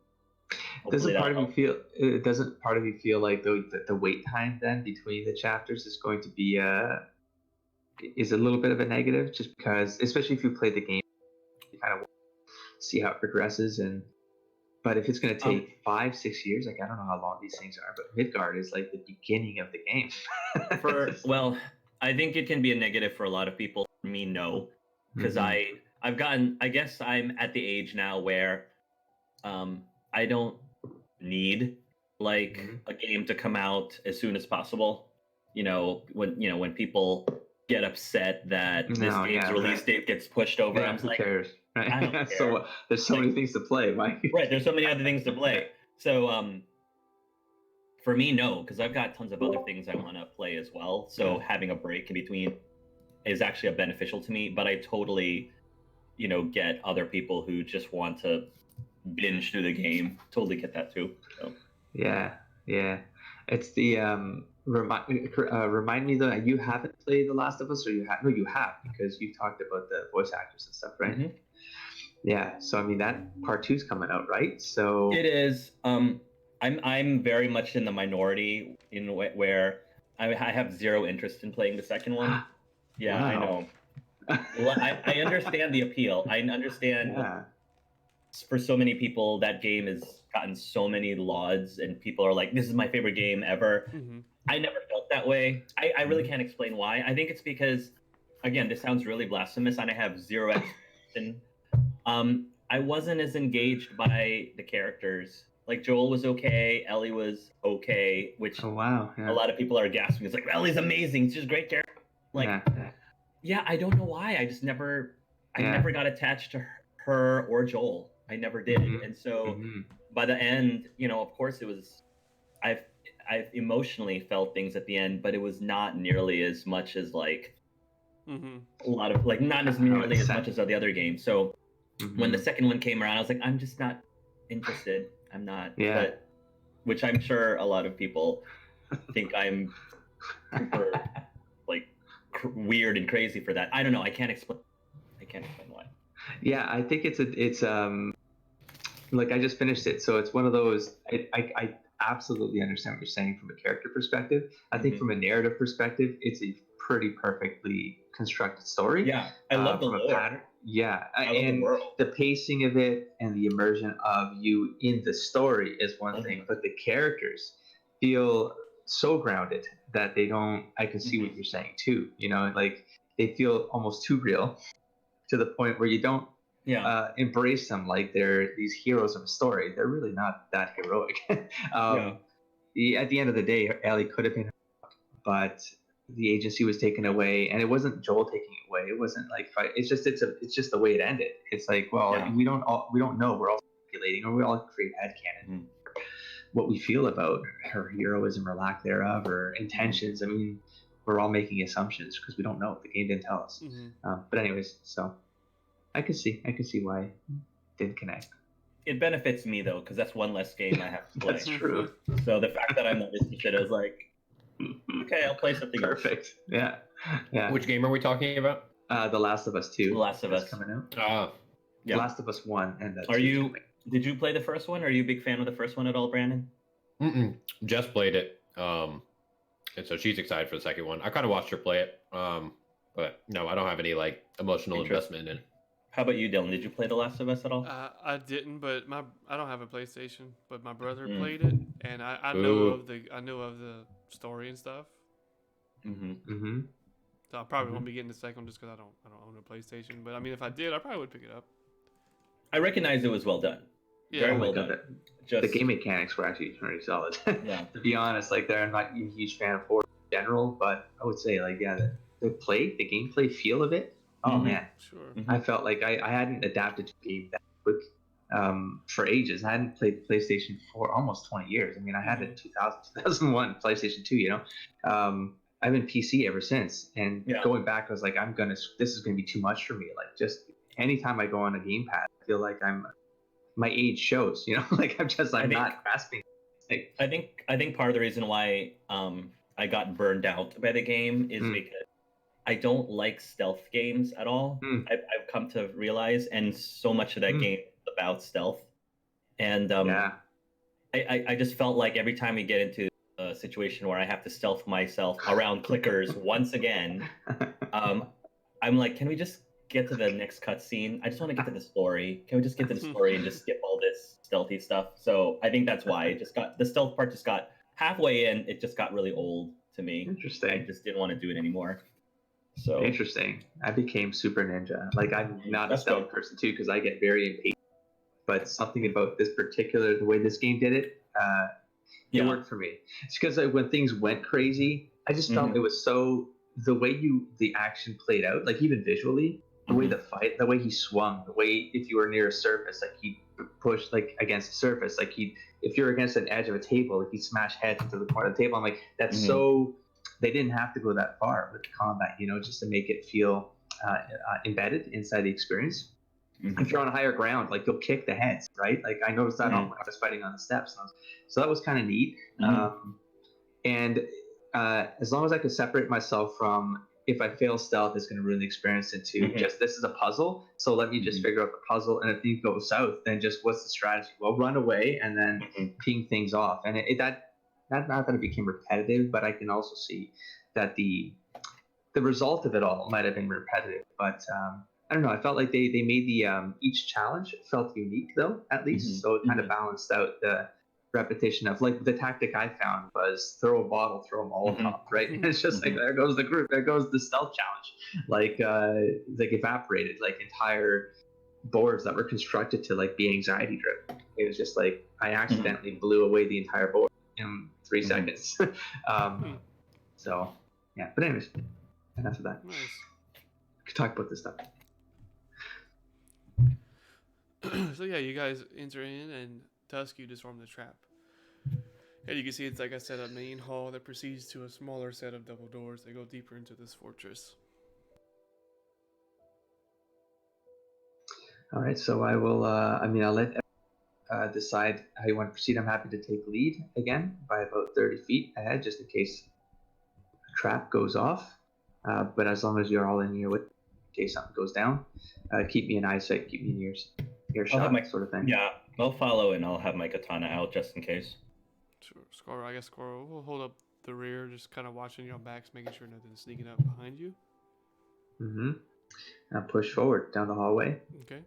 doesn't part of you feel like the wait time then between the chapters is going to be is a little bit of a negative just because especially if you play the game you kind of see how it progresses but if it's going to take 5-6 years, like I don't know how long these things are, but Midgard is like the beginning of the game. Well, I think it can be a negative for a lot of people. For me, no, because I've gotten. I guess I'm at the age now where, I don't need like a game to come out as soon as possible. When people get upset that this game's release date gets pushed over, I'm like, cares? Right? I don't care. So there's so many things to play, Mike. Right, there's so many other things to play. So for me, no, because I've got tons of other things I want to play as well. So having a break in between is actually beneficial to me. But I totally, get other people who just want to binge through the game. Totally get that too. So. Yeah. It's the remind me though. You haven't played The Last of Us, or you have? No, you have because you talked about the voice actors and stuff, right? Mm-hmm. Yeah. So I mean, that part 2's coming out, right? So it is. I'm very much in the minority in where I have zero interest in playing the second one. Yeah, wow. I know. Well, I understand the appeal. I understand. Yeah. For so many people, that game has gotten so many lauds, and people are like, "This is my favorite game ever." I never felt that way. I really can't explain why. I think it's because, again, this sounds really blasphemous, and I have zero expectation. I wasn't as engaged by the characters. Like Joel was okay, Ellie was okay, which a lot of people are gasping. It's like Ellie's amazing. She's a great character. Like, yeah, I don't know why. I just never got attached to her or Joel. I never did. And so by the end, of course it was. I've emotionally felt things at the end, but it was not nearly as much as like a lot of like not as nearly as much as the other games. So when the second one came around, I was like, I'm just not interested. I'm not. Yeah. But, which I'm sure a lot of people think I'm super like weird and crazy for that. I don't know. I can't explain why. Yeah, I think it's like I just finished it, so it's one of those. I absolutely understand what you're saying from a character perspective. I think from a narrative perspective, it's a pretty perfectly constructed story. Yeah, I love the lore. Pattern. Yeah, and the pacing of it and the immersion of you in the story is one thing, but the characters feel so grounded that they don't. I can see what you're saying too. Like they feel almost too real to the point where you don't embrace them like they're these heroes of a story. They're really not that heroic. At the end of the day, Ellie could have been, but the agency was taken away, and it wasn't Joel taking it away. It wasn't like fight. It's just the way it ended. It's like, well, we don't know. We're all speculating, or we all create headcanon what we feel about her heroism or lack thereof, or intentions. I mean, we're all making assumptions because we don't know. The game didn't tell us. But anyways, so I can see why it didn't connect. it benefits me though, because that's one less game I have to play. That's true. So the fact that I'm not interested, I was like, okay, I'll play something else. Perfect. Yeah. Yeah. Which game are we talking about? The Last of Us 2. The Last of that's Us. coming out. Yeah. Last of Us 1 and Are 2 you? coming. Did you play the first one? Are you a big fan of the first one at all, Brandon? Just played it. And so she's excited for the second one. I kind of watched her play it. But no, I don't have any like emotional investment in it. How about you, Dylan? Did you play The Last of Us at all? I didn't, but I don't have a PlayStation, but my brother Mm. played it, and I know Ooh. of the story and stuff. Mm-hmm. Mm-hmm. So I probably Mhm. won't be getting the second one just because I don't own a PlayStation. But I mean, if I did, I probably would pick it up. I recognize it was well done. Yeah. Very Oh my well God, done. the game mechanics were actually pretty solid. Yeah. To be honest, like I'm not a huge fan of horror in general, but I would say like the gameplay feel of it. Oh Mhm. man, Sure. Mhm. I felt like I hadn't adapted to game that quick for ages. I hadn't played the PlayStation for almost 20 years. I mean, I had it in 2001 PlayStation 2. I've been PC ever since, and Yeah. going back, I was like, this is gonna be too much for me. Like just anytime I go on a gamepad, I feel like my age shows. Like I'm think- not grasping. Like, I think part of the reason why I got burned out by the game is Mm. because I don't like stealth games at all. Mm. I've come to realize, and so much of that Mm. game is about stealth. And yeah, I just felt like every time we get into a situation where I have to stealth myself around clickers once again, I'm like, can we just get to the next cutscene? I just want to get to the story. Can we just get to the story and just skip all this stealthy stuff? So I think that's why the stealth part just got halfway in. It just got really old to me. I interesting. just didn't want to do it anymore. So Interesting. I became super ninja. Like I'm not a That's stealth good. person too, because I get very impatient. But something about the way this game did it, it yeah, worked for me. It's because when things went crazy, I just felt Mhm. it was the way the action played out, like even visually, the way the way he swung, the way if you were near a surface, like he pushed like against a surface, like if you're against an edge of a table, like he'd smash heads into the corner of the table. I'm like, that's Mhm. so. They didn't have to go that far with the combat, just to make it feel embedded inside the experience. Mhm. If you're on a higher ground, like you'll kick the heads, right? Like I noticed that Mhm. when I was fighting on the steps, so that was kind of neat. Mhm. And as long as I could separate myself from if I fail stealth, it's going to ruin the experience into Mhm. just this is a puzzle. So let me just Mhm. figure out the puzzle, and if things go south, then just what's the strategy? Well, run away and then Mhm. ping things off, and not that it became repetitive, but I can also see that the result of it all might have been repetitive, but I don't know. I felt like they made the each challenge felt unique though, at least, Mhm. so it kind of Mhm. balanced out the repetition of like the tactic I found was throw a bottle, throw a Molotov, right? And it's just like there goes the group, there goes the stealth challenge, like evaporated, like entire boards that were constructed to like be anxiety driven. It was just like I accidentally blew away the entire board in 3 Mhm. seconds. So yeah, but anyways, enough of that. Nice. We could talk about this stuff. So yeah, you guys enter in, and Tusk, you disarm the trap. And you can see it's like I said, a main hall that proceeds to a smaller set of double doors that go deeper into this fortress. All right, so I will. I'll let decide how you want to proceed. I'm happy to take lead again by about 30 feet ahead, just in case a trap goes off. But as long as you're all in here with, in case something goes down, keep me in eyesight, keep me in earshot, sort of thing. Yeah, I'll follow and I'll have my katana out just in case. Sure, Skoira, I guess Skoira will hold up the rear, just kind of watching your backs, making sure nothing's sneaking up behind you. Mm-hmm. Now push forward down the hallway. Okay.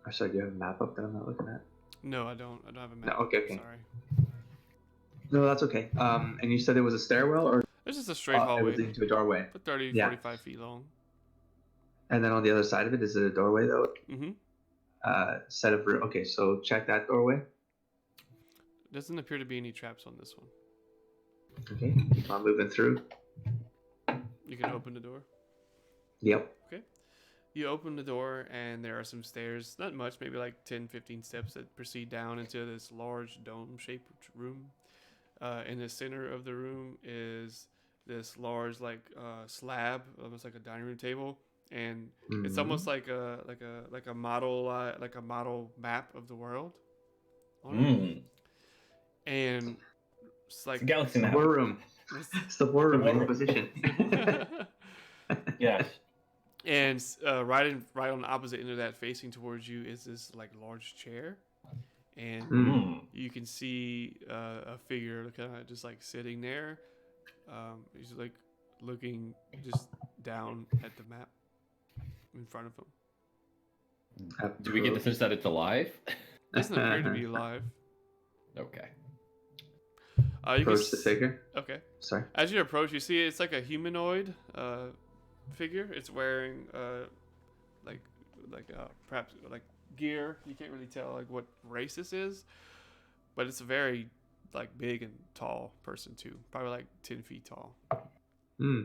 Or sorry, do you have a map up that I'm not looking at? No, I don't. I don't have a map. No, okay. Sorry. No, that's okay. And you said there was a stairwell, or It's just a straight it hallway, was leading to a doorway. but 30, Yeah. 45 feet long. And then on the other side of it, is it a doorway though? Mm-hmm. Set of room. Okay, so check that doorway. Doesn't appear to be any traps on this one. Okay, keep on moving through. You can open the door. Yep. You open the door, and there are some stairs. Not much, maybe like 10, 15 steps that proceed down into this large dome-shaped room. In the center of the room is this large, slab, almost like a dining room table, and it's almost like a model map of the world. On it. Mm. And it's It's like a galaxy map. War room. It's the war room War room. Inquisition. Yes. And right on the opposite end of that, facing towards you, is this like large chair, and Mm. you can see a figure kind of just like sitting there. He's like looking just down at the map in front of him. Do we get the sense that it's alive? Doesn't appear to be alive. Okay. You can Approach the figure. Okay. Sorry. As you approach, you see it's like a humanoid figure. It's wearing like perhaps like gear. You can't really tell like what race this is, but it's a very like big and tall person too. Probably like 10 feet tall. Hmm.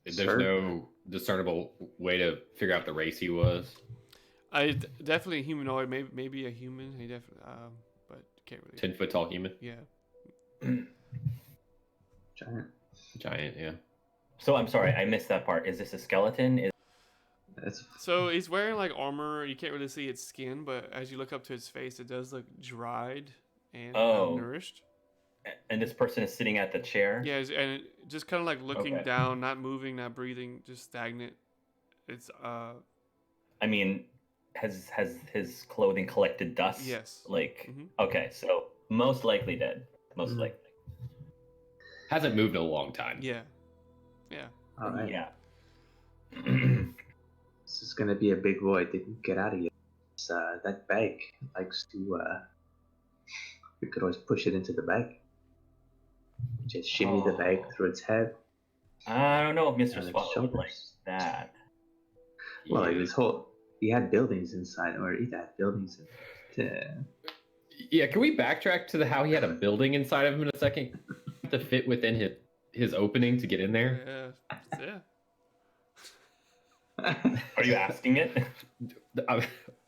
There's Sir? no discernible way to figure out the race he was. Definitely a humanoid. Maybe a human. He definitely. But can't really. 10-foot tall human. Yeah. Giant, yeah. So I'm sorry, I missed that part. Is this a skeleton? So he's wearing like armor. You can't really see its skin, but as you look up to his face, it does look dried and malnourished. And this person is sitting at the chair? Yeah, and just kind of like looking Okay. down, not moving, not breathing, just stagnant. It's I mean, has his clothing collected dust? Yes. Like, Mhm. okay, so most likely dead. Most Mhm. likely. Hasn't moved in a long time. yeah. All right. Yeah. This is gonna be a big void to get out of here. That bag likes to. We could always push it into the bag. Just shimmy the bag Oh. through its head. I don't know if Mr. and its Swallow would like shoulders. that. Well, like Yeah. this whole. He had buildings inside, or he had buildings. Yeah, can we backtrack to how he had a building inside of him in a second to fit within his opening to get in there? Yeah. Are you asking it? I'm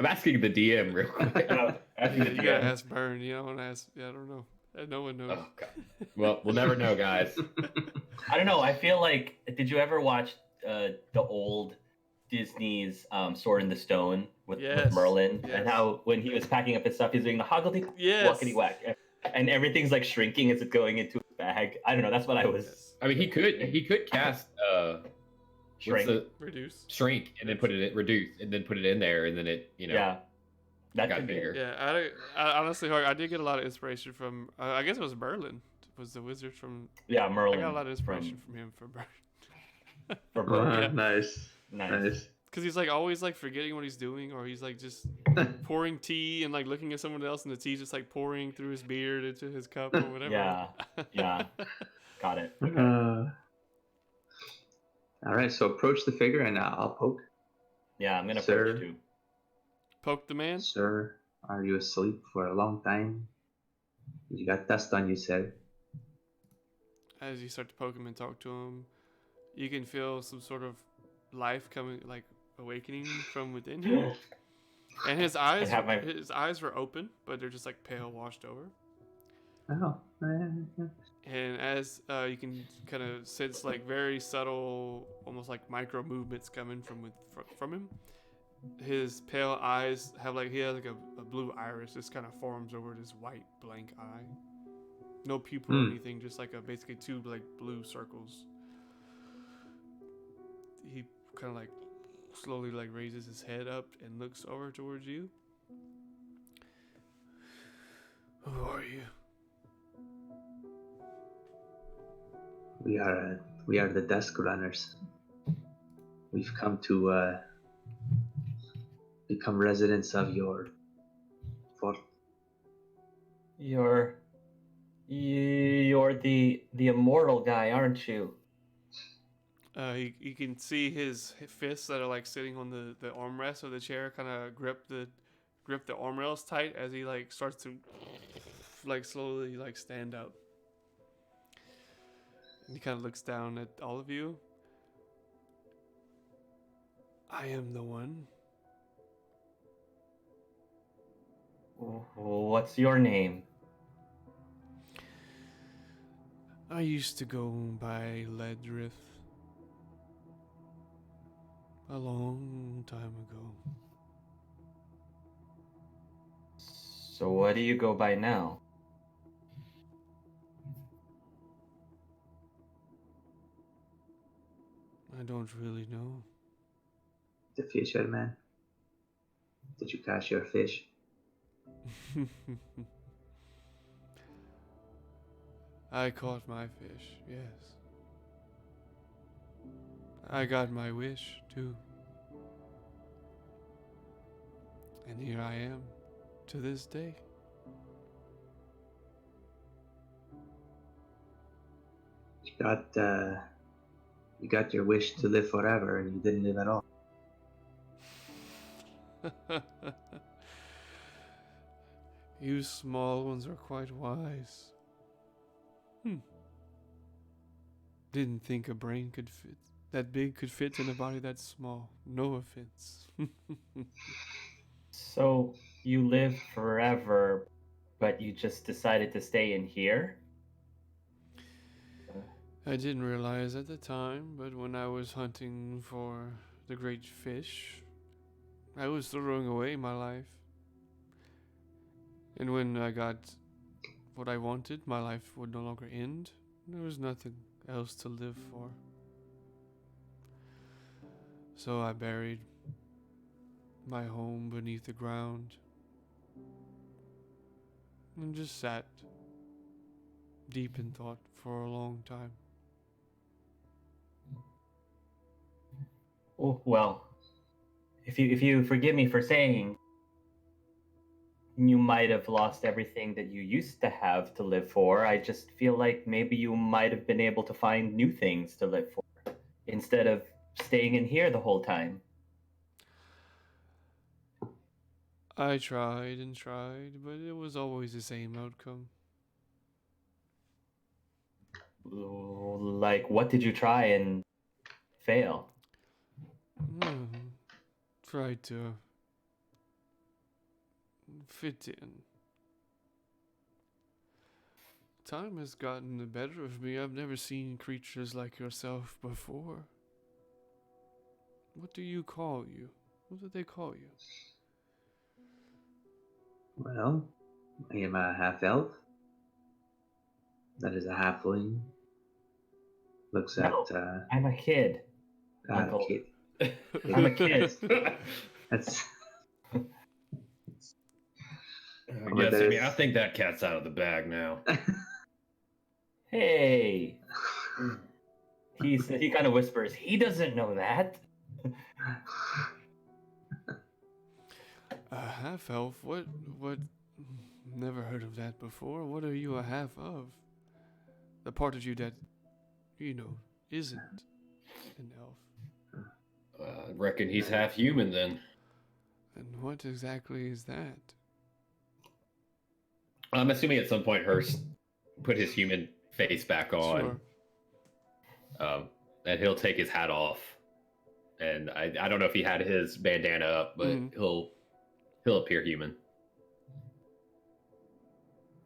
asking the DM real quick. Asking You the gotta DM. ask Burn. You don't want to ask. Yeah, I don't know. No one knows. Oh, God. Well, we'll never know, guys. I don't know. I feel like, did you ever watch the old Disney's Sword in the Stone with Yes, Merlin? yes. And how when he was packing up his stuff, he's doing the hoggledy Yes. walkity whack, and everything's like shrinking as it's going into his bag. I don't know. That's what I was. Yes. I mean, he could cast Shrink. what's the Reduce. shrink and then put it in reduce and then put it in there and then it Yeah, that got could be bigger. it. Yeah, I honestly, I did get a lot of inspiration from. I guess it was Merlin. Was the wizard from? Yeah, I Merlin. got a lot of inspiration from him for Burn. for Merlin. Yeah. Nice. Nice. Because he's like always like forgetting what he's doing, or he's like just pouring tea and like looking at someone else, and the tea just like pouring through his beard into his cup or whatever. Yeah. Got it. Okay. All right, so approach the figure and I'll poke. Yeah, I'm gonna Sir. approach too. Poke the man. Sir, are you asleep for a long time? You got dust on you, sir. As you start to poke him and talk to him, you can feel some sort of life coming, like awakening from within him. And his eyes were open, but they're just like pale, washed over. Oh. And as you can kind of sense like very subtle, almost like micro movements coming from him. His pale eyes have like, he has like a blue iris just kind of forms over this white blank eye. No pupil or anything, just like basically two like blue circles. He kind of like slowly like raises his head up and looks over towards you. Who are you? We are the desk runners. We've come to become residents of your fort. You're the immortal guy, aren't you? You can see his fists that are like sitting on the armrest of the chair, kind of grip the armrests tight as he like starts to like slowly like stand up. And he kind of looks down at all of you. I am the one. What's your name? I used to go by Ledrith. a long time ago. So what do you go by now? I don't really know. The fisherman. Did you catch your fish? I caught my fish, yes. I got my wish, too. And here I am, to this day. You got your wish to live forever, and you didn't live at all. You small ones are quite wise. Didn't think a brain could fit that big could fit in a body that small. No offense. So you lived forever, but you just decided to stay in here? I didn't realize at the time, but when I was hunting for the great fish, I was throwing away my life. And when I got what I wanted, my life would no longer end. There was nothing else to live for. So I buried my home beneath the ground and just sat deep in thought for a long time. Oh, well, if you forgive me for saying, you might have lost everything that you used to have to live for. I just feel like maybe you might have been able to find new things to live for instead of staying in here the whole time. I tried and tried, but it was always the same outcome. Like, what did you try and fail? Tried to fit in. Time has gotten the better of me. I've never seen creatures like yourself before. What do you call you? What do they call you? Well, I am a half elf. That is a halfling. Looks No, at I'm a kid, Uncle. kid. I'm a kid. That's Yes, I mean, I think that cat's out of the bag now. Hey, he kind of whispers. He doesn't know that. A half elf? What? Never heard of that before. What are you a half of? The part of you that, isn't an elf. I reckon he's half human then. And what exactly is that? I'm assuming at some point Hurst put his human face back on. Sure. And he'll take his hat off. And I don't know if he had his bandana up, but he'll appear human.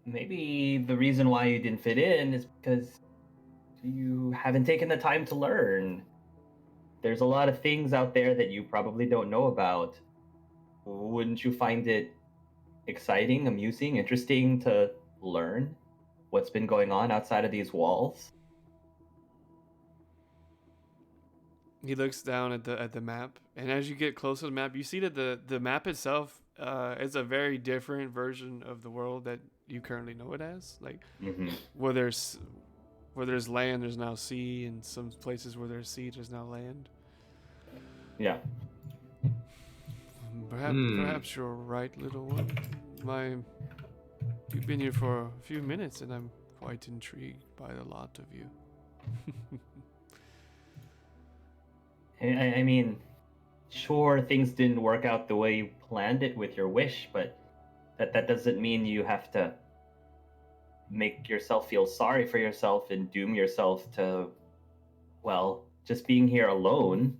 Maybe the reason why you didn't fit in is because you haven't taken the time to learn. There's a lot of things out there that you probably don't know about. Wouldn't you find it exciting, amusing, interesting to learn what's been going on outside of these walls? He looks down at the map, and as you get closer to the map, you see that the map itself is a very different version of the world that you currently know it as. Like where there's land, there's now sea, and some places where there's sea, there's now land. Yeah. Perhaps you're right, little one. You've been here for a few minutes, and I'm quite intrigued by the lot of you. I mean, sure, things didn't work out the way you planned it with your wish, but that doesn't mean you have to make yourself feel sorry for yourself and doom yourself to, well, just being here alone.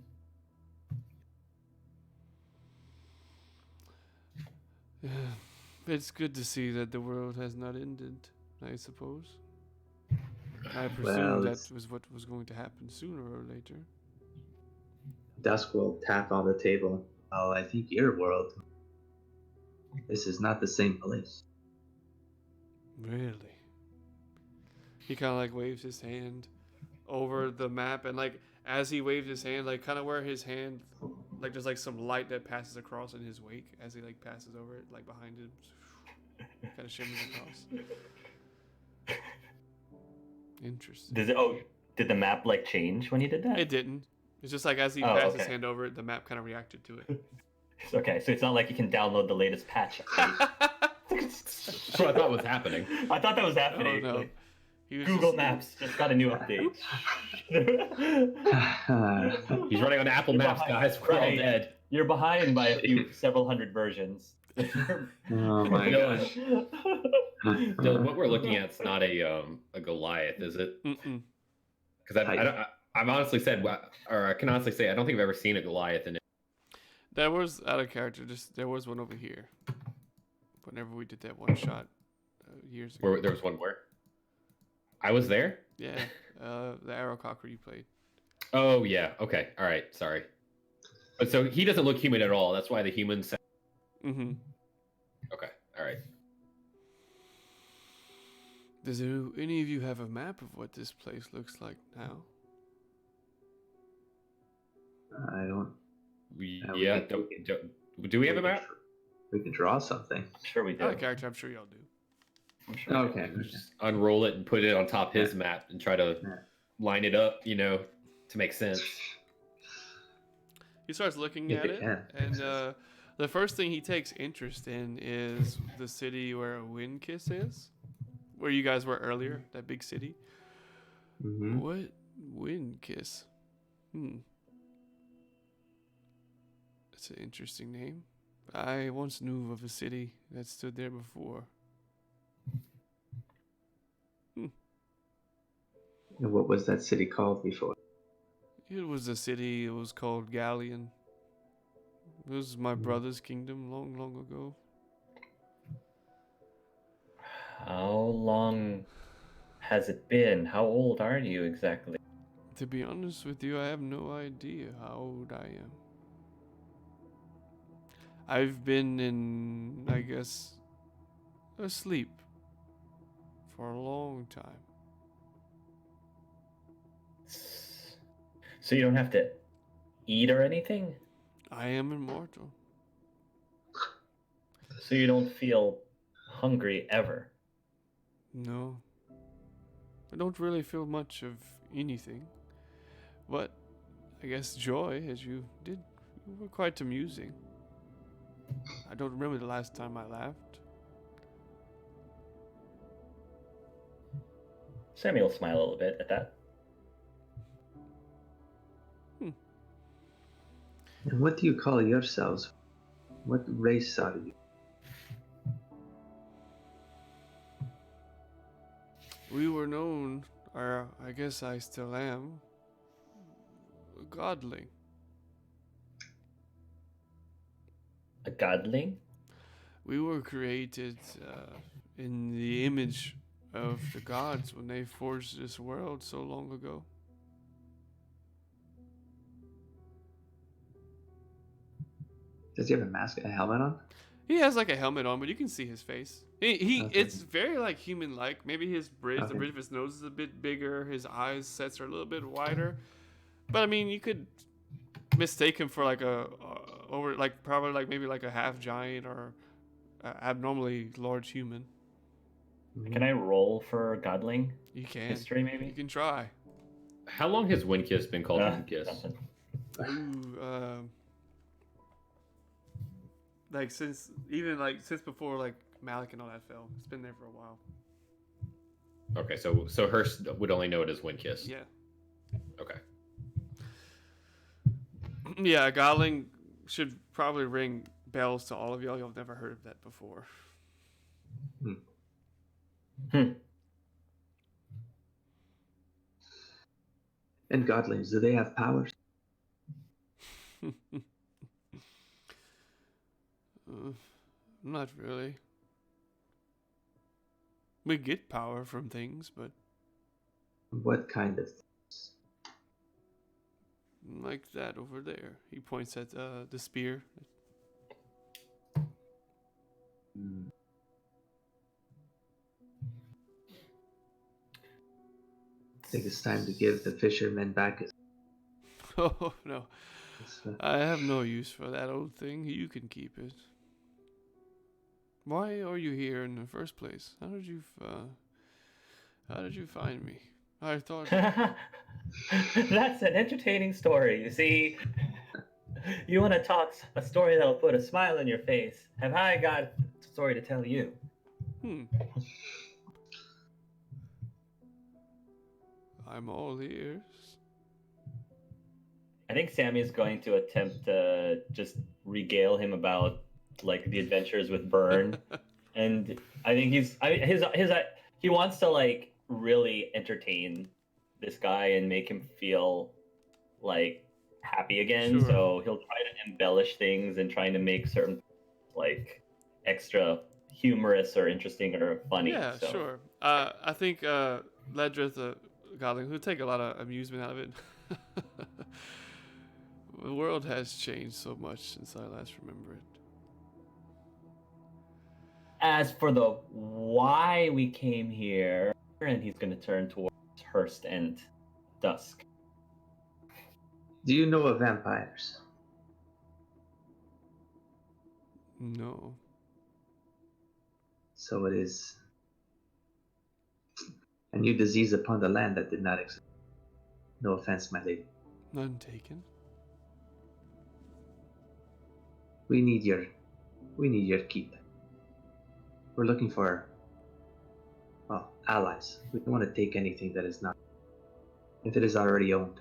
It's good to see that the world has not ended, I suppose. I presume that was what was going to happen sooner or later. Dusk will tap on the table. Oh, I think your world. This is not the same place. Really? He kind of like waves his hand over the map, and like as he waves his hand, like kind of where his hand, like there's like some light that passes across in his wake as he like passes over it, like behind him, kind of shimmers across. Interesting. Did the map like change when he did that? It didn't. It's just like as he Oh, passed his okay. hand over it, the map kind of reacted to it. Okay, so it's not like you can download the latest patch. That's what I thought was happening. I thought that was happening. Oh, no. Like, He was Google just- Maps just got a new update. He's running on Apple You're Maps, behind. guys. We're all Right. dead. You're behind by several hundred versions. Oh my No. gosh. Dylan, what we're looking at is not a Goliath, is it? Mm-mm. Because I've honestly said, or I can honestly say, I don't think I've ever seen a Goliath in it. That was out of character. Just there was one over here. Whenever we did that one shot years ago. Where there was one where I was there. Yeah, the arrow cocker you played. Oh yeah. Okay. All right. Sorry. But so he doesn't look human at all. That's why the humans. Mm-hmm. Okay. All right. Does any of you have a map of what this place looks like now? I don't. Yeah. Do we have a map? We can draw something. I'm sure we Out of do. character, I'm sure y'all do. I'm sure we do. Okay. Just unroll it and put it on top his Yeah. map and try to Yeah. line it up, to make sense. He starts looking If at it it, can, and makes sense. the first thing he takes interest in is the city where Windkiss is, where you guys were earlier, that big city. Mm-hmm. What Windkiss? That's an interesting name. I once knew of a city that stood there before. And what was that city called before? It was a city. It was called Galleon. It was my brother's kingdom long, long ago. How long has it been? How old are you exactly? To be honest with you, I have no idea how old I am. I've been in, I guess, asleep for a long time. So you don't have to eat or anything? I am immortal. So you don't feel hungry ever? No. I don't really feel much of anything. But I guess joy, as you did, you were quite amusing. I don't remember the last time I laughed. Sammy will smile a little bit at that. And what do you call yourselves? What race are you? We were known, or I guess I still am, godly. A godling? We were created in the image of the gods when they forged this world so long ago. Does he have a mask, a helmet on? He has like a helmet on, but you can see his face. He Okay. It's very like human-like. Maybe his bridge, the Okay. bridge of his nose is a bit bigger. His eyes sets are a little bit wider. But I mean, you could mistake him for like probably like maybe like a half giant or abnormally large human. Can I roll for godling You can. history, maybe? You can try. How long has Windkiss been called Uh, Windkiss? nothing. Ooh, like since before like Malik and all that fell. It's been there for a while. Okay, so Hurst would only know it as Windkiss. Yeah. Okay. Yeah, Godling should probably ring bells to all of y'all. Y'all have never heard of that before. And godlings, do they have powers? Not really. We get power from things, but What kind of things? like that over there. He points at the spear. Hmm. I think it's time to give the fisherman back his. Oh no, I have no use for that old thing. You can keep it. Why are you here in the first place? How did you find me? I thought. That's an entertaining story. You see, you want to talk a story that'll put a smile on your face. Have I got a story to tell you? Hmm. I'm all ears. I think Sammy's going to attempt to just regale him about like the adventures with Burn, and I think he wants to like really entertain this guy and make him feel like happy again. Sure. So he'll try to embellish things and trying to make certain like extra humorous or interesting or funny. Yeah, So sure. I think Ledrith, Godling, who take a lot of amusement out of it. The world has changed so much since I last remember it. as for the why we came here, and he's going to turn towards Hurst and Dusk. Do you know of vampires? No. So it is a new disease upon the land that did not exist. No offense, my lady. None taken. We need your keep. We're looking for, well, allies. We don't want to take anything that is not, if it is already owned.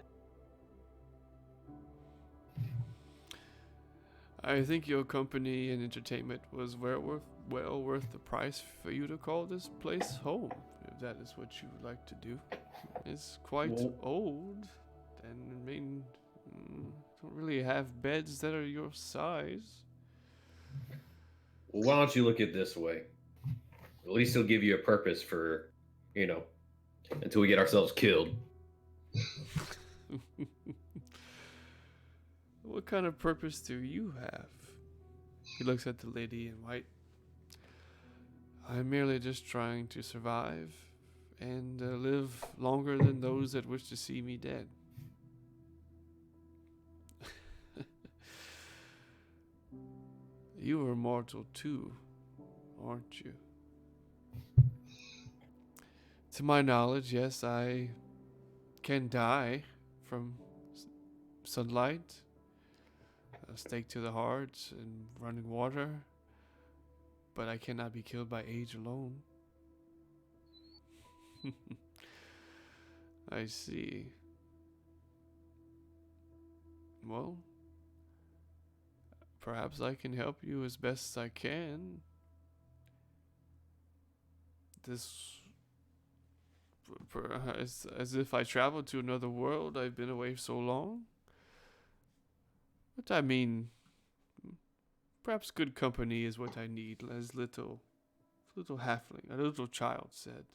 I think your company and entertainment was well worth the price for you to call this place home, if that is what you would like to do. It's quite Well- old, and I mean, don't really have beds that are your size. Well, why don't you look at it this way? At least it'll give you a purpose for, until we get ourselves killed. What kind of purpose do you have? He looks at the lady in white. I'm merely just trying to survive and live longer than those that wish to see me dead. You are mortal too, aren't you? To my knowledge, yes, I can die from sunlight, a stake to the heart, and running water, but I cannot be killed by age alone. I see. Well, perhaps I can help you as best I can. This, as if I traveled to another world. I've been away so long. But I mean, perhaps good company is what I need, as little halfling, a little child said.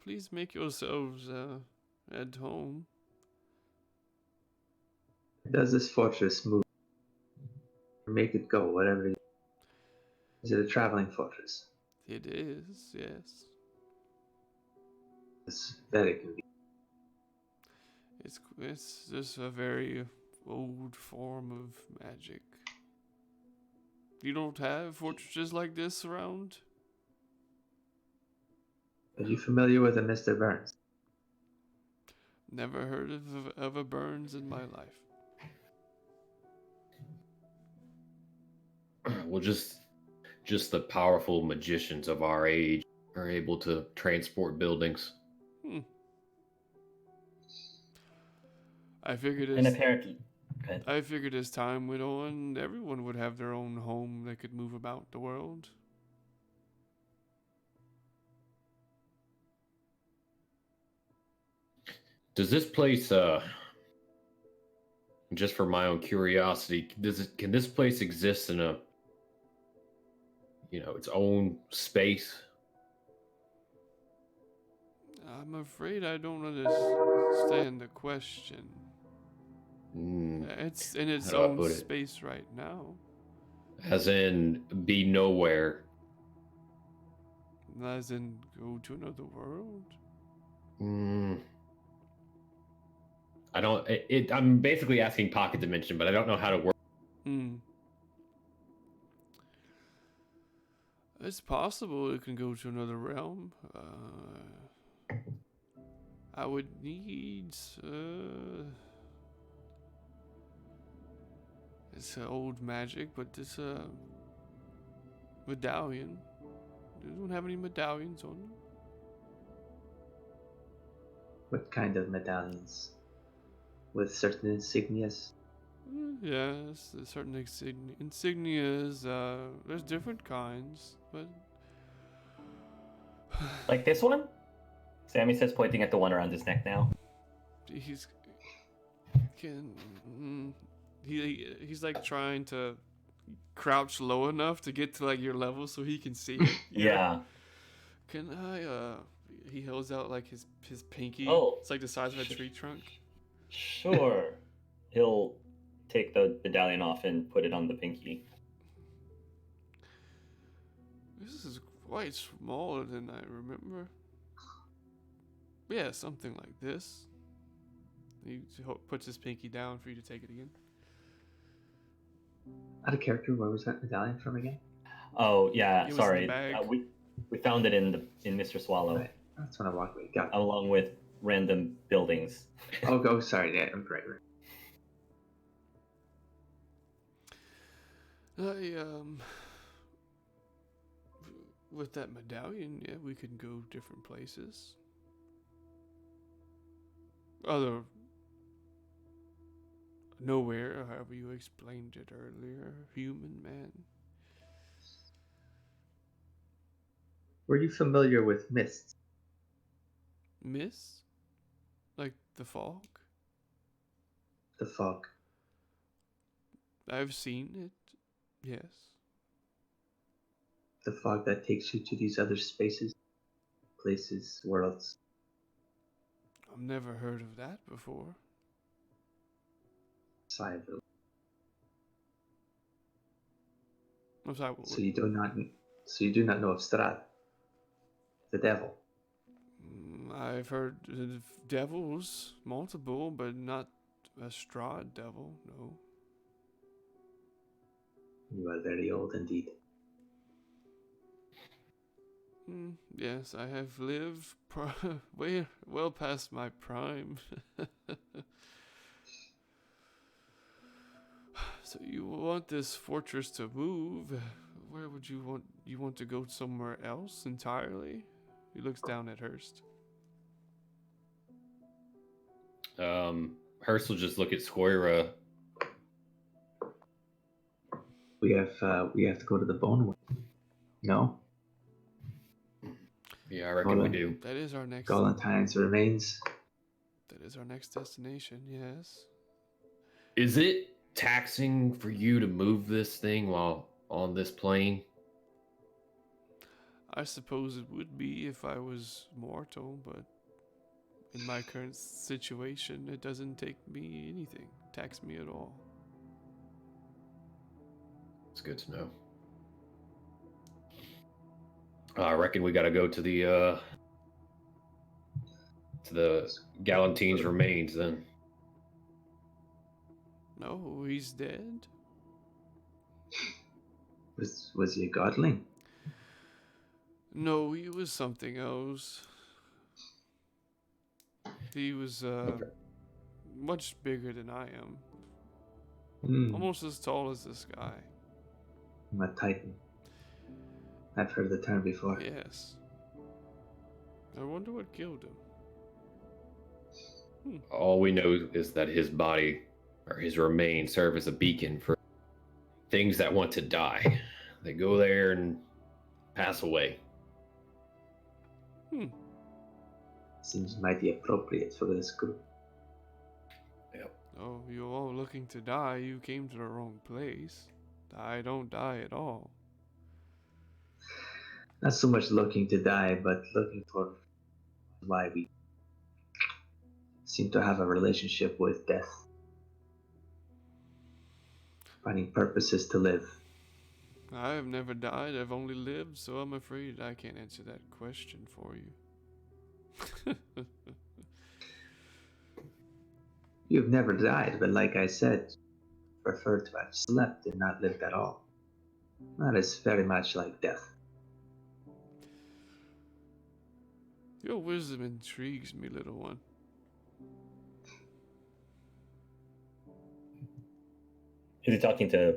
Please make yourselves at home. Does this fortress move? Or make it go, whatever it is? Is it a traveling fortress? It is, yes. It's very convenient. It's just a very old form of magic. You don't have fortresses like this around? Are you familiar with a Mr. Burns? Never heard of a Burns in my life. Well, just the powerful magicians of our age are able to transport buildings. I figured And as apparently, go ahead. I figured as time went on, everyone would have their own home they could move about the world. Does this place, just for my own curiosity, can this place exist in a, its own space? I'm afraid I don't understand the question. It's in its How do I own put it? space right now. As in, be nowhere. As in, go to another world? I don't. I'm basically asking pocket dimension, but I don't know how to work. Hmm. It's possible it can go to another realm. I would need. It's old magic, but it's a medallion. They don't have any medallions on them. What kind of medallions? With certain insignias? Yes, there's certain insignias. There's different kinds, but Like this one? Sammy says, pointing at the one around his neck now. he's he's like trying to crouch low enough to get to like your level so he can see it. you know? Yeah. Can I? He holds out like his pinky. Oh. It's like the size of a tree trunk. Sure. He'll take the medallion off and put it on the pinky. This is quite smaller than I remember. Yeah, something like this. He puts his pinky down for you to take it again. Out of character, where was that medallion from again? Oh yeah, It was in sorry. the bag. We found it in Mr. Swallow, Right. That's when I walked away. Got it. along with random buildings. Oh, sorry. Yeah, I'm right. With that medallion, yeah, we could go different places. Nowhere, however you explained it earlier, human man. Were you familiar with mists? Mist? Like the fog? The fog. I've seen it, yes. The fog that takes you to these other spaces, places, worlds. I've never heard of that before. Cyville. I'm sorry, So you do not know of Strahd, the devil. I've heard of devils, multiple, but not a Strahd devil, no. You are very old indeed. Yes, I have lived way well past my prime. So you want this fortress to move? Where would you want? You want to go somewhere else entirely? He looks down at Hurst. Hurst will just look at Skoira. We have to go to the bone one. No? Yeah, I reckon we do. That is our next. Galentine's remains. That is our next destination. Yes. Is it taxing for you to move this thing while on this plane? I suppose it would be if I was mortal, but in my current situation, it doesn't take me anything, tax me at all. It's good to know. I reckon we got to go to the Galentine's remains then. No, he's dead. Was he a godling? No, he was something else. He was much bigger than I am. Almost as tall as this guy. I'm a titan. I've heard the term before. Yes. I wonder what killed him. All we know is that his body or his remains serve as a beacon for things that want to die. They go there and pass away. Seems mighty appropriate for this group. Yep. Oh, you're all looking to die. You came to the wrong place. I don't die at all. Not so much looking to die, but looking for why we seem to have a relationship with death, finding purposes to live. I have never died, I've only lived, so I'm afraid I can't answer that question for you. You've never died, but like I said, prefer to have slept and not lived at all. That is very much like death. Your wisdom intrigues me, little one. Is he talking to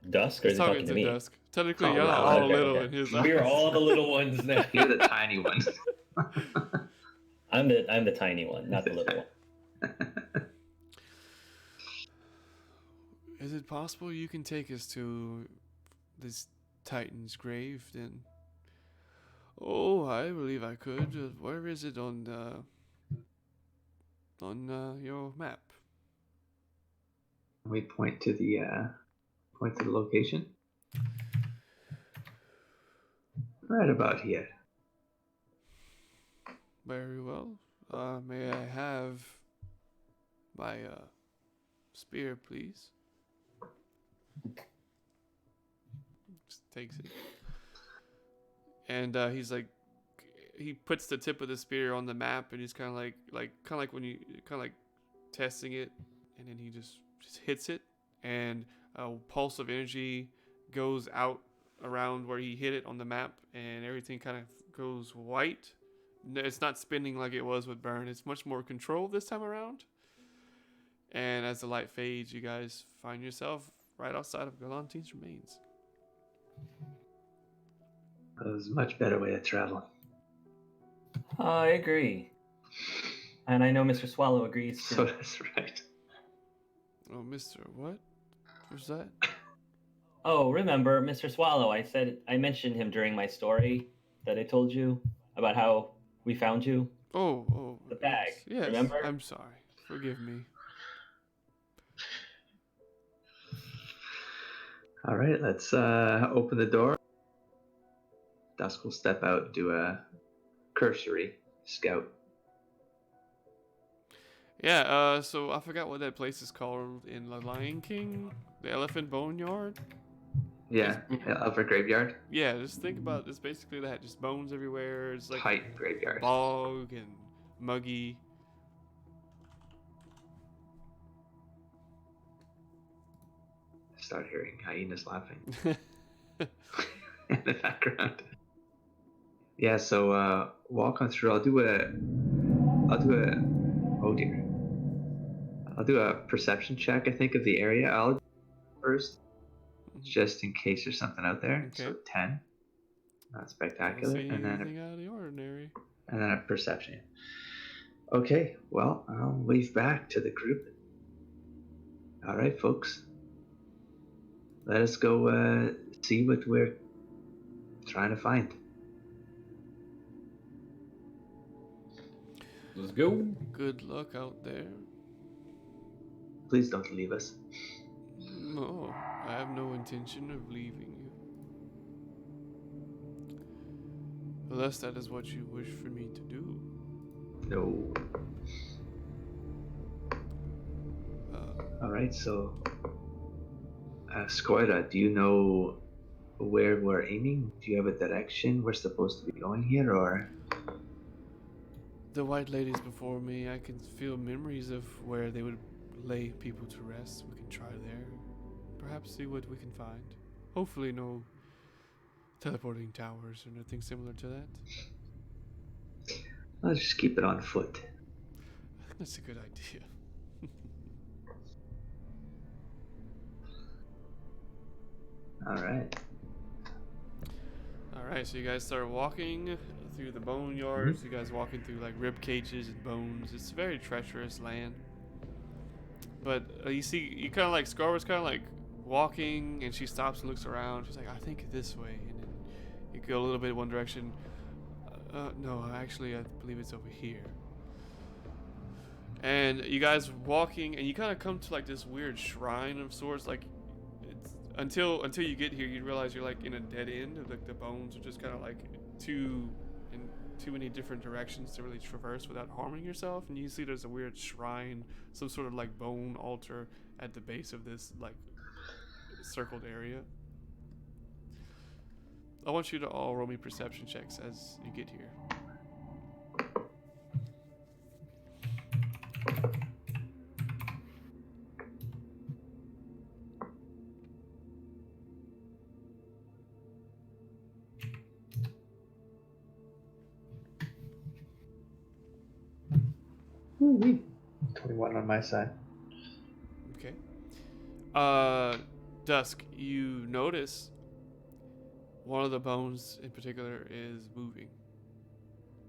Dusk or He's is he talking talking to to me? Dusk. Technically, Oh, you're not right, all okay, little okay. in his eyes. We are all the little ones now. You're the tiny one. I'm the tiny one, not the little one. Is it possible you can take us to this Titan's grave then? Oh, I believe I could. Where is it on your map? We point to the location. Right about here. Very well. May I have my spear, please? Just takes it. And he's like, he puts the tip of the spear on the map, and he's kind of like when you kind of like testing it, and then he just hits it, and a pulse of energy goes out around where he hit it on the map, and everything kind of goes white. No, it's not spinning like it was with Burn. It's much more controlled this time around. And as the light fades, you guys find yourself right outside of Galantine's remains. That was a much better way of traveling. I agree. And I know Mr. Swallow agrees too. So that's right. Oh, Mr. What was that? Oh, remember, Mr. Swallow, I mentioned him during my story that I told you about how we found you. Oh, The bag, Yes, remember? I'm sorry. Forgive me. All right, let's open the door. Dusk will step out, do a cursory scout. Yeah, so I forgot what that place is called in The Lion King. The Elephant Boneyard? Yeah, Alfred Graveyard. Yeah, just think about it's basically that. Just bones everywhere. It's like Tight graveyard. bog and muggy. Start hearing hyenas laughing in the background. Yeah, so walk on through. I'll do a oh dear. I'll do a perception check, I think, of the area. I'll first, just in case there's something out there. Okay. So 10. Not Don't spectacular. see And anything out of the ordinary. then a perception. Okay, well, I'll wave back to the group. All right, folks. Let us go see what we're trying to find. Let's go. Good luck out there. Please don't leave us. No, I have no intention of leaving you. Unless that is what you wish for me to do. No. All right, so Skoira, do you know where we're aiming? Do you have a direction we're supposed to be going here, or? The white ladies before me, I can feel memories of where they would lay people to rest. We can try there. Perhaps see what we can find. Hopefully no teleporting towers or nothing similar to that. Let's just keep it on foot. I think that's a good idea. All right. Alright, so you guys start walking through the bone yards. You guys walking through like rib cages and bones. It's a very treacherous land. But you see, you kind of like, Scar's kind of like walking, and she stops and looks around. She's like, I think this way. And then you go a little bit one direction. No, actually, I believe it's over here. And you guys walking, and you kind of come to like this weird shrine of sorts. Like, it's until you get here, you realize you're like in a dead end. Like the bones are just kind of like two too many different directions to really traverse without harming yourself. And you see there's a weird shrine, some sort of like bone altar at the base of this like circled area. I want you to all roll me perception checks as you get here. Woo-wee. 21 on my side. Okay. Dusk, you notice one of the bones in particular is moving.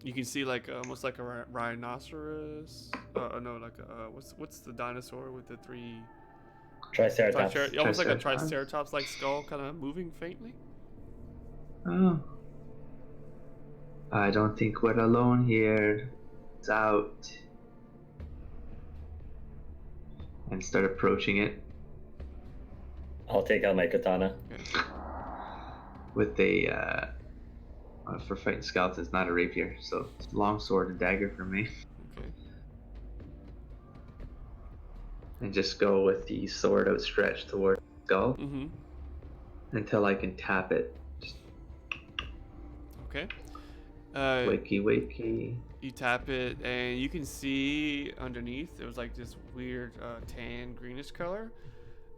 You can see like almost like a rhinoceros. No, like what's the dinosaur with the three? Triceratops. Almost like a Triceratops? triceratops-like skull, kind of moving faintly. Oh. I don't think we're alone here. It's out. And start approaching it I'll take out my katana. Okay. with a, for fighting skeletons, not a rapier. So it's long sword and dagger for me. Okay. And just go with the sword outstretched toward the skull Mm-hmm. until I can tap it. Just Okay. wakey. You tap it, and you can see underneath there was like this weird tan greenish color,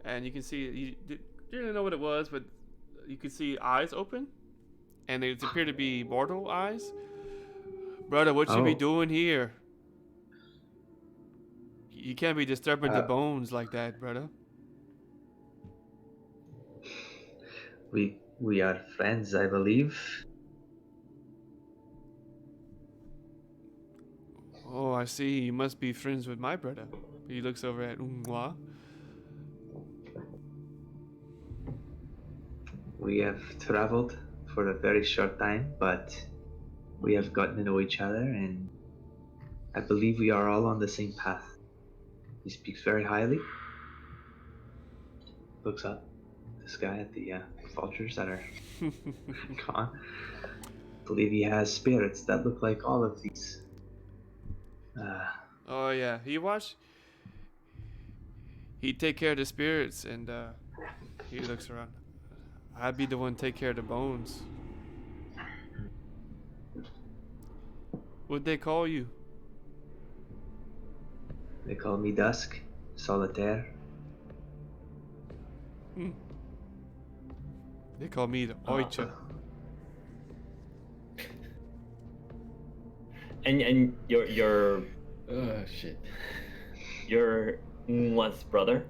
and you can see you didn't know what it was, but you could see eyes open, and they appear to be mortal eyes. Brother, what you be Oh. doing here? You can't be disturbing the Uh, bones like that, brother. We are friends, I believe. Oh, I see. You must be friends with my brother. He looks over at Ungwa. We have traveled for a very short time, but we have gotten to know each other, and I believe we are all on the same path. He speaks very highly. Looks up this guy at the vultures that are gone. Believe he has spirits that look like all of these. Oh yeah, he take care of the spirits, and he looks around. I'd be the one take care of the bones. What'd they call you? They call me Dusk, Solitaire. They call me the Oicha. And your Shit. your Nwa's brother.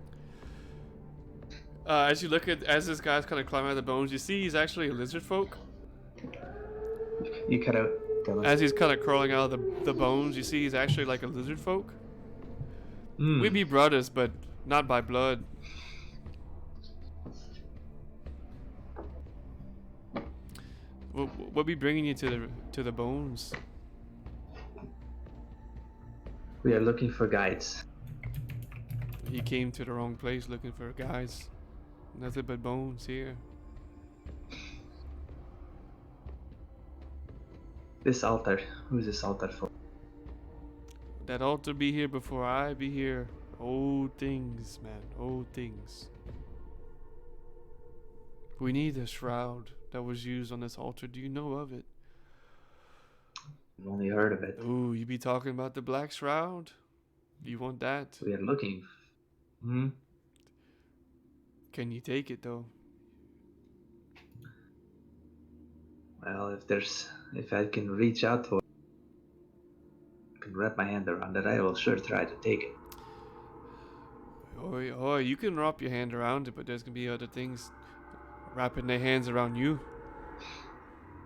As you look as this guy's kind of climbing out of the bones, you see he's actually a lizard folk. You cut out, Dylan. As he's kind of crawling out of the bones, you see he's actually like a lizard folk. We be brothers, but not by blood. What be bringing you to the bones? We are looking for guides. He came to the wrong place looking for guys. Nothing but bones here. This altar. Who's this altar for? That altar be here before I be here. Old things, man. Old things. We need a shroud that was used on this altar. Do you know of it? I've only heard of it. Ooh, you be talking about the black shroud? You want that? We are looking. Hmm. Can you take it though? Well, if I can reach out to it, I can wrap my hand around it, I will sure try to take it. Oh, you can wrap your hand around it, but there's gonna be other things wrapping their hands around you.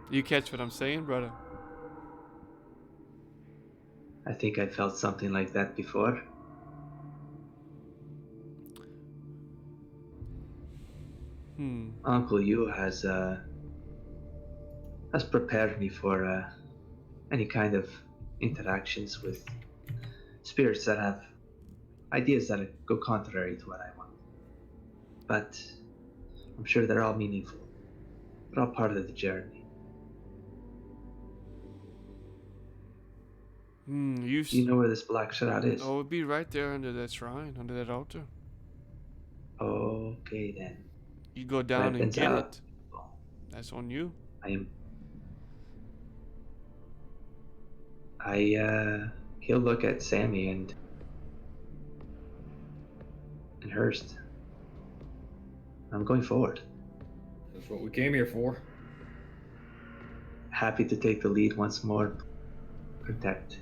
You catch what I'm saying, brother? I think I felt something like that before. Uncle Yu has prepared me for any kind of interactions with spirits that have ideas that go contrary to what I want. But I'm sure they're all meaningful. They're all part of the journey. You know where this black shroud is? Oh, it'd be right there under that shrine, under that altar. Okay then. You go down and Weapons get out. it. That's on you. He'll look at Sammy and Hurst. I'm going forward. That's what we came here for. Happy to take the lead once more. Protect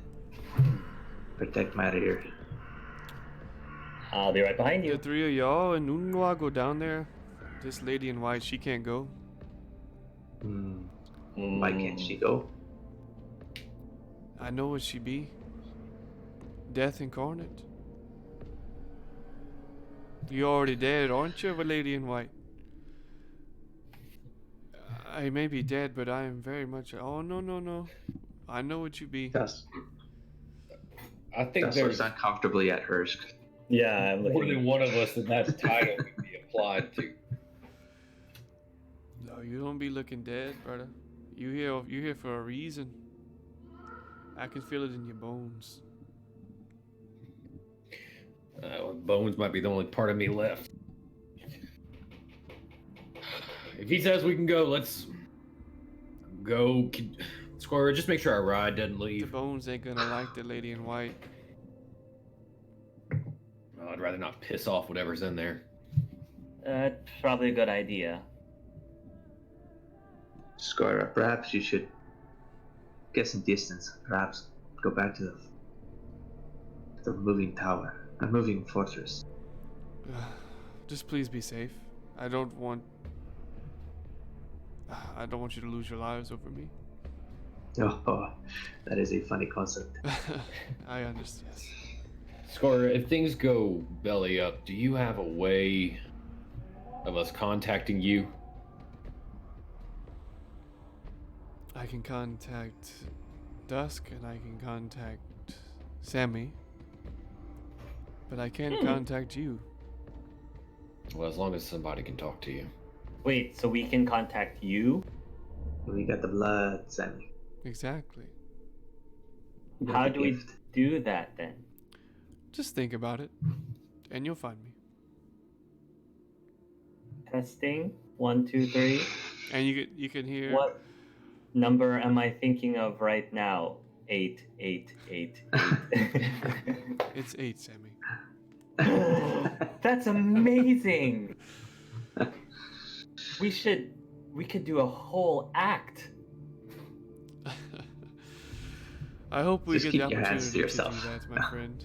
my rear. I'll be right behind The you. three of y'all and Unwa go down there. This lady in white, she can't go. Why can't she go? I know what she be. Death incarnate. You already dead, aren't you, of a lady in white? I may be dead, but I am very much. Oh no! I know what you be. I think That there's looks uncomfortably at Hurst. Yeah, I'm more looking. than one of us that that title could be applied to. No, you don't be looking dead, brother. You here for a reason. I can feel it in your bones. Bones might be the only part of me left. If he says we can go, let's go. Skoira, just make sure our ride doesn't The leave. bones ain't gonna like the lady in white. Oh, I'd rather not piss off whatever's in there. Probably a good idea. Skoira, perhaps you should get some distance. Perhaps go back to the moving tower, a moving fortress. Just please be safe. I don't want you to lose your lives over me. Oh, that is a funny concept. I understand. Skoira, if things go belly up, do you have a way of us contacting you? I can contact Dusk and I can contact Sammy, but I can't contact you. Well, as long as somebody can talk to you. Wait, so we can contact you? We got the blood, Sammy. Exactly. We got How the do we gift. do that then? Just think about it, and you'll find me. Testing. 1, 2, 3. And you can hear. What number am I thinking of right now? 8, 8, 8, 8. It's 8, Sammy. That's amazing. We could do a whole act. I hope we Just get keep the your hands opportunity to to yourself. do that, my friend.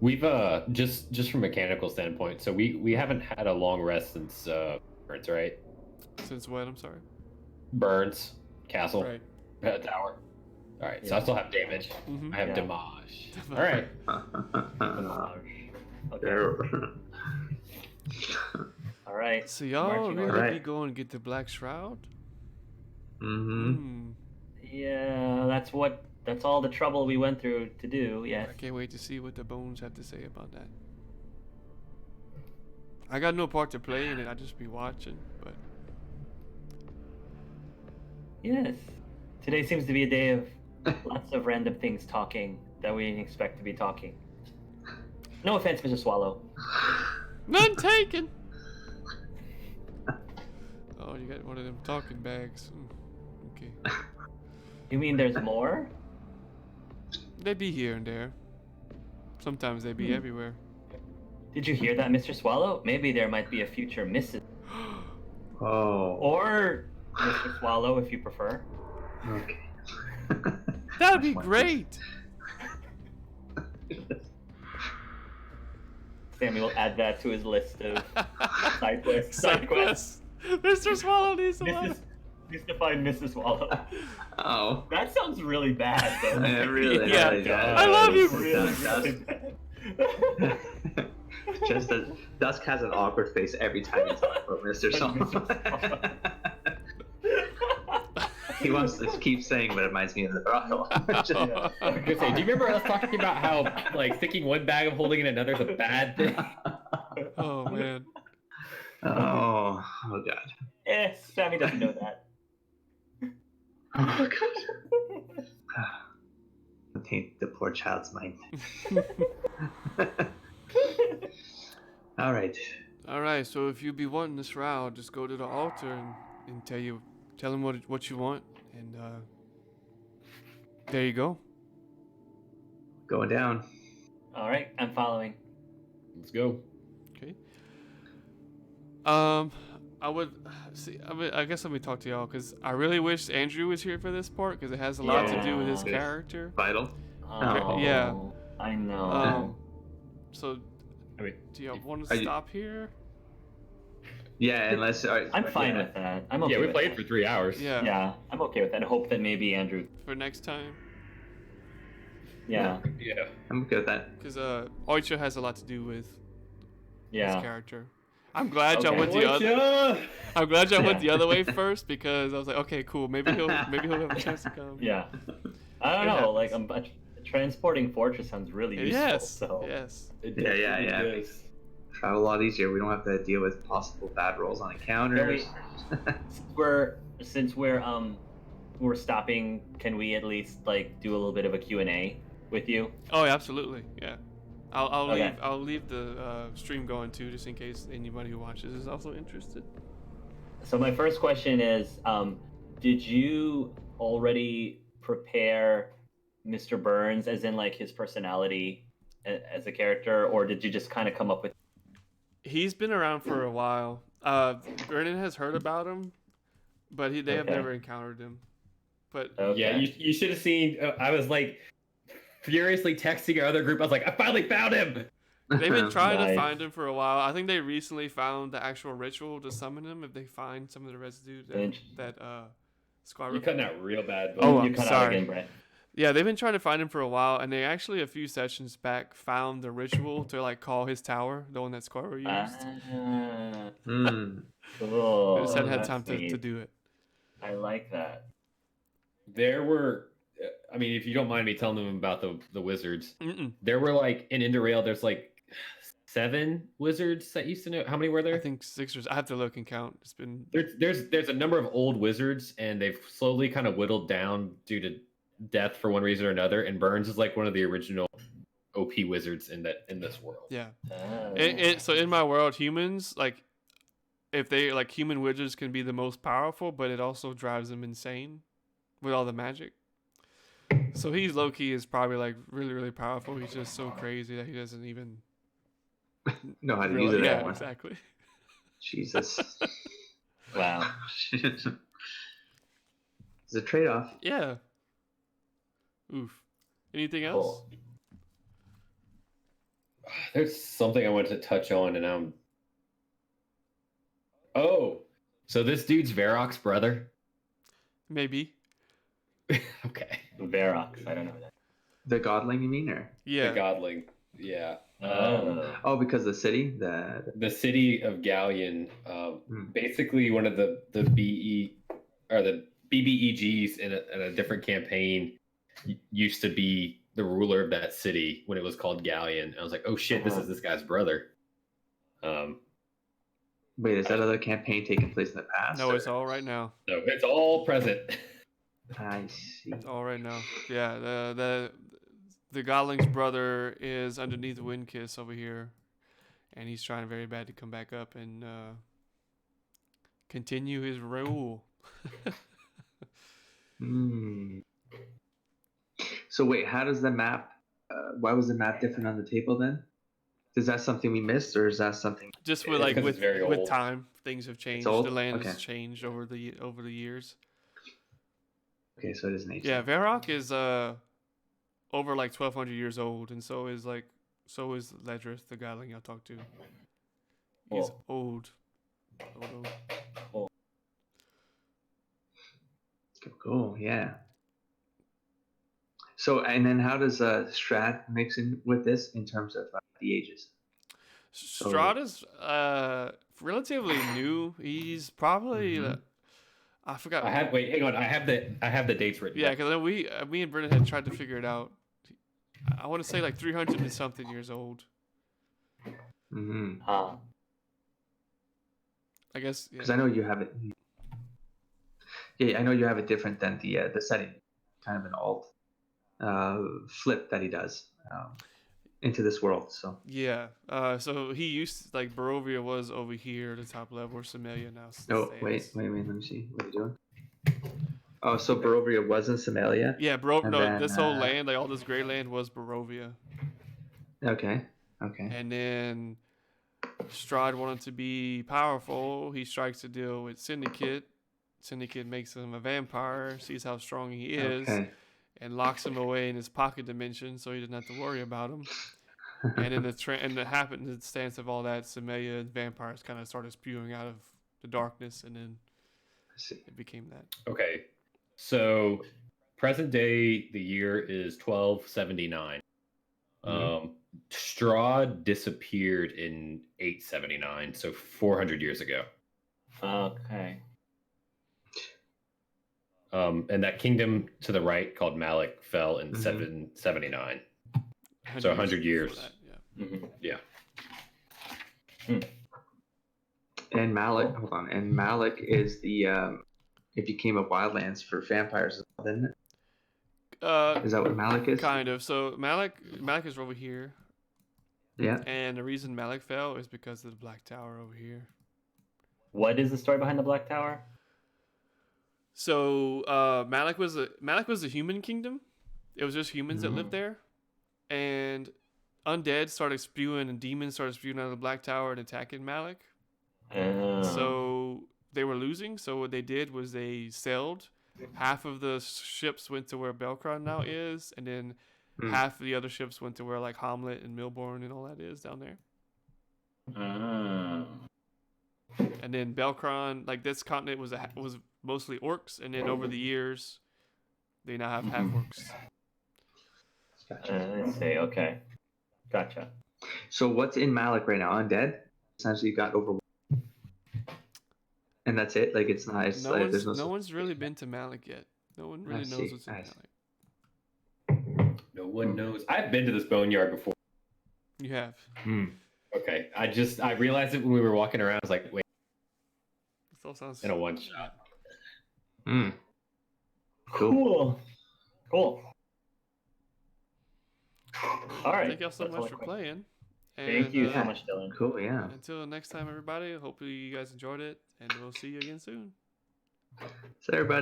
We've just from a mechanical standpoint, so we haven't had a long rest since Burns, right? Since what? I'm sorry. Burns, Castle, Right. Tower. All right, so Yeah. I still have damage. Mm-hmm. I have Yeah. damage. All right. Okay. All right. So y'all Marching really order. be going to get the Black Shroud? Mm-hmm. Yeah, that's all the trouble we went through to do. Yes. I can't wait to see what the bones have to say about that. I got no part to play in it. I just be watching, but Yes. Today seems to be a day of lots of random things talking that we didn't expect to be talking. No offense, Mr. Swallow. none taken. Oh, you got one of them talking bags. Okay, You mean there's more? they be here and there. Sometimes they be everywhere. Did you hear that, Mr. Swallow? Maybe there might be a future Mrs. Oh. Or Mr. Swallow, if you prefer. Okay. That'd be Much great. Sammy will add that to his list of side quests. Side quests. Mr. Swallow needs a lot. Needs to find Mrs. Swallow. Oh. That sounds really bad, though. It really, Yeah. really I love you. Really, does. really bad. Just that Dusk has an awkward face every time you talk about Mr. Song. He wants to keep saying, but it reminds me of the brothel. Just- I was gonna say, do you remember us talking about how like sticking one bag of holding in another is a bad thing? Oh man. oh God. Sammy doesn't know that. Oh God. taint the poor child's mind. All right. All right. So if you be wanting this route, just go to the altar and tell him what you want, and there you go. Going down. All right, I'm following. Let's go. Okay. I would see. I guess let me talk to y'all because I really wish Andrew was here for this part because it has a lot to do with his Yeah. character. Vital. Oh, Yeah. I know. So I mean, do y'all want are to you- stop here? Yeah, unless I'm fine with that. I'm okay. yeah, we with played that. for 3 hours. Yeah. Yeah, I'm okay with that. I hope that maybe Andrew. For next time, Yeah, Yeah. I'm okay with that. because Oicho has a lot to do with his yeah. character. I'm glad y'all Okay. went the other. I'm glad y'all went Yeah. the other way first because I was like, okay, cool. Maybe he'll have a chance to come. Yeah. I don't It know. happens. Like, transporting fortress sounds really useful. Yes. So. Yes. It Yeah, yeah, definitely yeah. does. Travel a lot easier. We don't have to deal with possible bad rolls on encounters. Since we're stopping, can we at least like do a little bit of a Q&A with you? Oh, yeah, absolutely. Yeah. I'll Okay. leave the stream going too, just in case anybody who watches is also interested. So my first question is, did you already prepare Mr. Burns as in like his personality as a character, or did you just kind of come up with? He's been around for a while. Brennan has heard about him, but they have Okay. never encountered him. But Okay. Yeah, you should have seen. I was like furiously texting our other group. I was like, I finally found him. they've been trying to Nice. find him for a while. I think they recently found the actual ritual to summon him. If they find some of the residue that Skoira. You're cutting out real bad. Oh, you I'm cut out sorry. again, Brett. Yeah, they've been trying to find him for a while, and they actually a few sessions back found the ritual to like call his tower, the one that Skoira used. Ah, Hmm. cool. They just hadn't had That's time to neat. do it. I like that. There were, I mean, if you don't mind me telling them about the wizards, Mm-mm. there were like in Interrail, there's like 7 wizards that used to know. How many were there? I think 6 or I have to look and count. It's been There's a number of old wizards, and they've slowly kind of whittled down due to death for one reason or another. And Burns is like one of the original OP wizards in this world. yeah. Ah. So in my world, humans like if they like human wizards can be the most powerful, but it also drives them insane with all the magic. So he's low key is probably like really really powerful. He's just so crazy that he doesn't even Know how to realize- use it Yeah, anymore. exactly. Jesus. Wow. It's a trade-off. Yeah. Oof. Anything else? Cool. There's something I wanted to touch on, and oh, so this dude's Varrock's brother. Maybe. Okay. Varrock. I don't know that. The godling, you mean, or Yeah. The godling. Yeah. oh, because the city, The city of Galleon, Hmm. basically one of the BE or the BBEGs in a different campaign used to be the ruler of that city when it was called Galleon. I was like, oh shit, this is this guy's brother. Wait, is that other campaign taking place in the past? No, it's or- all right now. No, it's all present. I see. It's all right now. Yeah. The Godling's brother is underneath Windkiss over here, and he's trying very bad to come back up and continue his rule. Hmm. So wait, how does the map? Why was the map different on the table then? Is that something we missed, or is that something? Just with It's like 'cause with it's very old. time, things have changed. old? The land has Okay. changed over the years. Okay, so it is an age. Yeah, Varrock is over like 1,200 years old, and so is Ledris, the Godling I talked to. He's Cool. old. Cool. Yeah. So, and then how does Strat mix in with this in terms of the ages? Strahd is relatively new. He's probably Mhm. I forgot. Hang on. I have the dates written. Yeah, down. because me and Brennan had tried to figure it out. I want to say like 300 and something years old. Mm-hmm. Huh. I guess. Because I know you have it. Yeah, I know you have it different than the setting, kind of an alt flip that he does into this world. So Yeah. So he used like Barovia was over here at the top level, where Somalia now wait, stands. let me see. What are you doing? Oh, so Barovia was in Somalia, Yeah, and no, then this whole land, like all this gray land, was Barovia. okay. And then Strahd wanted to be powerful. He strikes a deal with Syndicate. Syndicate makes him a vampire, sees how strong he is, Okay. and locks him away in his pocket dimension, so he didn't have to worry about him. And in the stance of all that, Somalia and vampires kind of started spewing out of the darkness, and then I see. it became that. Okay, so present day, the year is 1279. Strahd disappeared in 879, so 400 years ago. Okay. And that kingdom to the right called Malik fell in 779. So 100 years. Before that, yeah. Yeah. And Malik, hold on. And Malik is the it became a wildlands for vampires, didn't it? Is that what Malik is? Kind of. So Malik is over here, Yeah. and the reason Malik fell is because of the Black Tower over here. What is the story behind the Black Tower? So Malik was a human kingdom. It was just humans that lived there, and undead started spewing and demons started spewing out of the Black Tower and attacking Malik. So they were losing. So what they did was they sailed. Half of the ships went to where Belkron now is, and then half of the other ships went to where like Hamlet and Milborn and all that is down there. And then Belkron, like this continent was mostly orcs, and then over the years, they now have half orcs. Gotcha. I see. Okay. Gotcha. So what's in Malik right now? Undead? Essentially, you got over. And that's it. Like it's not. It's like there's No one's really been to Malik yet. No one really knows what's in Malik. No one knows. I've been to this boneyard before. You have. Okay. I realized it when we were walking around. I was like, wait. This all sounds In a one shot. Cool. All right. Thank y'all so much for playing. Thank you so And, much, Dylan. Cool. Yeah. Until next time, everybody. Hopefully you guys enjoyed it, and we'll see you again soon. So everybody.